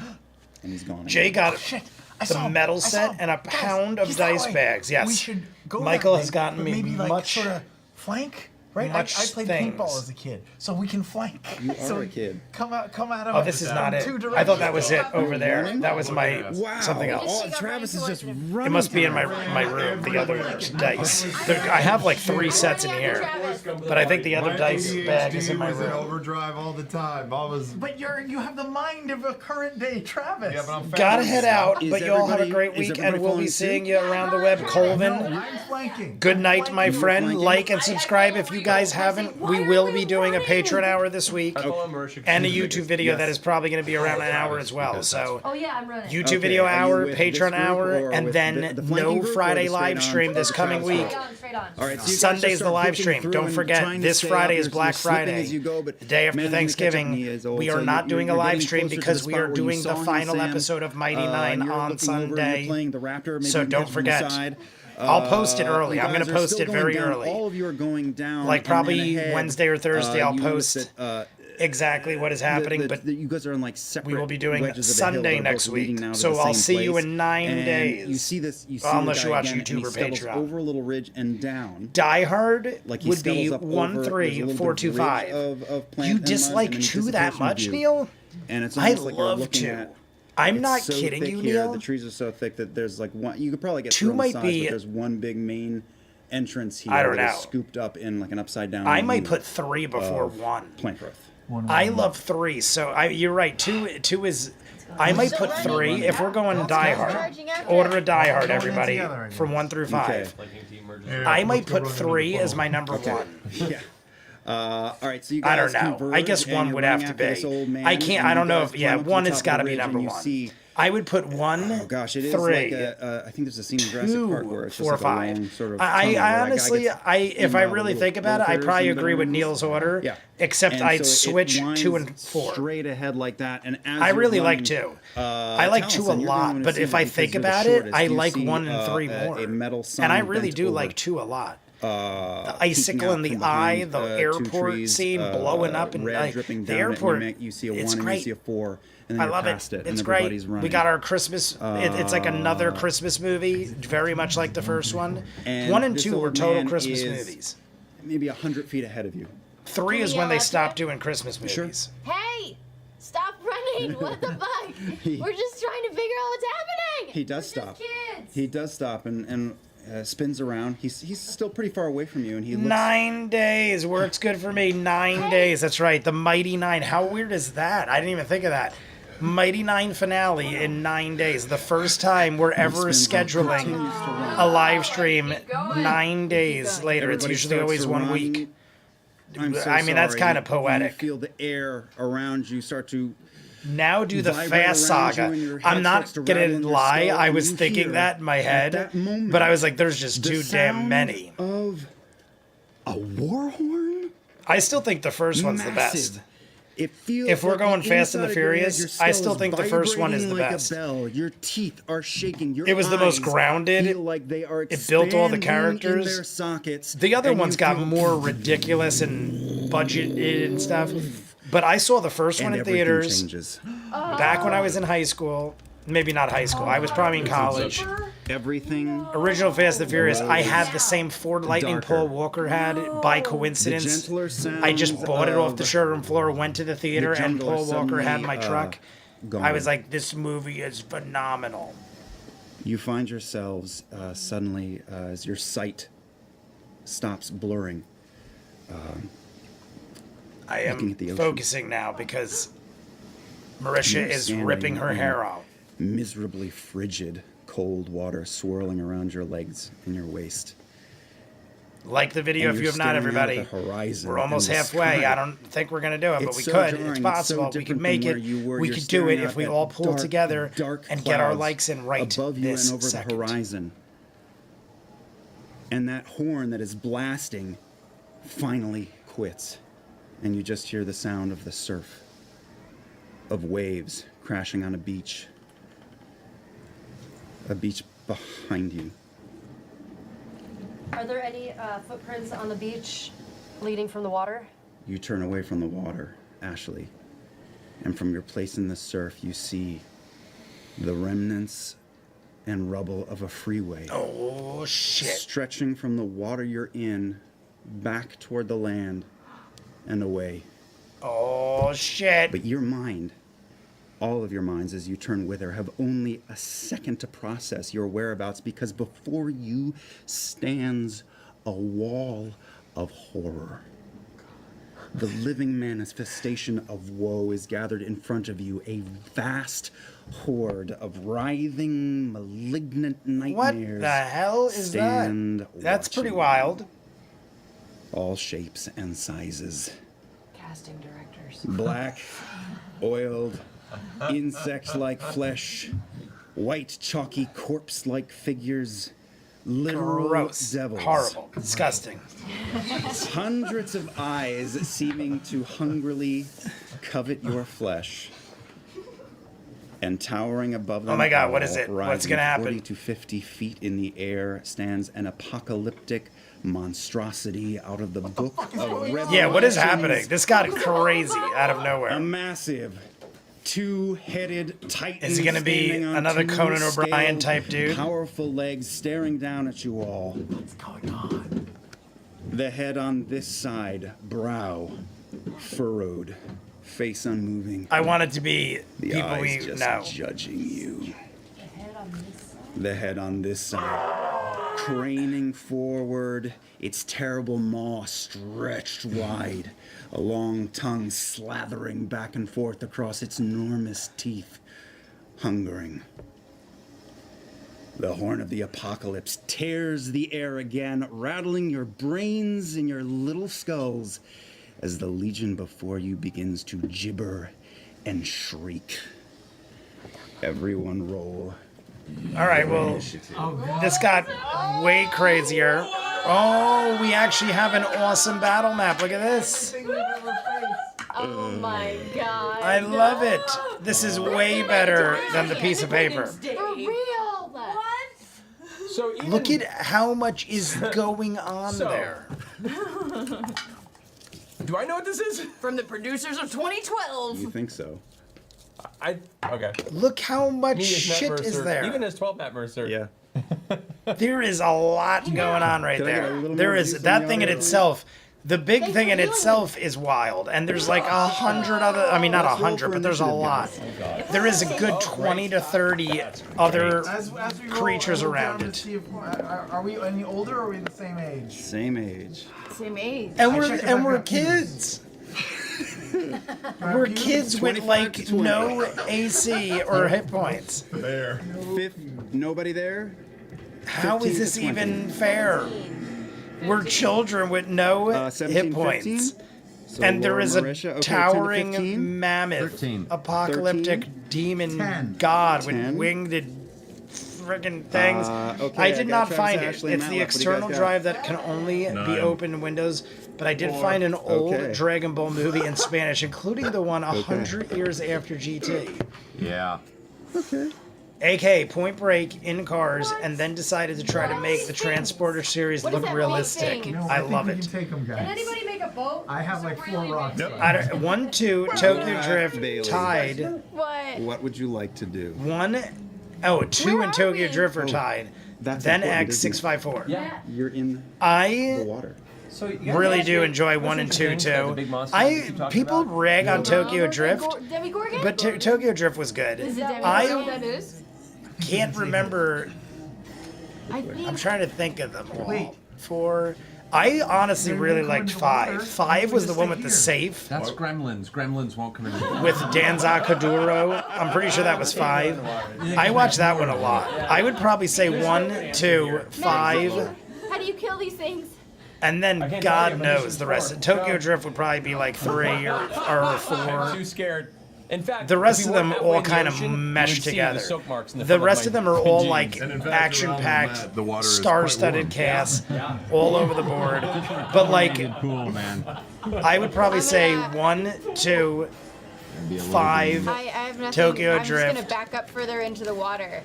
and he's gone. Jay again. got Shit. I the saw him. metal I saw set him. and a Guys, pound of he's that dice way. bags. Yes. We should go Michael that has way, gotten but me maybe like much- sort of flank, right? much I played things. paintball as a kid, so we can flank. You so are a kid. Come out of. Oh, this is not it. Two I thought that was it directions. over there. That was my Wow. something else. Oh, Travis is just running. It must be in my through. room. The other dice. I have like 3 sets in here, but I think the other dice bag is in my was in room. overdrive all the time. I was. But you have the mind of a current day Travis. Yeah, but I'm Gotta head out, Is but you all have a everybody- great is week, everybody and we'll be following seeing suit? you around the web. No, Colvin, I'm flanking. good night, my You were friend. flanking? Like and subscribe if you guys haven't. We will be doing a Patreon hour this week, and a YouTube video that is probably going to be around an hour as well. So Oh yeah, I'm running. YouTube Okay, video are you hour, with this Patreon group hour, or and with then the flanking no group or Friday the straight live on stream this coming week. Straight on, straight on. All right, so you guys Sunday's just the start live dipping stream. through Don't and forget, trying to this stay Friday up. is You're Black slipping Friday. as you go, but The day after managing to catch up to me Thanksgiving, is old, we so are not doing a you're live getting stream closer to because the we spot are where you doing saw the him, final Sam. episode of Mighty Nine You're on looking over and Sunday. you're playing the Raptor. Maybe So you don't catch from the forget. side. I'll post it early. You I'm gonna guys are post still it very going down. early. All of you are going down. Like and probably then ahead, Wednesday or Thursday, I'll you notice post that, exactly what is happening, but you guys are on like separate. we will be doing wedges of the hill Sunday that are next both leading week. now to So the I'll same see you place. in 9 And days. You see this. You see Unless the you guy watch again, and YouTube he or scuttles Patreon. over a little ridge and down. Die Hard Like he would be scuttles up over- there's a little bit of 13425. ridge of plant You and mud, dislike and then he 2 that disappears from much, view. Neil? And it's I almost like you're love looking 2. at. I'm It's not so kidding thick you, here. Neil. The trees are so thick that there's like one. You could probably get 2 through on the might sides, be- but there's one big main entrance here. I don't that is know. scooped up in like an upside down. I might U put 3 before of 1. plant growth. I love 3, so you're right. 2 is. I might put 3 if we're going Die Hard. Order a Die Hard, everybody, from 1 through 5. I might put 3 as my number 1. Yeah. All right, so you I guys don't know. converge, I guess and 1 you're would running have to after this be. old man, I can't. and I you don't know guys if. Yeah, climb up to 1 the has top of got to the be ridge, number and 1. You see I would put 1, Oh gosh, it is 3, like I think there's a scene in Jurassic 2, Park where it's 4, just like 5. a long sort of I tunnel where that guy honestly, gets if I eaten by really the think little about it, I gophers probably and agree with balloons. Neil's order. Yeah. Except And I'd so it switch winds 2 and 4. straight ahead like that, and as I you're really like running, 2. I like 2 a Taliesin, you're lot, going to but see if it I because think you're the about it, shortest. I You like see, 1 and 3 more. a metal sign And I really bent do over, like 2 a lot. The peeking icicle out in the from eye, behind, the 2 airport trees, scene blowing up, and red dripping the down airport. It, and you see a 1 it's and great. you see a 4, and then I you're love past it, It's and great. everybody's running. We got our Christmas. It's like another Christmas movie, very much like the first one. And 1 and this 2 were old total man Christmas is movies. maybe 100 feet ahead of you. 3 is we when they yell after stopped him? doing Christmas movies. Hey, stop running! What the fuck? We're just trying to figure out what's happening. He does We're stop. Just kids. He does stop and spins around. He's still pretty far away from you, and he looks. 9 days works good for me. 9 days. That's right. The Mighty 9. How weird is that? I didn't even think of that. Mighty 9 finale in 9 days. The first time we're ever spins and scheduling continues to run. a live stream going. 9 days later. It's Everybody usually starts always to 1 run. week. I'm so I mean, that's sorry. kinda poetic. You feel the air around you start to. Now do the Vibrate Fast around you Saga. and your head I'm not starts to rattle gonna in your lie. skull, I and was you thinking hear that in my at head, that moment, but I was like, "There's just the too damn sound many." Of a war horn. I still think the first one's the best. Massive. It feels If we're like going the Fast and the inside of your head, Furious, your I skull still is think the first one is the vibrating like best. A bell. Your teeth are shaking. Your It was the most eyes grounded. Feel like they are It built all the expanding characters. In their sockets. The other and ones you got feel- more ridiculous and budgeted and stuff. But I saw the first one and in everything theaters changes. back when I was in high school. Maybe not high school. I was probably in college. Everything. Original Fast and Furious. I had the same Ford Lightning Darker. Paul Walker had by The coincidence. gentler sounds I just bought it off the of showroom floor, went to the theater, and jungle are Paul Walker had suddenly, my truck. gone. I was like, this movie is phenomenal. You find yourselves suddenly as your sight stops blurring. I Looking am at the ocean. focusing now because Marisha You're is standing ripping her in hair out. Miserably frigid, cold water swirling around your legs and your waist. Like the video And if you you're have not, staring out at everybody. the horizon We're almost and the halfway. sky. I don't think we're going to do it, but It's we so could. jarring. It's It's so possible. We different could from make where it. you were. We You're could do it staring if out we at all pull dark, together dark and get our clouds likes in right above you this and over second. the horizon. And that horn that is blasting finally quits. And you just hear the sound of the surf, of waves crashing on a beach behind you. Are there any footprints on the beach leading from the water? You turn away from the water, Ashley, and from your place in the surf, you see the remnants and rubble of a freeway. Oh, shit. Stretching from the water you're in back toward the land and away. Oh, shit. But your mind, all of your minds as you turn with her, have only a second to process your whereabouts because before you stands a wall of horror. The living manifestation of woe is gathered in front of you, a vast horde of writhing, malignant What nightmares. the hell is that? stand That's pretty watching. wild. All shapes and sizes. Casting directors. Black, oiled, insect-like flesh, white, chalky, corpse-like figures, literal Gross. devils. Horrible. Disgusting. Hundreds of eyes seeming to hungrily covet your flesh. And towering above them Oh my God, what all, is it? What's rising gonna happen? 40 to 50 feet in the air stands an apocalyptic monstrosity out of the book of Revelations. Yeah, what is happening? This got crazy out of A nowhere. massive two-headed titan. Is he gonna be standing on another two Conan O'Brien scaled, type dude? Powerful legs staring down at you all. What's going on? The head on this side, brow furrowed, face unmoving. I want it to be The people eyes we just know. judging you. The head on this side. The head on this side, craning forward, its terrible maw stretched wide, a long tongue slathering back and forth across its enormous teeth, hungering. The horn of the apocalypse tears the air again, rattling your brains in your little skulls as the legion before you begins to gibber and shriek. Everyone roll. All right, well, this got way crazier. Oh, we actually have an awesome battle map. Look at this. Oh my god. I love it. This is way better than the piece of paper. For real. What? So even, Look at how much is going on So- there. do I know what this is? From the producers of 2012. You think so? Okay. Look how much Me as Matt shit Mercer, is there. Even as 12 Matt Mercer. Yeah. There is a lot going on right Can I get a there. little There more is juice in that the thing in audio? itself. The big Thanks thing for in healing itself is wild, and there's like 100 other. I mean, not Let's roll 100, for but there's a initiative, lot. guys. There is a good 20 to 30 other As we roll, creatures I look around down it. to see if, are we any older or are we the same age? Same age. Same age. And I we're check if and I've we're got pubes. kids. We're kids with 25 like to 20. no AC or hit points. There. Fifth, nobody there? How 15 is to this 20. even fair? We're children with no 17, hit points. 15? So And there Laura is a Marisha, okay, 10 to towering 15? mammoth 13. apocalyptic 13? demon 10. god with 10? winged friggin' things. Okay, I I did got not Travis, find it. Ashley, and It's Matt the left. What do you guys external got? drive that can only be 9. opened in Windows, but I did 4. find an old Okay. Dragon Ball movie in Spanish, including the one 100 years after GT. Yeah. Okay. AK Point Break in cars, and then decided to try to make the Transporter series What is look that realistic. thing? No, I think love we it. can take them, Can guys. anybody make a boat? I have like 4 rocks. Yep. I don't, 1, 2, Tokyo Drift, Bailey. tied. What? What would you like to do? 1, oh, 2 Where and are Tokyo we? Drift are Oh, tied. that's Then important, X isn't it? 654. Yeah. You're in the I water. So you guys really asked do me- enjoy what's 1 and 2 interesting about the too. big monster that you keep talking People about? rag on Tokyo Drift, Demogorgon? but Tokyo Drift was good. Is it Demogorgon I that is? can't remember. I think. I'm trying to think of them all. Wait. 4. I honestly Maybe really they come liked into the water, 5. 5 was the we one just with the stay safe That's Gremlins. Gremlins won't come in. with Danza Kuduro. I'm pretty sure that was 5. I watched that one a lot. I would probably say 1, 2, 5. How do you kill these things? And then can't tell God you, but this knows is the rest. 4. Tokyo Drift would probably be like 3 or I'm 4. too scared. In fact, The rest if of we them weren't all halfway in the kind of ocean, you mesh would see together. The, soak marks in the The front of rest my of them are all jeans. like And in fact, action-packed, around the water is quite star-studded warm. cast, all over the board. But like, Cool, man. I would probably I'm say gonna- 1, 2, It'd be a little 5, I have nothing. Tokyo I'm Drift. just gonna back up further into the water.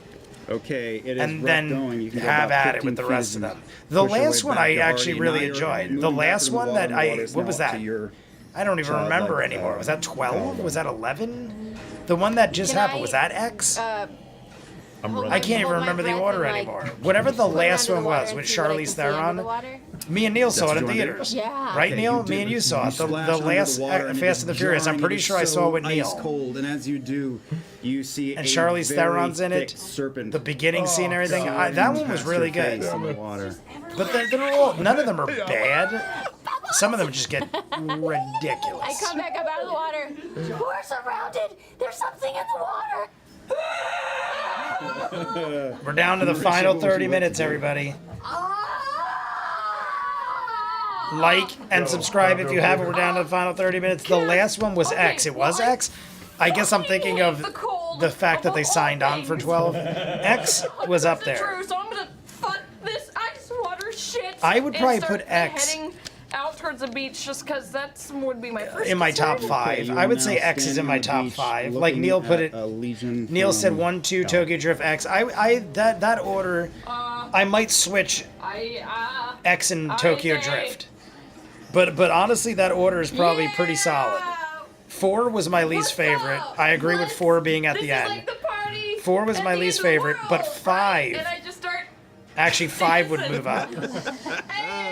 Okay, it is and rough then going. You can go have about at it 15 with the feet rest of and them. The push your last way one back. I You're actually already- really now you're enjoyed. moving The back last into the one water, that and the I water's what now was up that? to your I don't even childlike, remember anymore. Was that 12? Was that 11? The one that just Can happened I, was that X? I'm hold running. I can't even hold my remember the breath order and, like, anymore. Whatever the swim last under one the water was and with see what I can Charlize see under Theron. the water? Me and Neil saw That's it in what you wanna theaters. Yeah. Right, Okay, Neil? you Me do. and you saw it. The splash under last water and it Fast is and the Furious. I'm jarring, pretty it is sure I saw so it with Neil. Ice cold, and as you do, you see And a Charlize very Theron's in it. thick serpent. The beginning scene and everything. soaring That one was past really your good. face in the water. But they're all, none of them are bad. Some of them just get I ridiculous. come back up out of the water. We're surrounded. There's something in the water. We're down to the final 30 minutes, everybody. Like and subscribe if you haven't. We're down to the final 30 minutes. The last one was X. It was X? I guess I'm thinking of the fact that they signed on for 12. X was up there. True, so I'm gonna fuck this ice water shit. I would and probably start put X heading out towards the beach just because that would be my first. in my top concern. 5. You I are would say now X is in my standing on top the beach 5. Like looking Neil put at it. a legion Neil said from 1, 2, Tokyo Drift X. That order. I might switch X and Tokyo say- Drift. But honestly, that order is probably pretty solid. 4 was my least favorite. I agree with 4 being at This the is end. like the party 4 was at my the least end of the favorite, but world, 5. And I just start. Actually, 5 would move up.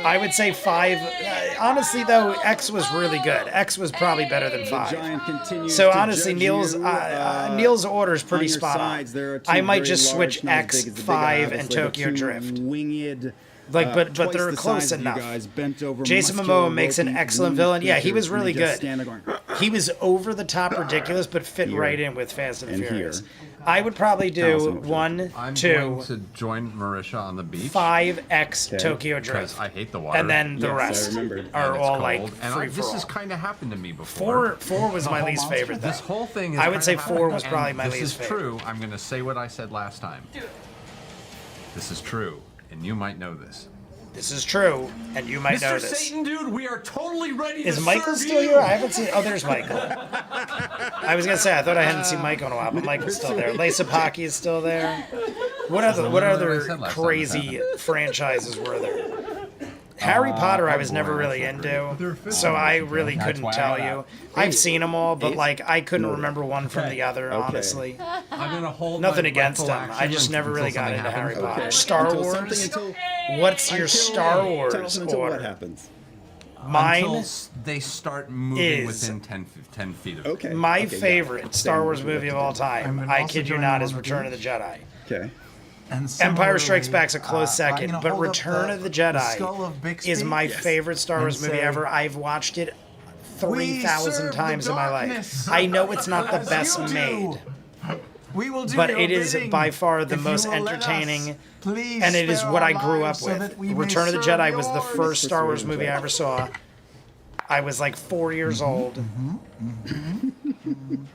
I would say 5. Honestly, though, X was really good. X was probably better than 5. giant continues So to honestly, judge Neil's you, Neil's order is on pretty your spot on. sides, there are two I might very just large, switch not as X, big as the big 5, eye, and obviously, but Tokyo two Drift. Winged, Like, but twice they're the close size of you enough. guys, bent over, Jason muscular, Momoa makes an ropey, excellent winged villain. Yeah, he creatures, was and really they just good. stand there going, He was over the top ridiculous, but fit Here. right in with Fast and the And Furious. here. I would probably do Allison, what 1, I'm 2, going to join Marisha on the beach 5x Okay. Tokyo Drift. because I hate the water. And then the Yes, I rest remembered. are and it's all cold. like and free this for has all. kind of happened to me before. Four was my least favorite. This Though. whole thing is I would say kinda 4 was happened, probably and my this least is favorite. true. I'm going to say what I said last time. Do it. This is true, and you might know this. This is true, and you might know Mr. this. Satan, dude, we are totally ready Is to Michael serve still you. here? I haven't seen. Oh, there's Michael. I was gonna say I thought I hadn't seen Michael in a while, but Michael's still there. Lisa Pocky is still there. What literally what I other said last time crazy franchises were there? Harry Potter I was never really into, so I really That's couldn't why I tell got you. out. I've seen them all, but like I couldn't No. remember one from the other, Okay. honestly. I'm going to hold Nothing my against full them. I action just never until really got something into Harry happens. Potter. Okay. Star Until Wars. something- What's your until- Star Wars until what order? happens? Mine Until they start moving is- within 10 feet of it. Okay. My okay, got it. favorite Star Same, Wars what you movie of like all to do. time, I'm I also kid you joining not, on is the Return of the beach. Jedi. Okay. And Empire Strikes similarly, Back's a close second, but hold up Return of the skull of Jedi Bixby is my Yes. favorite Star Wars And movie say, ever. I've watched it "We 3,000 serve the times in my darkness, life. I know it's not the as best you do. made, We will do but your it is bidding. by far the If you most will let us, entertaining, please and it is spare what our I grew up lives so with. that we may Return of the serve Jedi was the yours. first Star Wars Persuasion movie I check. ever saw. I was like 4 years old,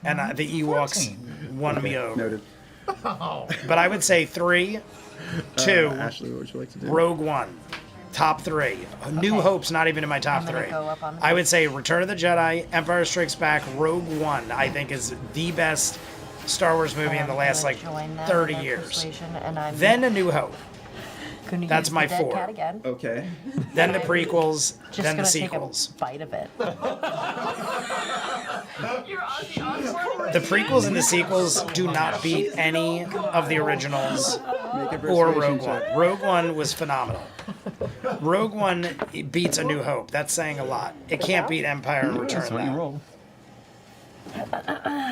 and the Ewoks won me over. Noted. But I would say 3, 2, Ashley, what would you like to do? Rogue One, top 3. New Hope's not even in my top I'm gonna 3. go up on the I would say Return of the Jedi, Empire Strikes Back, Rogue One. I think is the best Star Wars movie in the last like 30 years. Then A New Hope. That's my 4. Cat again. Okay. Then the prequels. Just Then the gonna take sequels. a bite of it. You're on the onboard. The prequels and the sequels do not beat any of the originals Make a or persuasion Rogue One. check. Rogue One was phenomenal. Rogue One beats A New Hope. That's saying a lot. It can't beat Empire and Return. That's what you though. roll.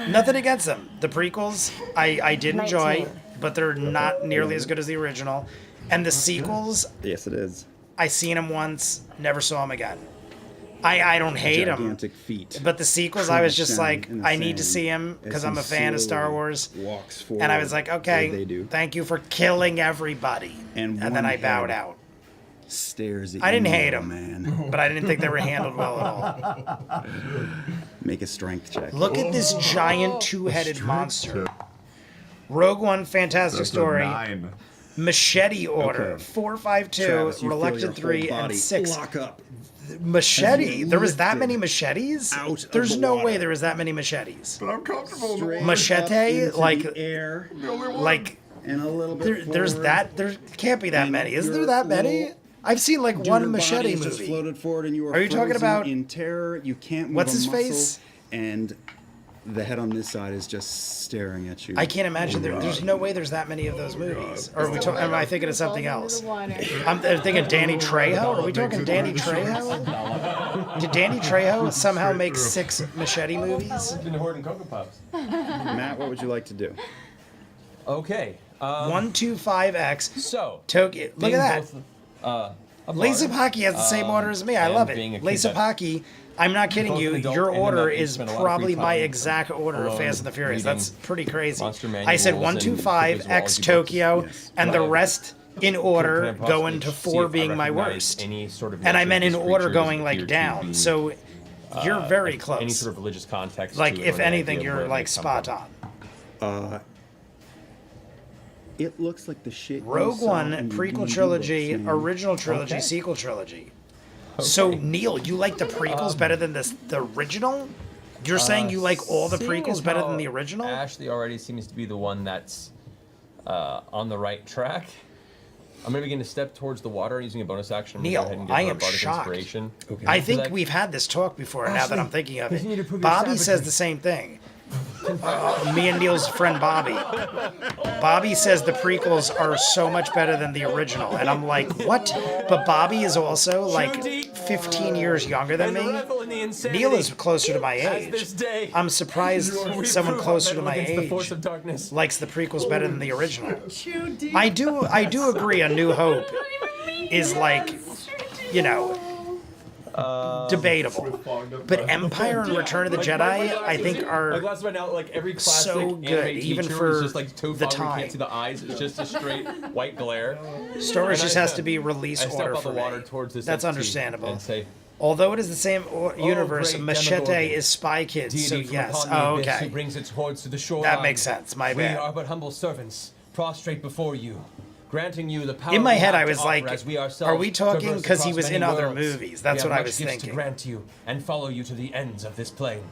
Nothing against them. The prequels, I did enjoy, 19. but they're not nearly as good as the original. And the sequels, Yes, it is. I seen them once, never saw them again. I don't hate them, Gigantic feet. but the sequels, I was just Crunch down like, in the I need to sand see them as because he I'm a fan of Star slowly Wars. Walks forward. And I was like, okay, They do. thank you for killing everybody. And then one I bowed head out. Stares at I didn't you, hate 'em. man. But I didn't think they were handled well at all. Make a strength check. Look at this giant two-headed monster. Rogue One, fantastic story. 9. Machete order, Okay. 4, 5, 2, Travis, you feel reluctant your 3, whole and body 6. Lock up. Machete. There was that lifted many machetes? out of There's the no water. way there was that many machetes. But I'm comfortable. Straight Machete, up into like- the air Like and a little bit there's forward. that. There can't be that And many. Is your there that many? little- I've seen like Your one body machete is just movie. floated forward and you are Are you talking frozen about- in terror? You can't move What's a his muscle, face? And the head on this side is just staring at you. I can't imagine there's no way there's that many of those movies. Or am I thinking of something else? I'm thinking Danny Trejo. Are we talking Danny Trejo? Did Danny Trejo somehow make 6 machete movies? Been hoarding Cocoa Puffs. Matt, what would you like to do? Okay. 125X. So. Tokyo. Look being at that. both, a Lisa bard, Pocky has the same order as me. I and love being a it. kid Lisa that- Pocky, I'm not kidding both you. an adult Your and in order that you is spend a lot of probably free my time exact order of alone Fast and the Furious. reading That's pretty crazy. monster I said manuals and 125 zoology X books. Tokyo, Yes. and the But rest in Can I order possibly going to see 4 if I being my recognize worst. Any sort of And I nature meant of in these order creatures going appear like to down. be, So you're very like, close. Any sort of religious context. Like to it, if or an anything, idea of you're where like they come spot from. on. It looks like the shit. you Rogue saw One, in the prequel D&D trilogy, books, man. original trilogy, Okay. sequel trilogy. So Neil, you like the prequels better than the original? You're saying you like all the Seeing prequels as better how than the original? Ashley already seems to be the one that's on the right track. I'm gonna begin to step towards the water using a bonus action. I'm gonna Neil, go ahead and give I her a am bardic shocked. inspiration. I think Like, we've had this talk before. Now that Ashley, I'm thinking of continue to it, prove your Bobby says savagery. the same thing. Me and Neil's friend Bobby. Bobby says the prequels are so much better than the original, and I'm like, what? But Bobby is also like 15 years younger than and the me. revel in the insanity Neil is closer to my as this age. day. I'm surprised we someone prove closer to our my mettle against the force age of darkness. likes the prequels better than the original. I do agree. A New Hope is like, you know, debatable. But Empire and Return of the Jedi, I think, my are glasses right now, like every classic so good, anime even teacher for is just like too the fog, you time. can't see the eyes. It's just a straight white glare. Star Wars And just I- has to be release I step order out for the water me. towards this That's entity understandable. and say, Although it is the same universe, great Machete demogorgon, is Spy Kids, so deity from yes. upon the Oh, abyss okay. who brings its hordes to the shoreline. That makes sense. My We bad. are but humble servants, prostrate before you, granting you the power. In my we head, have I to was offer like, as we are ourselves we talking traverse because he across was in many other worlds. movies? That's We what have I was much gifts thinking. to grant you and follow you to the ends of this plane.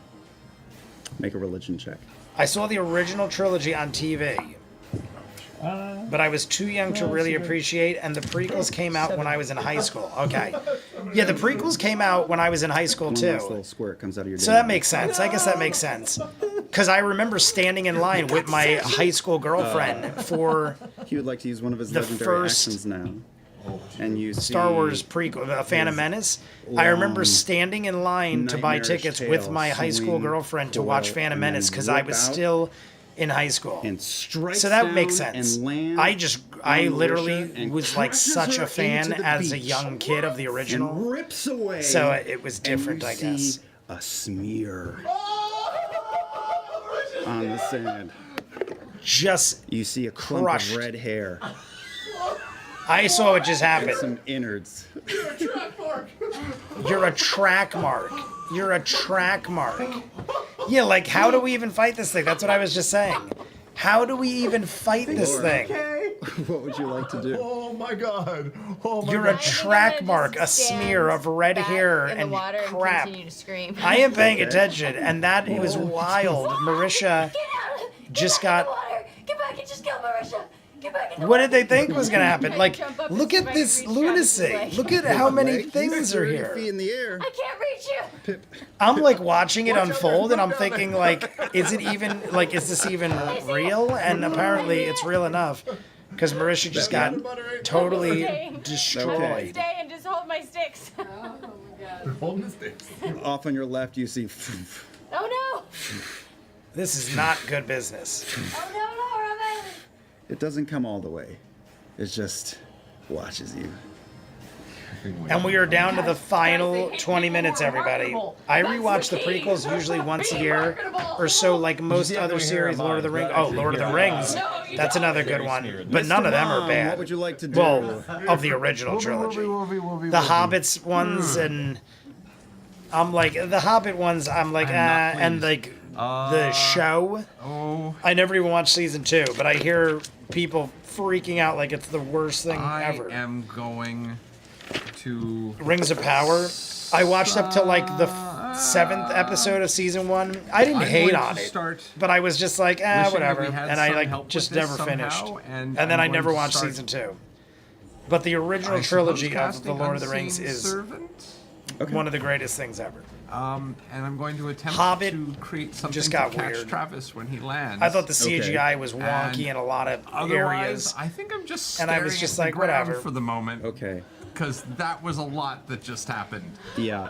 Make a religion check. I saw the original trilogy on TV, but I was too young to really appreciate, and the prequels came out when I was in high school. Okay. Yeah, the prequels came out when I was in high school, One too. last little squirt comes out of your So that makes sense. I guess that makes sense. Because I remember standing in line with my high school girlfriend for He would like to use one of his the legendary first actions now. And you Star see Wars prequel, Phantom Menace. I remember long, standing in line to buy nightmarish tickets with tail my high school swing, girlfriend to pull watch out, Phantom and Menace then because I whip was out still in high school. and strikes So that makes down sense. and lands I on literally Marisha and was like crashes such her a fan into the as a beach young kid of the and original. rips away. So it was different, and I you guess. see a smear on the sand. Just You see a clump crushed. of red hair I saw what just and happened. some innards. You're a track mark. You're a track mark. Yeah, like how do we even fight this thing? That's what I was just saying. How do we even fight this Lord. thing? What would you like to do? Oh my god. Oh my You're god. a track mark, a smear of red hair in the and water and crap. continue to scream. I am paying attention, and that was wild. Marisha Get out! just Get back got. in the water! Get back and just kill Marisha! Get back in the What water! did they think was gonna happen? I Like, jump up look and at see if I this can reach Travis's lunacy. leg. Look at how many Leg? things He's are 30 here. feet in the air. I can't reach you! I'm like watching it unfold, and I'm thinking, like, is it even like, is this even real? And apparently, it's real enough, because Marisha just got totally destroyed. Stay and just hold my sticks. Holding the sticks. Off on your left, you see Oh no! This is not good business. Oh no, no, Robin! it doesn't come all the way. It just watches you. And we are down to the final 20 minutes, everybody. I rewatch the prequels usually once a year or so, like most other series, Lord of the Rings. Oh, Lord of the Rings. That's another good one. But none of them are Mom, bad. What would you like to do? Well, of the original trilogy. The Hobbits ones, and I'm like, the Hobbit ones, I'm like, and like the show. Oh, I never even watched season 2, but I hear people freaking out like it's the worst thing ever. I am going to. Rings of Power. I watched up to like the 7th episode of season 1. I didn't I'm hate going on to it, start but I was just like, wishing that whatever. we had And I some like help just with this never finished. somehow, and And then I'm I going never to watched start, season 2. But the original I trilogy suppose, of The casting Lord of the Rings Unseen is Servant. one of the greatest things ever. And I'm going to attempt Hobbit to create something just to got catch weird. Travis when he lands. I thought the Okay. CGI was wonky And in a lot of Otherwise, areas. I think I'm just And staring I was just at like, the ground whatever. for the moment. Okay. Because that was a lot that just happened. Yeah.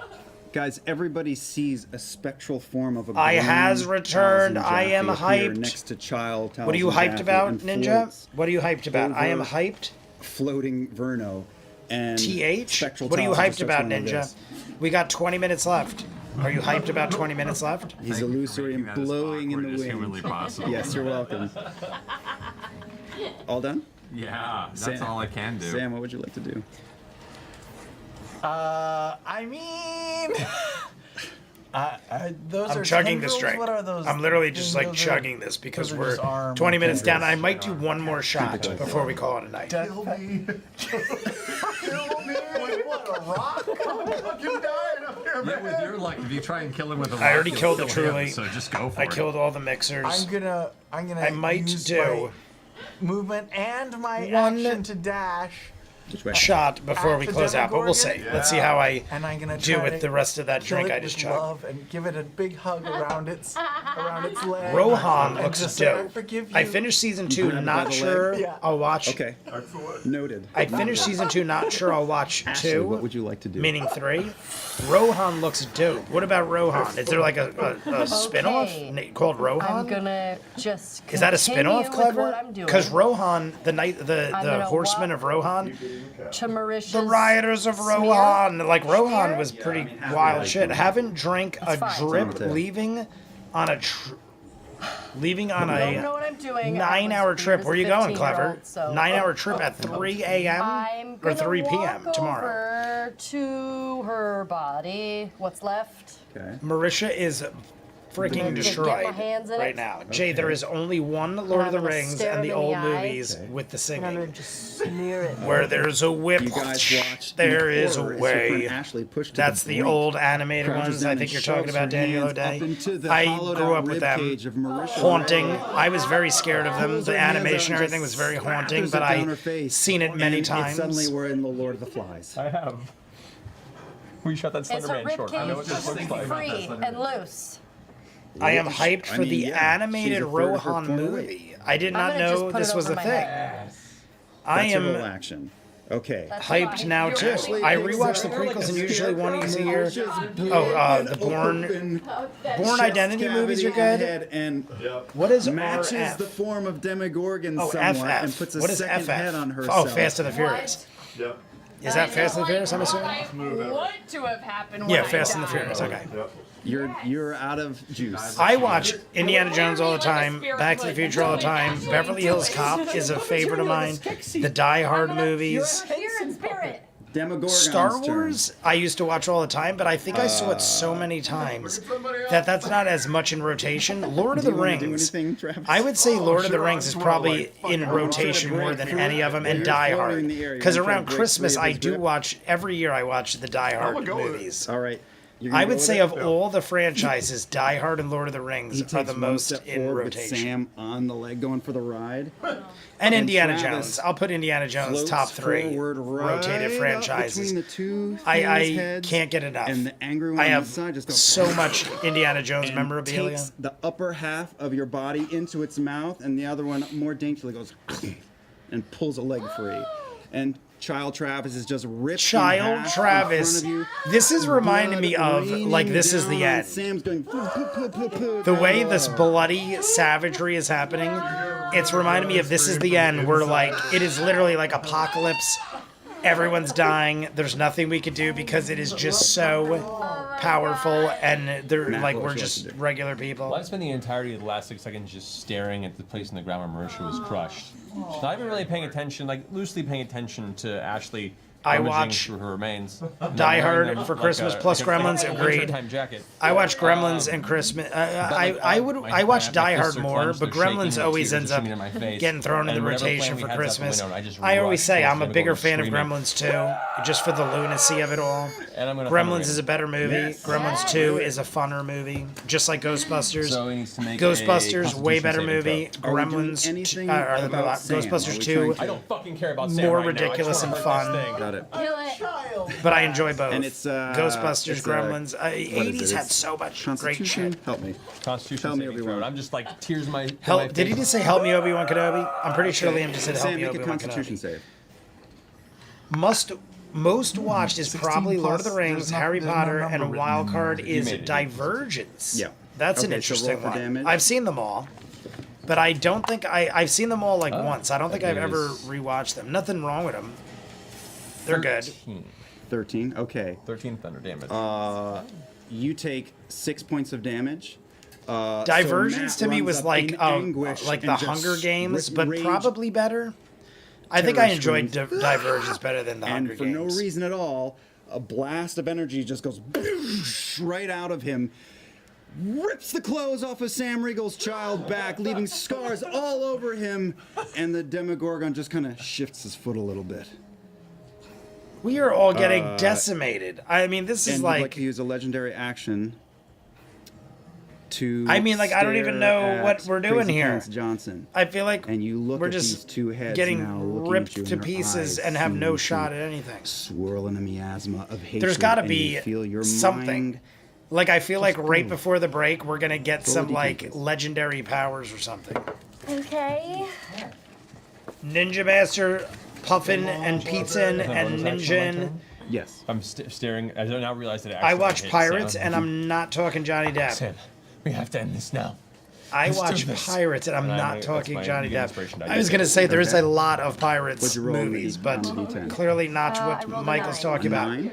Guys, everybody sees a spectral form of a I green has returned. Tal'dorei I am appear hyped. next to child What are you hyped about, Ninja? What are you hyped about? I am over- hyped. Floating Verno and TH? spectral What are you Tal'dorei hyped starts about, going like Ninja? this. We got 20 minutes left. Are you hyped about 20 minutes left? He's Thank you for illusory making and that as blowing in awkward the as wind. humanly possible. Yes, you're welcome. All done? Yeah, that's Sam- all I can do. Sam, what would you like to do? I mean, those I'm are chugging this tendrils? drink. What are those? I'm literally just like Those are- chugging this because those are we're just arm 20 minutes down. I tendrils. might do one more shot before we call it a night. Death- Kill me! What, a rock? I'm fucking dying up here, Yeah, man. with your luck, if you try and kill him with a rock, I already you'll killed the kill him, Truly. so just go for I it. killed all the mixers. I'm gonna I might use do my movement and my one action to dash, Which way? shot before we At the close out, but we'll see. Demogorgon? Let's see how I and I'm gonna do try with to the rest of that kill drink it I just with chugged. love and give it a big hug around its leg. Rohan and looks just say, I dope. forgive you. I finished season 2, grabbed it by not the leg? sure Yeah. I'll watch. Okay. Noted. I finished season 2, not sure I'll watch Ashley, what 2, would you like to do? meaning 3. Rohan looks dope. What about Rohan? Is there like a spin-off called Rohan? I'm gonna just. Is that a spin-off, continue with Clever? what I'm doing. Because Rohan, the I'm gonna horseman of Rohan, to Marisha's The rioters of smear. Rohan. Like Rohan was pretty wild shit. Haven't drank a That's fine. drip leaving on a I don't know what I'm doing. 9-hour trip. Where are you going, Clever? 9-hour trip Oh. at 3 a.m. I'm or gonna 3 p.m. walk tomorrow. over to her body. What's left? Okay. Marisha is freaking Get my destroyed hands in right it. now. Jay, there is only one Lord of the I'm gonna Rings stare and the him in the old eye. movies with the And I'm gonna singing. just smear it. Where there's a whip, You guys watched. there in is a horror as your friend way. Ashley pushed to That's the brink, old animated crouches ones. down I and think you're talking shoves about her Daniel hands O'Day. up into the I hollowed grew out up with ribcage them. of Marisha Haunting. Ray. I was very scared of them. Pulls The her hands out animation, and everything was just very haunting, slathers but it down her I've face. seen it many And times. suddenly we're in the Lord of the Flies. I have. We shot that Is her Slenderman short. I know what this looks ribcage like. free and loose? I am hyped for the animated she's a third of her Rohan former movie. I did I'm not gonna just know put this it was over a my thing. head. I That's a roll am action. Okay. That's hyped fine. now too. Ashley I picks rewatched the up prequels and usually one a year. Marisha's The open Born chest Identity movies are cavity and good. head and What is matches RF? the form of Demogorgon Oh, somewhat FF. and puts a What is second FF? head on herself. Oh, Fast and the Furious. Yep. Is that Fast and the Furious? I'm assuming. I want to have happened when Yeah, I Fast and the died. Furious. Okay. You're out of juice. I watch Indiana Jones all the time, Back to the Future all the time. Beverly Hills Cop is a favorite of mine. The Die Hard movies. Here in spirit. Demogorgon's Star turn. Wars, I used to watch all the time, but I think I saw it so many times that that's not as much in rotation. Lord of Do the you wanna do Rings, anything, Travis? I would say Lord of the Rings is probably in rotation more than any of them, and Die Hard. Because around Christmas, I do watch, every year I watch the Die Hard movies. All right. You're gonna I go would with say it? of all the franchises, Die Hard and Lord of the Rings He are takes the one most step in forward with rotation. Sam on the leg going for the ride. And Indiana Travis Jones. I'll put Indiana Jones floats top 3 forward right rotated up franchises. between the two I things' heads, can't get enough. and the angry one I on have this side just goes so much Indiana Jones and memorabilia. takes the upper half of your body into its mouth, and the other one more daintily goes and pulls a leg free. And Child Travis is just ripped in Child half Travis. in front of you. This is reminding me Blood of, like, this is the raining down on end. Sam's going, The way this bloody savagery is happening, it's reminding me of this is the end, where, like, it is literally like apocalypse. Everyone's dying. There's nothing we can do because it is just so powerful, and they're Matt, like, what we're would you just like to do? regular people. Well, I spent the entirety of the last 6 seconds just staring at the place in the ground where Marisha was crushed. Not even really paying attention, like loosely paying attention to Ashley I rummaging watch through her remains. Die Hard for Christmas plus Gremlins, like a agreed. wintertime jacket. I watch Gremlins and Christmas. I watch Die Hard more, but Gremlins always ends up getting thrown in the rotation for Christmas. I always say I'm a bigger fan of Gremlins 2, just for the lunacy of it all. Gremlins is a better movie. Yes. Gremlins 2 is a funner movie, just like Ghostbusters. So he needs to make Ghostbusters, a way better Constitution saving movie. throw. Are we doing Gremlins, anything about Sam? Are Ghostbusters we 2, trying to- I don't fucking care about Sam more right now. I just ridiculous wanna and hurt this fun. thing. Got it. Kill it. but I enjoy both. And it's Ghostbusters, it's, Gremlins. what is 80s it? had It's so much great Constitution? shit. Help me. Constitution Tell me, saving Obi-Wan. throw. I'm just like tears in my. Help, did he just say help me Obi-Wan Kenobi? I'm pretty sure Liam just said help Sam, me make a Obi-Wan Constitution Kenobi. save. Most watched is 16 probably Lord of the plus, Rings, there's no- Harry there's no Potter, number and written wild in card there. is made it. Divergence. Yeah. That's an Okay, so interesting roll for one. damage. I've seen them all, but I don't think I've seen them all like once. I don't think that I've ever is- rewatched them. Nothing wrong with them. They're good. 13. Okay. 13 thunder damage. You take 6 points of damage. So Divergence Matt to me runs was up like in anguish like and the just Hunger Games, but rage, probably better. I think I terror enjoyed screams. Divergence better than the and Hunger for Games. no reason at all, a blast of energy just goes right out of him, rips the clothes off of Sam Riegel's child back, leaving scars all over him, and the Demogorgon just kind of shifts his foot a little bit. We are all getting decimated. I mean, this is And would like like to use a legendary action to. I mean, like, I don't even stare know at what we're doing Crazy here. Pants Johnson. I feel like And you look we're at just these two heads getting now looking ripped at you, to and their pieces eyes and have no seem shot to at anything. swirl in a miasma of hatred. There's got to and be you feel your something. mind. Like, I feel like right before the break, we're gonna get Roll some a D10, like please. legendary powers or something. Okay. Ninja Master, Puffin and Pizzin and Ninjin. Yes. I'm staring. I don't now realize that I watch hit Pirates, Sam. and I'm not talking Johnny Depp. Sam, we have to end this now. I Let's do watch this. Pirates, and I'm And not that's talking my Johnny new Depp. inspiration. I was gonna say there's Okay. a lot of Pirates What'd you roll on the movies, D- but on the D10? clearly not I what rolled a Michael's 9. talking about. 9?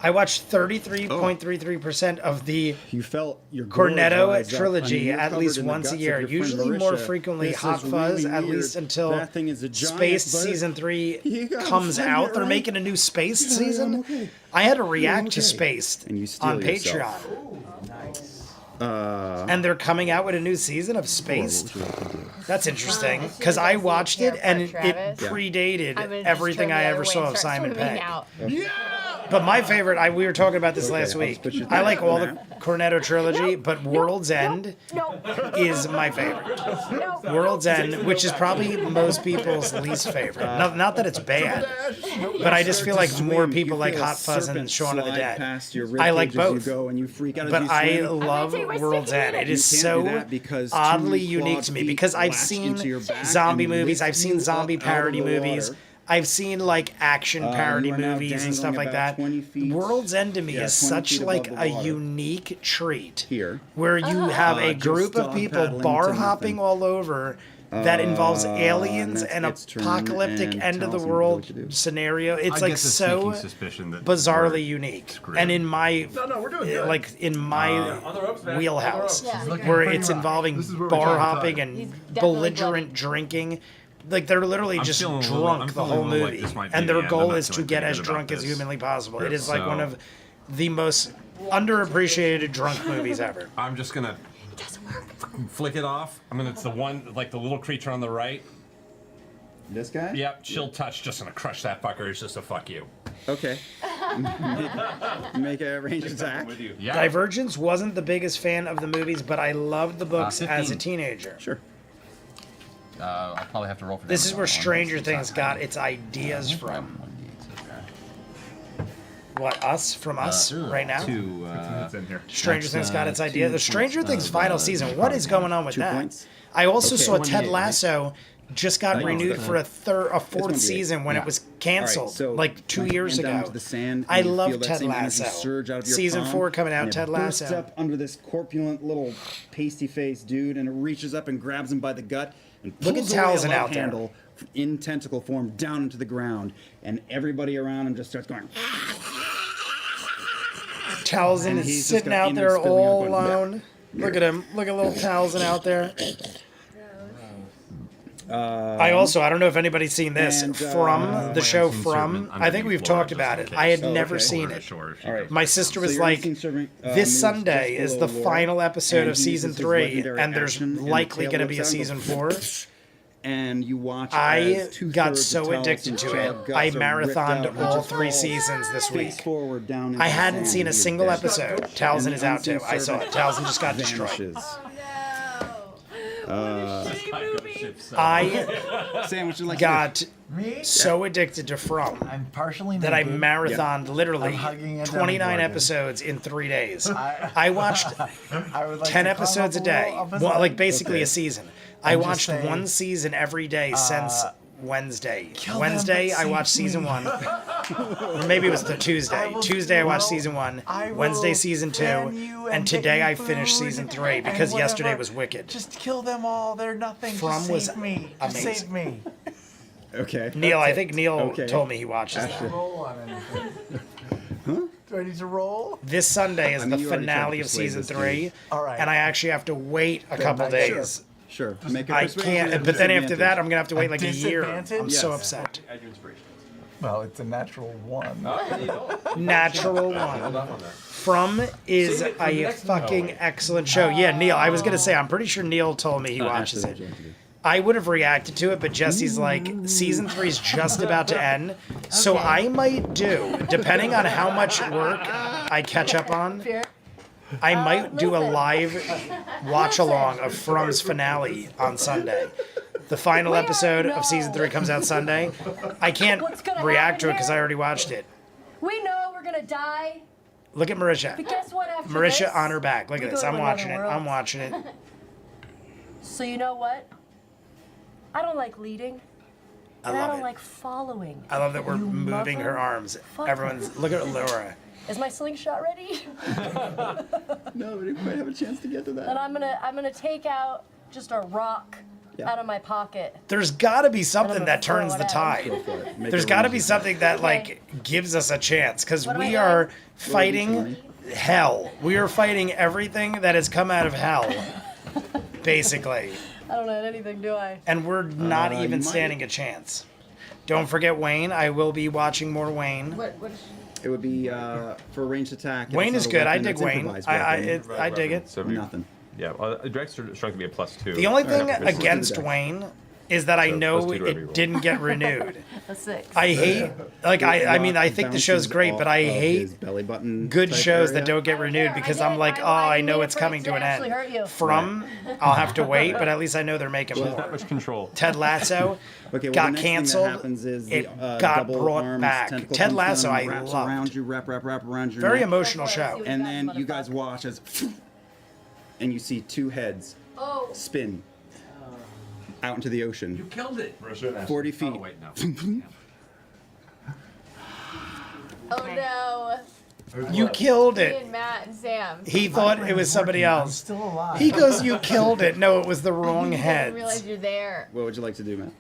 I watched 33.33% of the You felt your gorge Cornetto rise up. trilogy I mean, you're at covered least in the once a guts of year. your friend Usually more Marisha. frequently This Hot is Fuzz, really at weird. least until That thing is a giant, Space but Season 3 You gotta comes find out. it, They're right? making a new Space Yeah, season. I'm okay. I had to react okay. to Space And you steal on yourself. Patreon. And they're coming out with a new season of Space. What would you like to do? That's interesting because I watched it and it Travis. predated I'm gonna just everything turn I the other ever way saw and of start Simon swimming Pegg. out. But my favorite, we were talking about this Okay, last I'll week. put you I like through all that. the Cornetto trilogy, but World's End No, is my favorite. no. World's End, which is probably most people's least favorite. Not that it's bad, but I just feel like Swim, more you people like feel a Hot Fuzz and serpent Shaun of the slide Dead. past your I like ribcage as both. You go and you freak out as But you I swim. love take my World's sticky End. It minute. is You can't do so that because oddly two unique clawed to me feet because I've latched seen into your back zombie and movies, lift I've seen you zombie up out of parody the movies. water. I've seen like action parody you are now movies and stuff dangling like about that. 20 feet. World's End to me Yeah, is 20 such feet like above a the water. unique treat Here. where you have a Just group of dog people paddling bar to hopping nothing. all over that involves aliens that's and its turn, apocalyptic and end of the Taliesin, world what you do? scenario. It's I like get the so sneaking suspicion that bizarrely we're unique. screwed. And in my No, we're doing good. like in my On the ropes, man. wheelhouse, Yeah. where pretty it's rough. involving This is where we bar draw the hopping line. and He's definitely belligerent drinking. Like they're literally I'm just feeling a little- drunk I'm the feeling whole a little like movie, this might be and the their end. goal I'm not is to feeling get pretty as good about drunk as this. humanly possible. It is So- like one of the most underappreciated drunk movies ever. I'm just gonna flick it off. It's the one, like the little creature on the right. This guy? Yep, chill touch. Just gonna crush that fucker. It's just a fuck you. Okay. Make a ranged attack. With you. Yeah. Divergence wasn't the biggest fan of the movies, but I loved the books as a 15. teenager. Sure. I'll probably have to roll for This damage is on where that one. Stranger It's Things not got high. its ideas from. 1d8, so What, us? From us right now? Two. It's in here. Stranger That's, Things got its 2 idea. The points Stranger Things of, final season. What is going on with 2 that? points? I also Okay. saw Ted 1d8, Lasso just got think it's renewed the- for a fourth 1d8. season when Yeah. it was All right, canceled so like 2 years went down ago. to the sand, I and you love feel that Ted same energy Lasso. surge out of your Season palm, 4 coming out, and it Ted bursts Lasso. up under this corpulent little pasty-faced dude, and it reaches up and grabs him by the gut and Look pulls at away a Tal'dorei love out there. handle in tentacle form down into the ground, and everybody around him just starts going. Tal'dorei And is he's just sitting got out there innards filling all up going, alone. Look at him. Look at little Tal'dorei out there. I don't know if anybody's seen this and, from the show Lansing From. Servant I think we've underneath talked Florida, about just it. in I had case. never okay. seen Over the it. shore, she All right. goes My sister So was your like, unseen servant, this moves Sunday just is the below Laura, final episode and of he season uses his 3, legendary and there's action, and the likely tail going to be a whips out and season goes 4. And you watch I as got 2/3 so of Taliesin's addicted to child it. guts I are ripped out marathoned and he all just 3 falls seasons this week. face forward down into I the hadn't sand seen a and he's single dead. episode. And Tal'dorei the is out too. unseen I saw it. servant Tal'dorei just got destroyed. vanishes. I Sandwiches like got Me? so addicted to From I'm partially that I naked. marathoned literally I'm hugging a 29 demogorgon. episodes in 3 days. I watched I would like 10 to climb episodes a up day. little up his Well, leg. like basically Okay. a season. I And just watched say, one season every day since Wednesday. kill them, Wednesday, but I watched save season me. 1. Or maybe it was the Tuesday. Tuesday, I watched season 1. I Wednesday, will season 2. fan you And and today, get I you finished food season 3 and because yesterday whatever. was wicked. Just kill them all. They're nothing. From Just was save me. Just amazing. save me. Okay. Neil, I think Neil Okay. told me he watches that. Roll on anything. Do I need to roll? This Sunday is I mean, the you already tried to finale of persuade season this dude. 3. All right. And I actually have to wait a couple I- days. Sure. Make a I persuasion can't, at but then after disadvantage. that, I'm gonna have to wait like a year. disadvantage? I'm so Yes. upset. Add your inspiration. Well, it's a natural 1. Natural Hold one. off on that. From is Save it for the a next- fucking no. excellent show. Yeah, Neil. I was gonna say, I'm pretty sure Neil told me he watches Ashley, it. what you have to do. I would have reacted to it, but Jesse's like, season 3 is just about to end, so I might do, depending on how much work I catch up on. I might do a listen. live watch along of From's finale on Sunday. The final episode of season 3 comes out Sunday. I can't What's gonna react to it happen because here? I already watched it. We know we're gonna die, Look at Marisha. but guess what? After Marisha this, on her back. Look we at this. go to I'm another watching it. world. I'm watching it. So you know what? I don't like leading. I And I love don't it. like following. I love that we're You moving her arms. motherfucker. Everyone's look at Laura. Is my slingshot ready? No, we didn't quite have a chance to get to And that. I'm gonna take out just a rock Yeah. out of my pocket. There's got to be something gonna that throw turns it the at tide. Go for it. Make There's a got to range be attack. something that like gives us a chance because What am I we doing? are fighting hell. We are fighting everything that has come out of hell, basically, I don't know anything, do I? and we're not you even might. standing a chance. Don't forget Wayne. I will be watching more Wayne. What is It would be for a ranged attack. if Wayne it's is not a good. I weapon, dig it's Wayne. improvised I weapon. I dig it. So Nothing. Yeah, direct strength would be a +2. The only thing Alright, let's do against that. Wayne is that I So, know +2 to every it roll. didn't get renewed. A 6. I hate like I mean I think the show's Bounces great, but I off of hate his belly button good type shows area. that don't get I don't renewed care, I because did I'm it. like, I- oh, I I know mean it's it coming to to an actually end. hurt you. From, I'll have to wait, but at least I know they're making There's not more. much control. Ted Lasso Okay, well, got the next canceled. Thing that happens is the, It got double brought arms, back. tentacle Ted comes Lasso down, I wraps loved. around you, wrap around your Very neck. emotional Go for it, show. see what And got, then you guys motherfucker. watch as, and you see two heads Oh. spin out into the ocean, killed it. 40 feet. Oh wait, no. Oh no. You killed Me it. and Matt and Sam. He thought it was somebody I'm else. still alive. He goes, you killed it. No, it was the wrong I didn't realize heads. you're there. What would you like to do, Matt?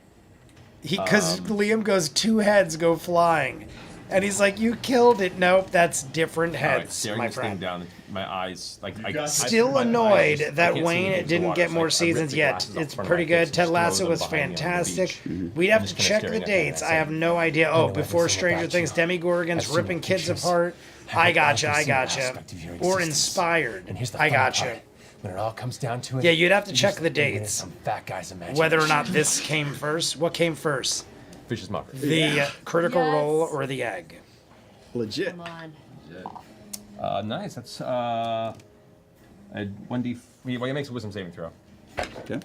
Because Liam goes, two heads go flying. And he's like, you killed it. Nope, that's different All right, heads, staring my this thing friend. down, my eyes like I Still my eyes annoyed just- I that can't see Wayne anything didn't in the get water, more so I ripped seasons the yet. glasses off It's front of pretty my good. face Ted and Lasso throw was them behind me on the fantastic. beach. We'd have I'm to just kinda check the staring at them and dates. I I say, have no idea. Oh, before everything Stranger about Things, you. Demogorgons I've seen ripping the kids pictures. apart. Have I an gotcha, I all-consuming gotcha. aspect of your Or existence. inspired. And here's the I fun gotcha. part. When it all comes down to it, Yeah, you'd have to you check just the live in dates. Some fat guy's imagination. Whether or not this came first. What came first? Vicious Mockery. The critical Yes. role or the egg? Legit. Come on. Nice. That's a 1d. Well, you make a wisdom saving throw. Okay.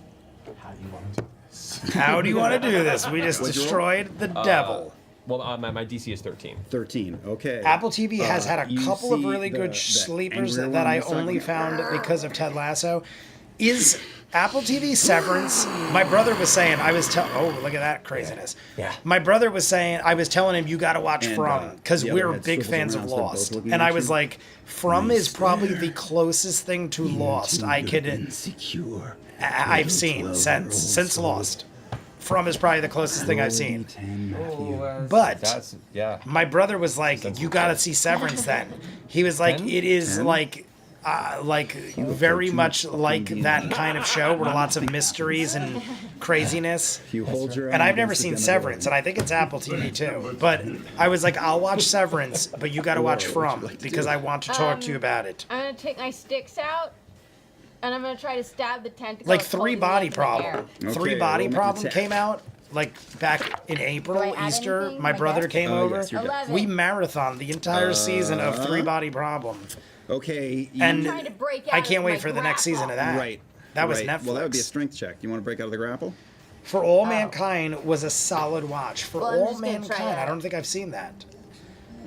How do you want to do this? How do you want to do this? We just What'd you roll? destroyed the devil. Well, my DC is 13. 13. Okay. Apple TV has had a you couple of see really good the sleepers angrier that one I was talking only about. found because of Ted Lasso. Is Apple TV Severance? My brother was saying I was oh look at that craziness. Yeah. My brother was saying I was telling him you got to watch And, From because the other we're head big swivels fans of around, so they're both Lost, looking and at I was you. like, From is probably the closest thing to Lost I could Insecure. I've seen since Lost. From is probably the closest thing I've seen. But That's yeah. my brother was like, "You gotta see Severance." Then he was like, 10? "It is 10? like very much like that kind of show where lots of mysteries and craziness." If you hold your And own I've never against the seen demogorgon. Severance, and I think it's Apple TV too. But I was like, "I'll watch Severance, but you gotta watch Whoa, what'd you From like to because do? I want to talk to you about it." I'm gonna take my sticks out, and I'm gonna try to stab the tentacle. Like that's Three holding me Body up in the Problem. air. Three Okay, Body roll me Problem attack. came out like back in April, Do I add Easter. anything? My My brother desk? came over. Yes, you're dead. 11. We marathoned the entire season of Three Body Problem. Okay. And trying to break I out can't of wait my for the next season of that. Right. That was right. Netflix. Well, that would be a strength check. You want to break out of the grapple? For All Mankind was a solid watch. For Well, I'm All just gonna try Mankind, I that. don't think I've seen that.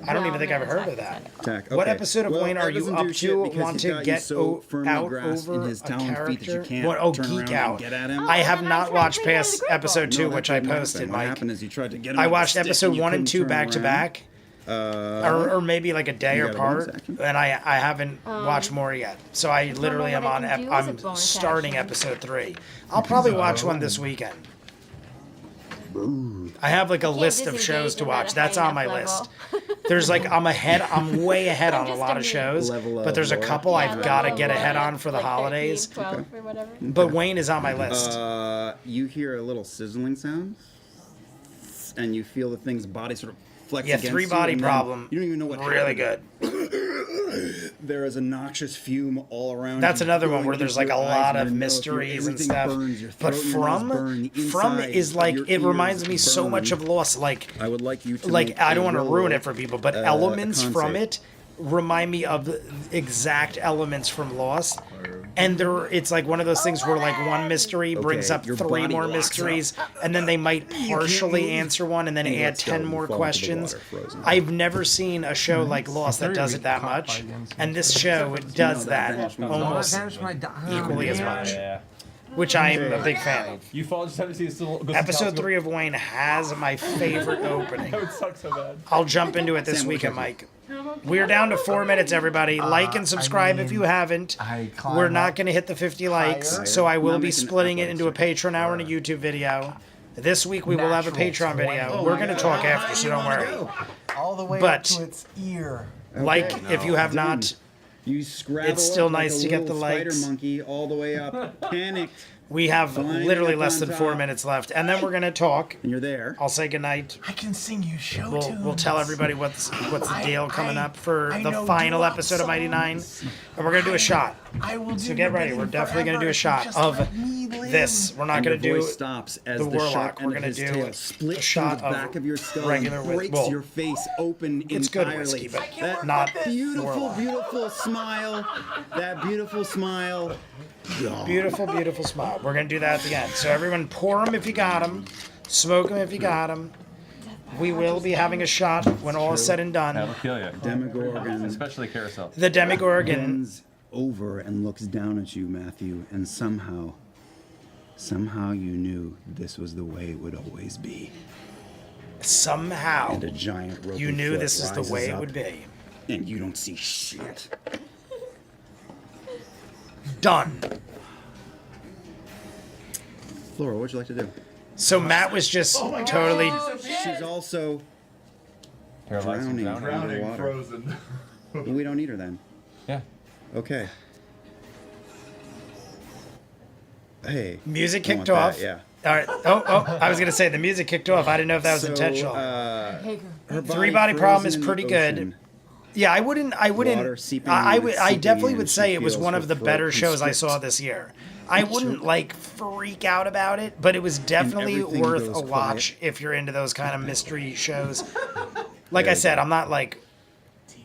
I don't No, even think I'm I've gonna heard of attack that. the Attack. What Okay. episode of Well, Wayne are that you doesn't up do shit to? because Want he's to got you get so firmly out grasped in over his a talon feet that you character? can't What, oh, turn geek around and out. get at him. I have then I not tried watched to break out of past the grapple. episode 2, No, which that I didn't happen. posted, What Mike. happened is you tried to get him I with watched the stick episode and you 1 and couldn't 2 turn back to around. back, or maybe like a day You or got a bonus part, action? and I haven't watched more yet. So I literally what am I on. can do as a I'm bonus starting action. episode 3. I'll probably watch one this weekend. I have like a list of shows to watch. That's on my list. There's like I'm way ahead on a just lot a of me. shows, Level but there's a of couple Yeah, I've level got to of get ahead like- on for the like 13, holidays. 12 or whatever. But Wayne is on my list. You hear a little sizzling sound, and you feel the thing's body sort of flex Yeah, against Three you, Body and then Problem. You don't even know what Really happened. good. There is a noxious fume all around. That's you, another one going where into there's like a your eyes lot and of your nose, mysteries and everything stuff. burns, your But throat and your nose burn, the From inside is of like your it reminds ears me so much burn. of Lost. Like I would like you to like make I a don't want to roll, ruin it for people, but a elements con from save. it remind me of the exact elements from Lost. And it's like one of those things where like one mystery brings Okay, up your 3 body more locks mysteries, and then they might partially move. answer one and then And you add let 10 go, more you fall into the questions. water, frozen. I've never seen a show like Lost that very does it that caught much, by the end, and this show does that that vanished when almost Oh, equally as yeah. much. Yeah. which I'm a big fan of. You fall, just have to see this little. Episode 3 of Wayne has my favorite opening. That would suck so bad. I'll jump into it this weekend, Mike. We're down to 4 minutes, everybody. Like and subscribe if you haven't. We're not going to hit the 50 likes, so I will be splitting it into a Patreon hour and a YouTube video. This week we will have a Patreon video. We're going to talk after, so don't worry. All the way up But to its ear. like if you have not, You scrabble it's still up like nice a to get the little spider likes. monkey all the way up, panicked, We have Flying literally up less on than 4 top. minutes left, and then we're going to talk. and you're there. I'll say goodnight. I can sing you show tunes. We'll tell everybody what's the deal coming up for I the know final duet episode of Mighty Nine. songs. And we're going to do a shot. I will do So get your ready. bidding We're definitely going to do a forever if shot you just of let me live. this. We're not And going to your do voice stops as the the warlock. sharp We're end of gonna his do tail a splits shot through the of back of your skull regular and whis- breaks well, your face open it's good entirely. whiskey, but That not beautiful, warlock. beautiful smile. That beautiful smile. Gone. Beautiful, beautiful smile. We're going to do that at the end. So everyone pour them if you got them. Smoke them if you got them. We will be having a shot when all is said and That'll done. kill you. Demogorgon Especially carousel. The demogorgon. bends over and looks down at you, Matthew, and somehow you knew this was the way it would always be. Somehow And a giant rope you knew this is the way it would be. And you don't see shit. Done. Flora, what'd you like to do? So Matt was just totally. She's also Paralyzed from drowning drowning. underwater. Frozen. We don't need her then. Yeah. Okay. Hey. Music I want kicked off. that, yeah. All right. Oh, I was going to say the music kicked off. I didn't know if that was intentional. Her Three body problem is frozen in the pretty good. ocean. Yeah, I wouldn't. Water seeping I in, would. it's I seeping definitely in, would she say it was feels one her of the throat better shows I constrict. saw this year. I wouldn't like freak out about it, but it was definitely everything worth goes a watch if you're into those kind of mystery shows. Like I said, I'm not like.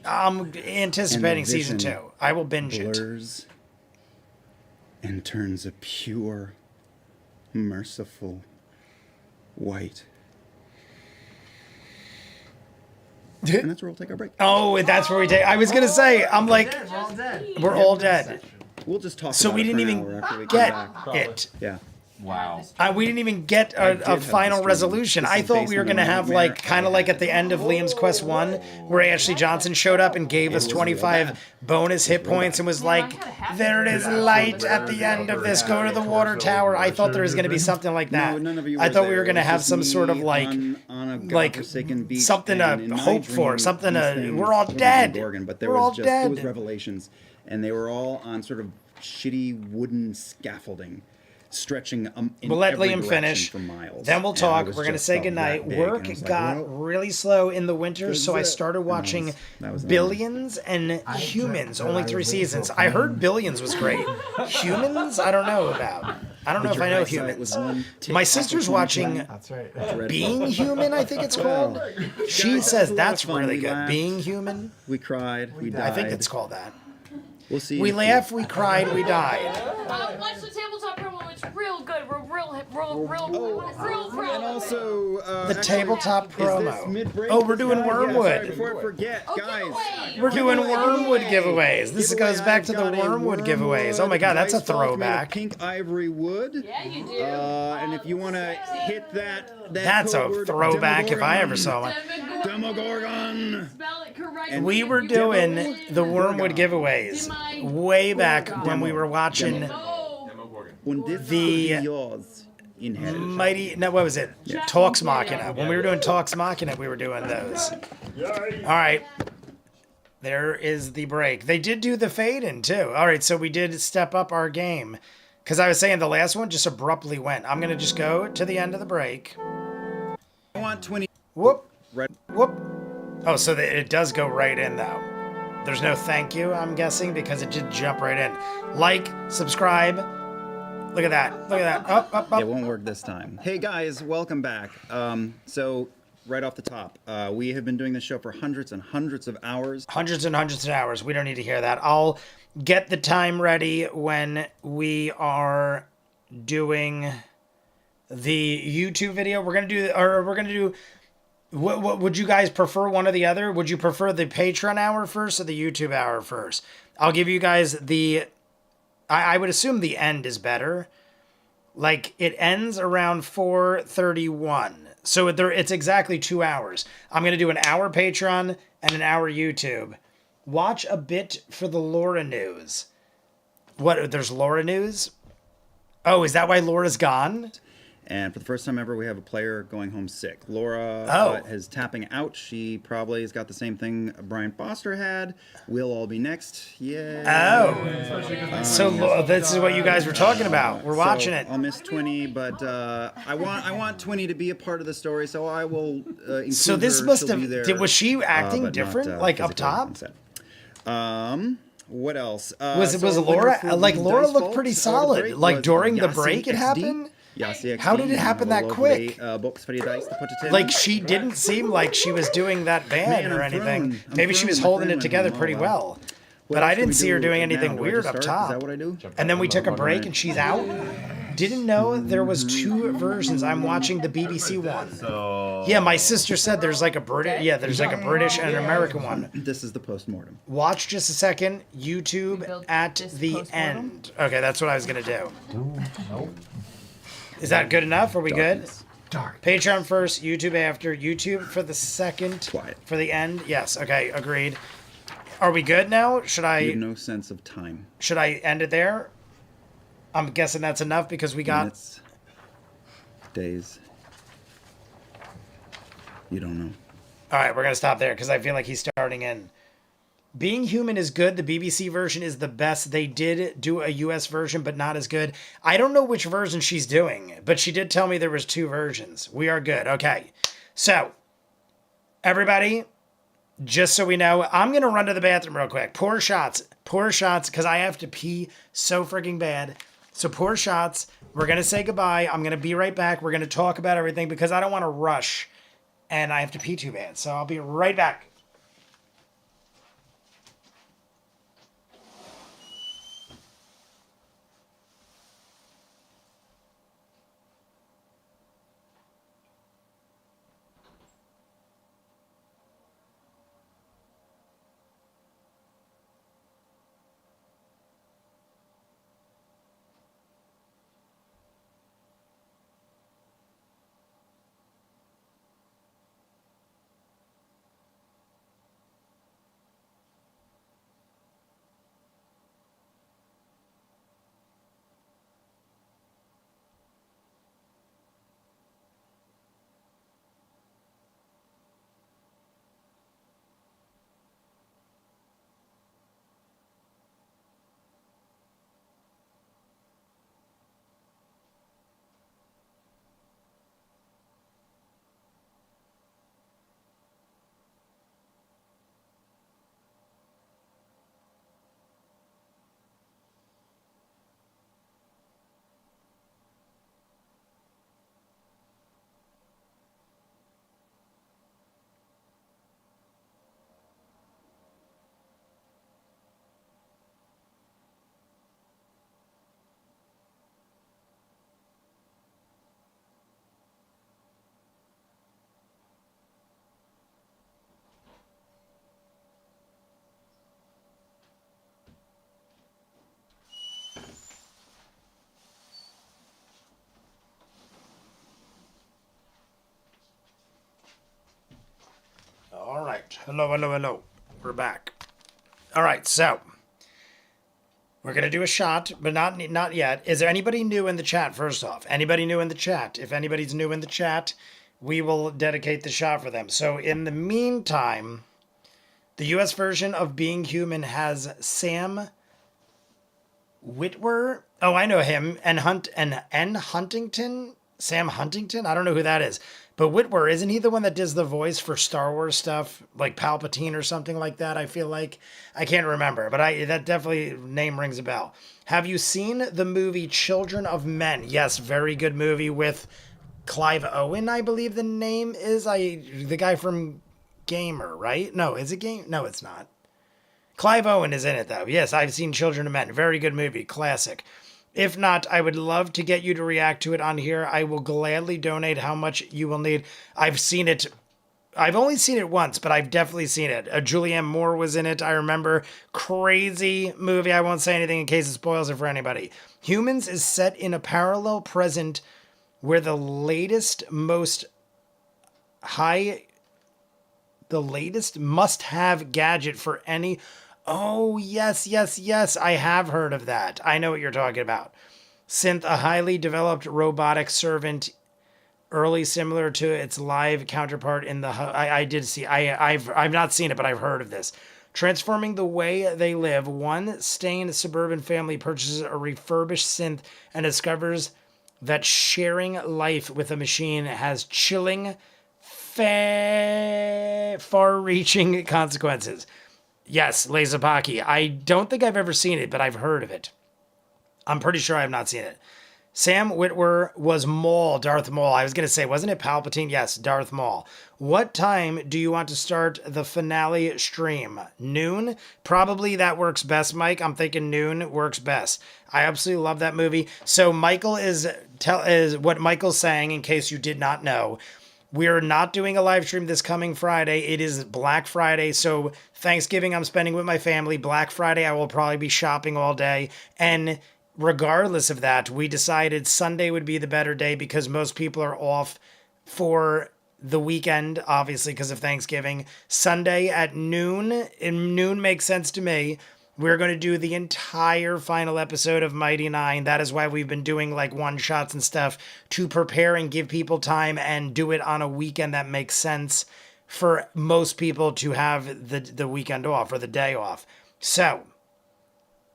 I'm anticipating season 2. vision I will binge it. Blurs and turns a pure, merciful white. And that's where we'll take our break. Oh, that's where we take. I was gonna say, I'm like, We're all dead. we're all dead. We'll just talk So about we it didn't for an even hour after we come get back. it. Yeah. Wow. We didn't even get I did a have final the stream. resolution. This I is thought based we were on a gonna have nightmare like kind of like at the end of Liam's Quest 1, where Ashley Johnson showed up and gave us 25 bonus hit points and was like, "There it is, light at the end of this. Go to the water tower." I thought there was gonna be something like that. No, none of you I were thought we there. were It gonna was have just some sort of me like on a like godforsaken beach, something to and in my hope for, dream, something these to. things We're all were dead. Demogorgon, but there We're was all just there was dead. revelations, and they were all on sort of shitty wooden scaffolding, stretching in We'll let every Liam direction finish. for miles. Then we'll And talk. it was We're going to just say about goodnight. that big, Work and I was like, got well, really slow in the winter, so I is it. started And watching that was Billions and Humans. Only 3 seasons. I heard Billions was great. Humans, I don't know about. I don't know if I know eyesight was Humans. one tick My off sister's the watching That's right. dreadful. Being Human, I think it's called. She Guys, says that was a lot that's of fun. really We good. laughed. Being Human, We cried. We died. I think it's called that. We'll see. We in a laughed, we cried, we died. Watch the tabletop promo. It's real good. We're real few. And also, The tabletop is this promo. mid-break? Oh, we're doing Yeah, sorry, Wormwood. before I forget, guys. We're doing Giveaway, Wormwood giveaway. giveaways. This Giveaway, goes back I've to the got a Wormwood giveaways. Oh my god, that's a dice ball made of throwback. Pink ivory wood. Yeah, you do. And if you want to hit that That's a code word, throwback if I ever saw one. Demogorgon. Spell it correctly. And We were doing the Wormwood giveaways way back when we were watching Und this The- could be yours in hell. Mighty. No, what was it? Talks Machina. When we were doing Talks Machina, we were doing those. All right. There is the break. They did do the fade in too. All right, so we did step up our game. Because I was saying the last one just abruptly went. I'm going to just go to the end of the break. I want 20. Whoop. Red. Whoop. Oh, so it does go right in though. There's no thank you, I'm guessing, because it did jump right in. Like, subscribe. Look at that. Look at that. Up, up, up. It won't work this time. Hey guys, welcome back. So right off the top, we have been doing this show for hundreds and hundreds of hours. Hundreds and hundreds of hours. We don't need to hear that. I'll get the time ready when we are doing the YouTube video. We're gonna do. What would you guys prefer, one or the other? Would you prefer the Patreon hour first or the YouTube hour first? I'll give you guys the. I would assume the end is better, Like it ends around 4:31. So it's exactly 2 hours. I'm going to do an hour Patreon and an hour YouTube. Watch a bit for the Laura news. What, there's Laura news? Oh, is that why Laura's gone? And for the first time ever, we have a player going home sick. Laura is tapping out. She probably has got the same thing Brian Foster had. We'll all be next. Yeah. Oh. So this is what you guys were talking about. We're watching it. I'll miss Twinny, but I want Twinny to be a part of the story, so I will include So this her. must She'll have... be there, was she acting but different? not, like up physically top? on set. What else? Was so Laura... winner for Like the Laura Dice looked Vault pretty over the solid. break Like was during the Yasi break it XD. happened? Yasi XD. How did it happen that quick? Box for the dice to put it in. Like she didn't seem like she was doing that bad or anything. Maybe she was holding it together pretty well. But I didn't see her doing anything weird up top. Is that what I do? And then we took a break and she's out. Didn't know there was 2 versions. I'm watching the BBC one. So Yeah, my sister said there's like a British. Yeah, there's like a British and an American one. This is the postmortem. Watch just a second. YouTube at the end. Okay, that's what I was gonna do. Is that good enough? Are we good? Patreon first, YouTube after. YouTube for the second. Quiet. For the end. Yes. Okay. Agreed. Are we good now? Should You have I no sense of time. end it there? I'm guessing that's enough because we got. Minutes, days. You don't know. All right, we're gonna stop there because I feel like he's starting in. Being Human is good. The BBC version is the best. They did do a US version, but not as good. I don't know which version she's doing, but she did tell me there was 2 versions. We are good. Okay. So, everybody, just so we know, I'm going to run to the bathroom real quick. Pour shots, because I have to pee so freaking bad. So pour shots. We're going to say goodbye. I'm going to be right back. We're going to talk about everything because I don't want to rush, and I have to pee too bad. So I'll be right back. All right. Hello. We're back. All right, so we're going to do a shot, but not yet. Is there anybody new in the chat, first off? Anybody new in the chat? If anybody's new in the chat, we will dedicate the shot for them. So in the meantime, the U.S. version of Being Human has Sam Witwer. Oh, I know him. And Huntington. Sam Huntington? I don't know who that is. But Witwer, isn't he the one that does the voice for Star Wars stuff? Like Palpatine or something like that, I feel like. I can't remember, but that definitely name rings a bell. Have you seen the movie Children of Men? Yes, very good movie with Clive Owen, I believe the name is. The guy from Gamer, right? No, is it Game? No, it's not. Clive Owen is in it, though. Yes, I've seen Children of Men. Very good movie. Classic. If not, I would love to get you to react to it on here. I will gladly donate how much you will need. I've seen it I've only seen it once, but I've definitely seen it. Julianne Moore was in it. I remember. Crazy movie. I won't say anything in case it spoils it for anybody. Humans is set in a parallel present where the latest must-have gadget for any... Oh, yes. I have heard of that. I know what you're talking about. Synth, a highly developed robotic servant, early similar to its live counterpart in the... I did see... I've not seen it, but I've heard of this. Transforming the way they live, one stained suburban family purchases a refurbished synth and discovers that sharing life with a machine has chilling, far-reaching consequences. Yes, Lazapaki. I don't think I've ever seen it, but I've heard of it. I'm pretty sure I have not seen it. Sam Witwer was Maul, Darth Maul. I was going to say, wasn't it Palpatine? Yes, Darth Maul. What time do you want to start the finale stream? Noon? Probably that works best, Mike. I'm thinking noon works best. I absolutely love that movie. So Michael is what Michael's saying, in case you did not know. We're not doing a live stream this coming Friday. It is Black Friday, so Thanksgiving I'm spending with my family. Black Friday I will probably be shopping all day, and regardless of that, we decided Sunday would be the better day because most people are off for the weekend, obviously because of Thanksgiving. Sunday at noon, and noon makes sense to me. We're going to do the entire final episode of Mighty Nein. That is why we've been doing like one-shots and stuff to prepare and give people time and do it on a weekend that makes sense for most people to have the weekend off or the day off. So,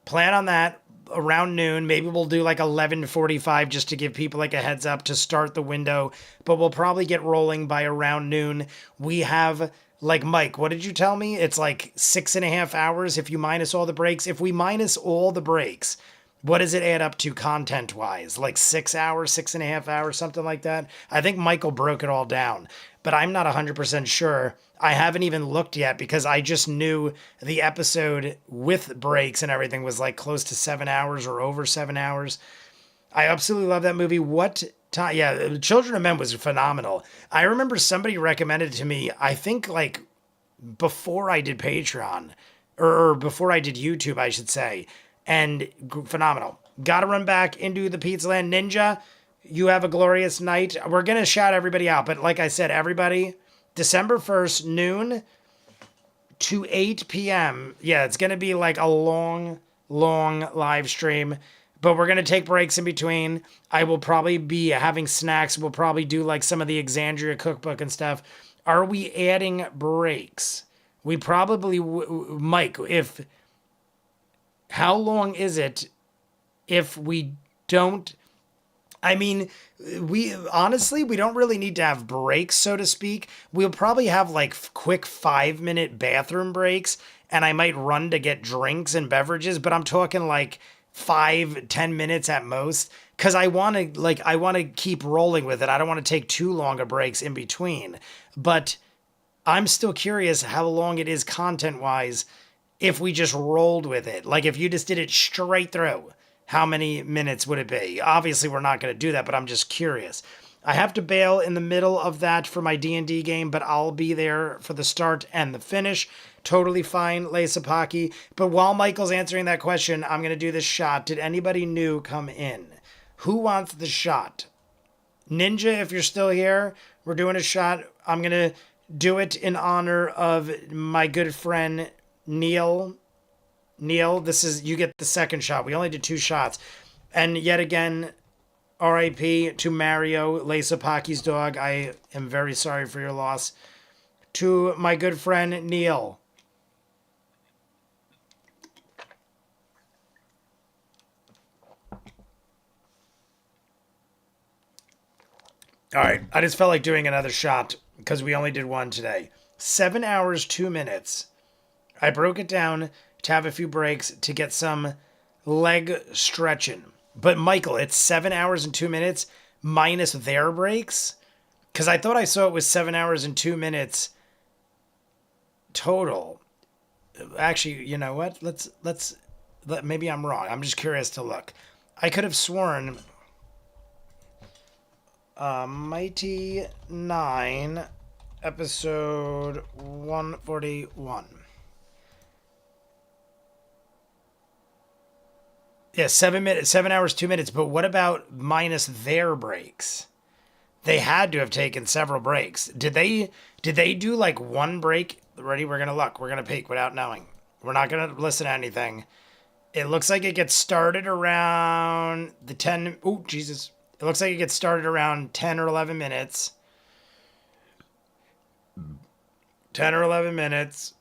plan on that around noon. Maybe we'll do like 11:45 just to give people like a heads up to start the window, but we'll probably get rolling by around noon. We have... Like, Mike, what did you tell me? It's like 6.5 hours if you minus all the breaks. If we minus all the breaks, what does it add up to content-wise? Like 6 hours, 6.5 hours, something like that? I think Michael broke it all down, but I'm not 100% sure. I haven't even looked yet because I just knew the episode with breaks and everything was like close to 7 hours or over 7 hours. I absolutely love that movie. What time? Yeah, Children of Men was phenomenal. I remember somebody recommended it to me, I think like before I did Patreon or before I did YouTube, I should say, and phenomenal. Gotta run back into the Pizza Land. Ninja, you have a glorious night. We're gonna shout everybody out, but like I said, everybody, December 1st, noon to 8 p.m. Yeah, it's gonna be like a long live stream. But we're going to take breaks in between. I will probably be having snacks. We'll probably do like some of the Exandria cookbook and stuff. Are we adding breaks? We probably, Mike, how long is it if we don't, I mean, we don't really need to have breaks, so to speak. We'll probably have like quick 5-minute bathroom breaks, and I might run to get drinks and beverages, but I'm talking like 5-10 minutes at most, because I want to keep rolling with it. I don't want to take too long of breaks in between, but I'm still curious how long it is content wise if we just rolled with it. Like if you just did it straight through, how many minutes would it be? Obviously we're not going to do that, but I'm just curious. I have to bail in the middle of that for my D&D game, but I'll be there for the start and the finish. Totally fine, Lesapaki. But while Michael's answering that question, I'm going to do this shot. Did anybody new come in? Who wants the shot? Ninja, if you're still here, we're doing a shot. I'm going to do it in honor of my good friend, Neil. Neil, you get the second shot. We only did 2 shots. And yet again, R.I.P. to Mario, Lesapaki's dog. I am very sorry for your loss. To my good friend, Neil. All right, I just felt like doing another shot because we only did one today. 7 hours, 2 minutes. I broke it down to have a few breaks to get some leg stretching. But Michael, it's 7 hours and 2 minutes minus their breaks? Because I thought I saw it was 7 hours and 2 minutes total. Actually, you know what? Maybe I'm wrong. I'm just curious to look. I could have sworn Mighty Nein episode 141. Yeah, 7 hours, 2 minutes. But what about minus their breaks? They had to have taken several breaks. Did they do like one break? Ready? We're gonna look. We're gonna peek without knowing. We're not gonna listen to anything. It looks like it gets started around the 10. Oh, Jesus. It looks like it gets started around 10 or 11 minutes. 10 or 11 minutes.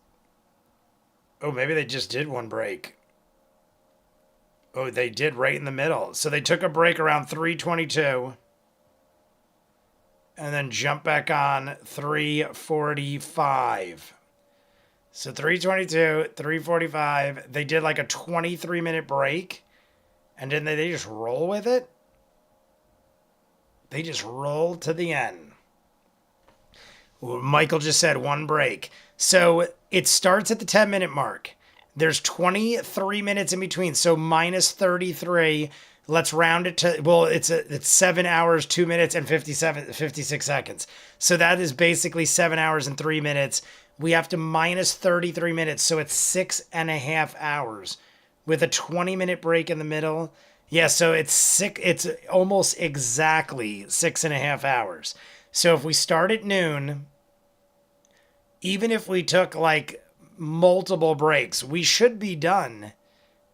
Oh, maybe they just did one break. Oh, they did right in the middle. So they took a break around 3:22. And then jump back on 3:45. So 3:22, 3:45. They did like a 23-minute break. And then they just roll with it? They just roll to the end. Well, Michael just said one break. So it starts at the 10-minute mark. There's 23 minutes in between. So minus 33. Let's round it to, well, it's 7 hours, 2 minutes, and 56 seconds. So that is basically 7 hours and 3 minutes. We have to minus 33 minutes. So it's 6.5 hours with a 20-minute break in the middle. Yeah, so it's almost exactly 6.5 hours. So if we start at noon, even if we took like multiple breaks, we should be done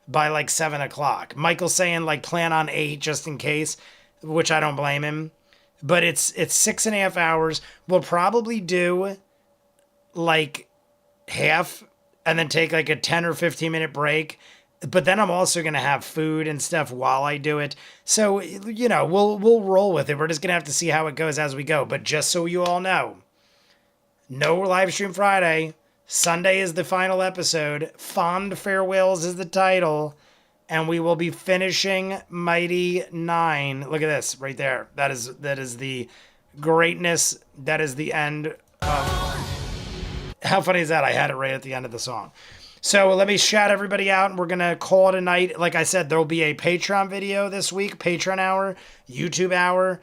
by like 7 o'clock. Michael's saying like plan on 8 just in case, which I don't blame him. But it's 6.5 hours. We'll probably do like half and then take like a 10 or 15 minute break. But then I'm also going to have food and stuff while I do it. So, you know, we'll roll with it. We're just going to have to see how it goes as we go. But just so you all know, no live stream Friday. Sunday is the final episode. Fond Farewells is the title. And we will be finishing Mighty Nein. Look at this right there. That is the greatness. That is the end of... How funny is that? I had it right at the end of the song. So let me shout everybody out, and we're going to call it a night. Like I said, there will be a Patreon video this week, Patreon hour, YouTube hour,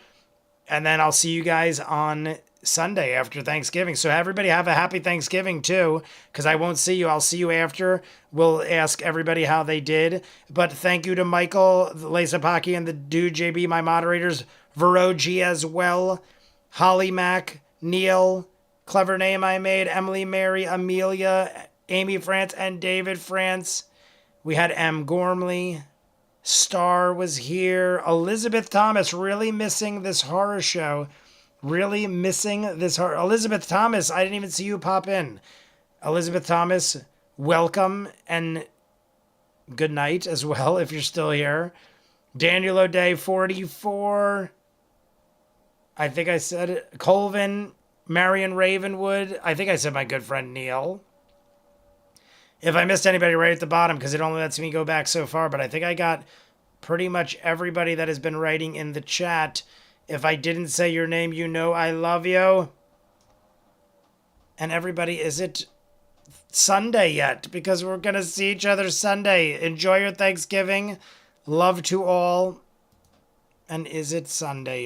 and then I'll see you guys on Sunday after Thanksgiving. So everybody have a happy Thanksgiving too, because I won't see you. I'll see you after. We'll ask everybody how they did. But thank you to Michael, Lisa Pocky, and the dude JB, my moderators, Veroji as well, Holly Mack, Neil, clever name I made, Emily, Mary, Amelia, Amy France, and David France. We had M. Gormley. Star was here. Elizabeth Thomas, really missing this horror show. Really missing this horror. Elizabeth Thomas, I didn't even see you pop in. Elizabeth Thomas, welcome and good night as well if you're still here. Daniel O'Day, 44. I think I said it. Colvin, Marion Ravenwood. I think I said my good friend Neil. If I missed anybody right at the bottom, because it only lets me go back so far, but I think I got pretty much everybody that has been writing in the chat. If I didn't say your name, you know I love you. And everybody, is it Sunday yet? Because we're going to see each other Sunday. Enjoy your Thanksgiving. Love to all. And is it Sunday?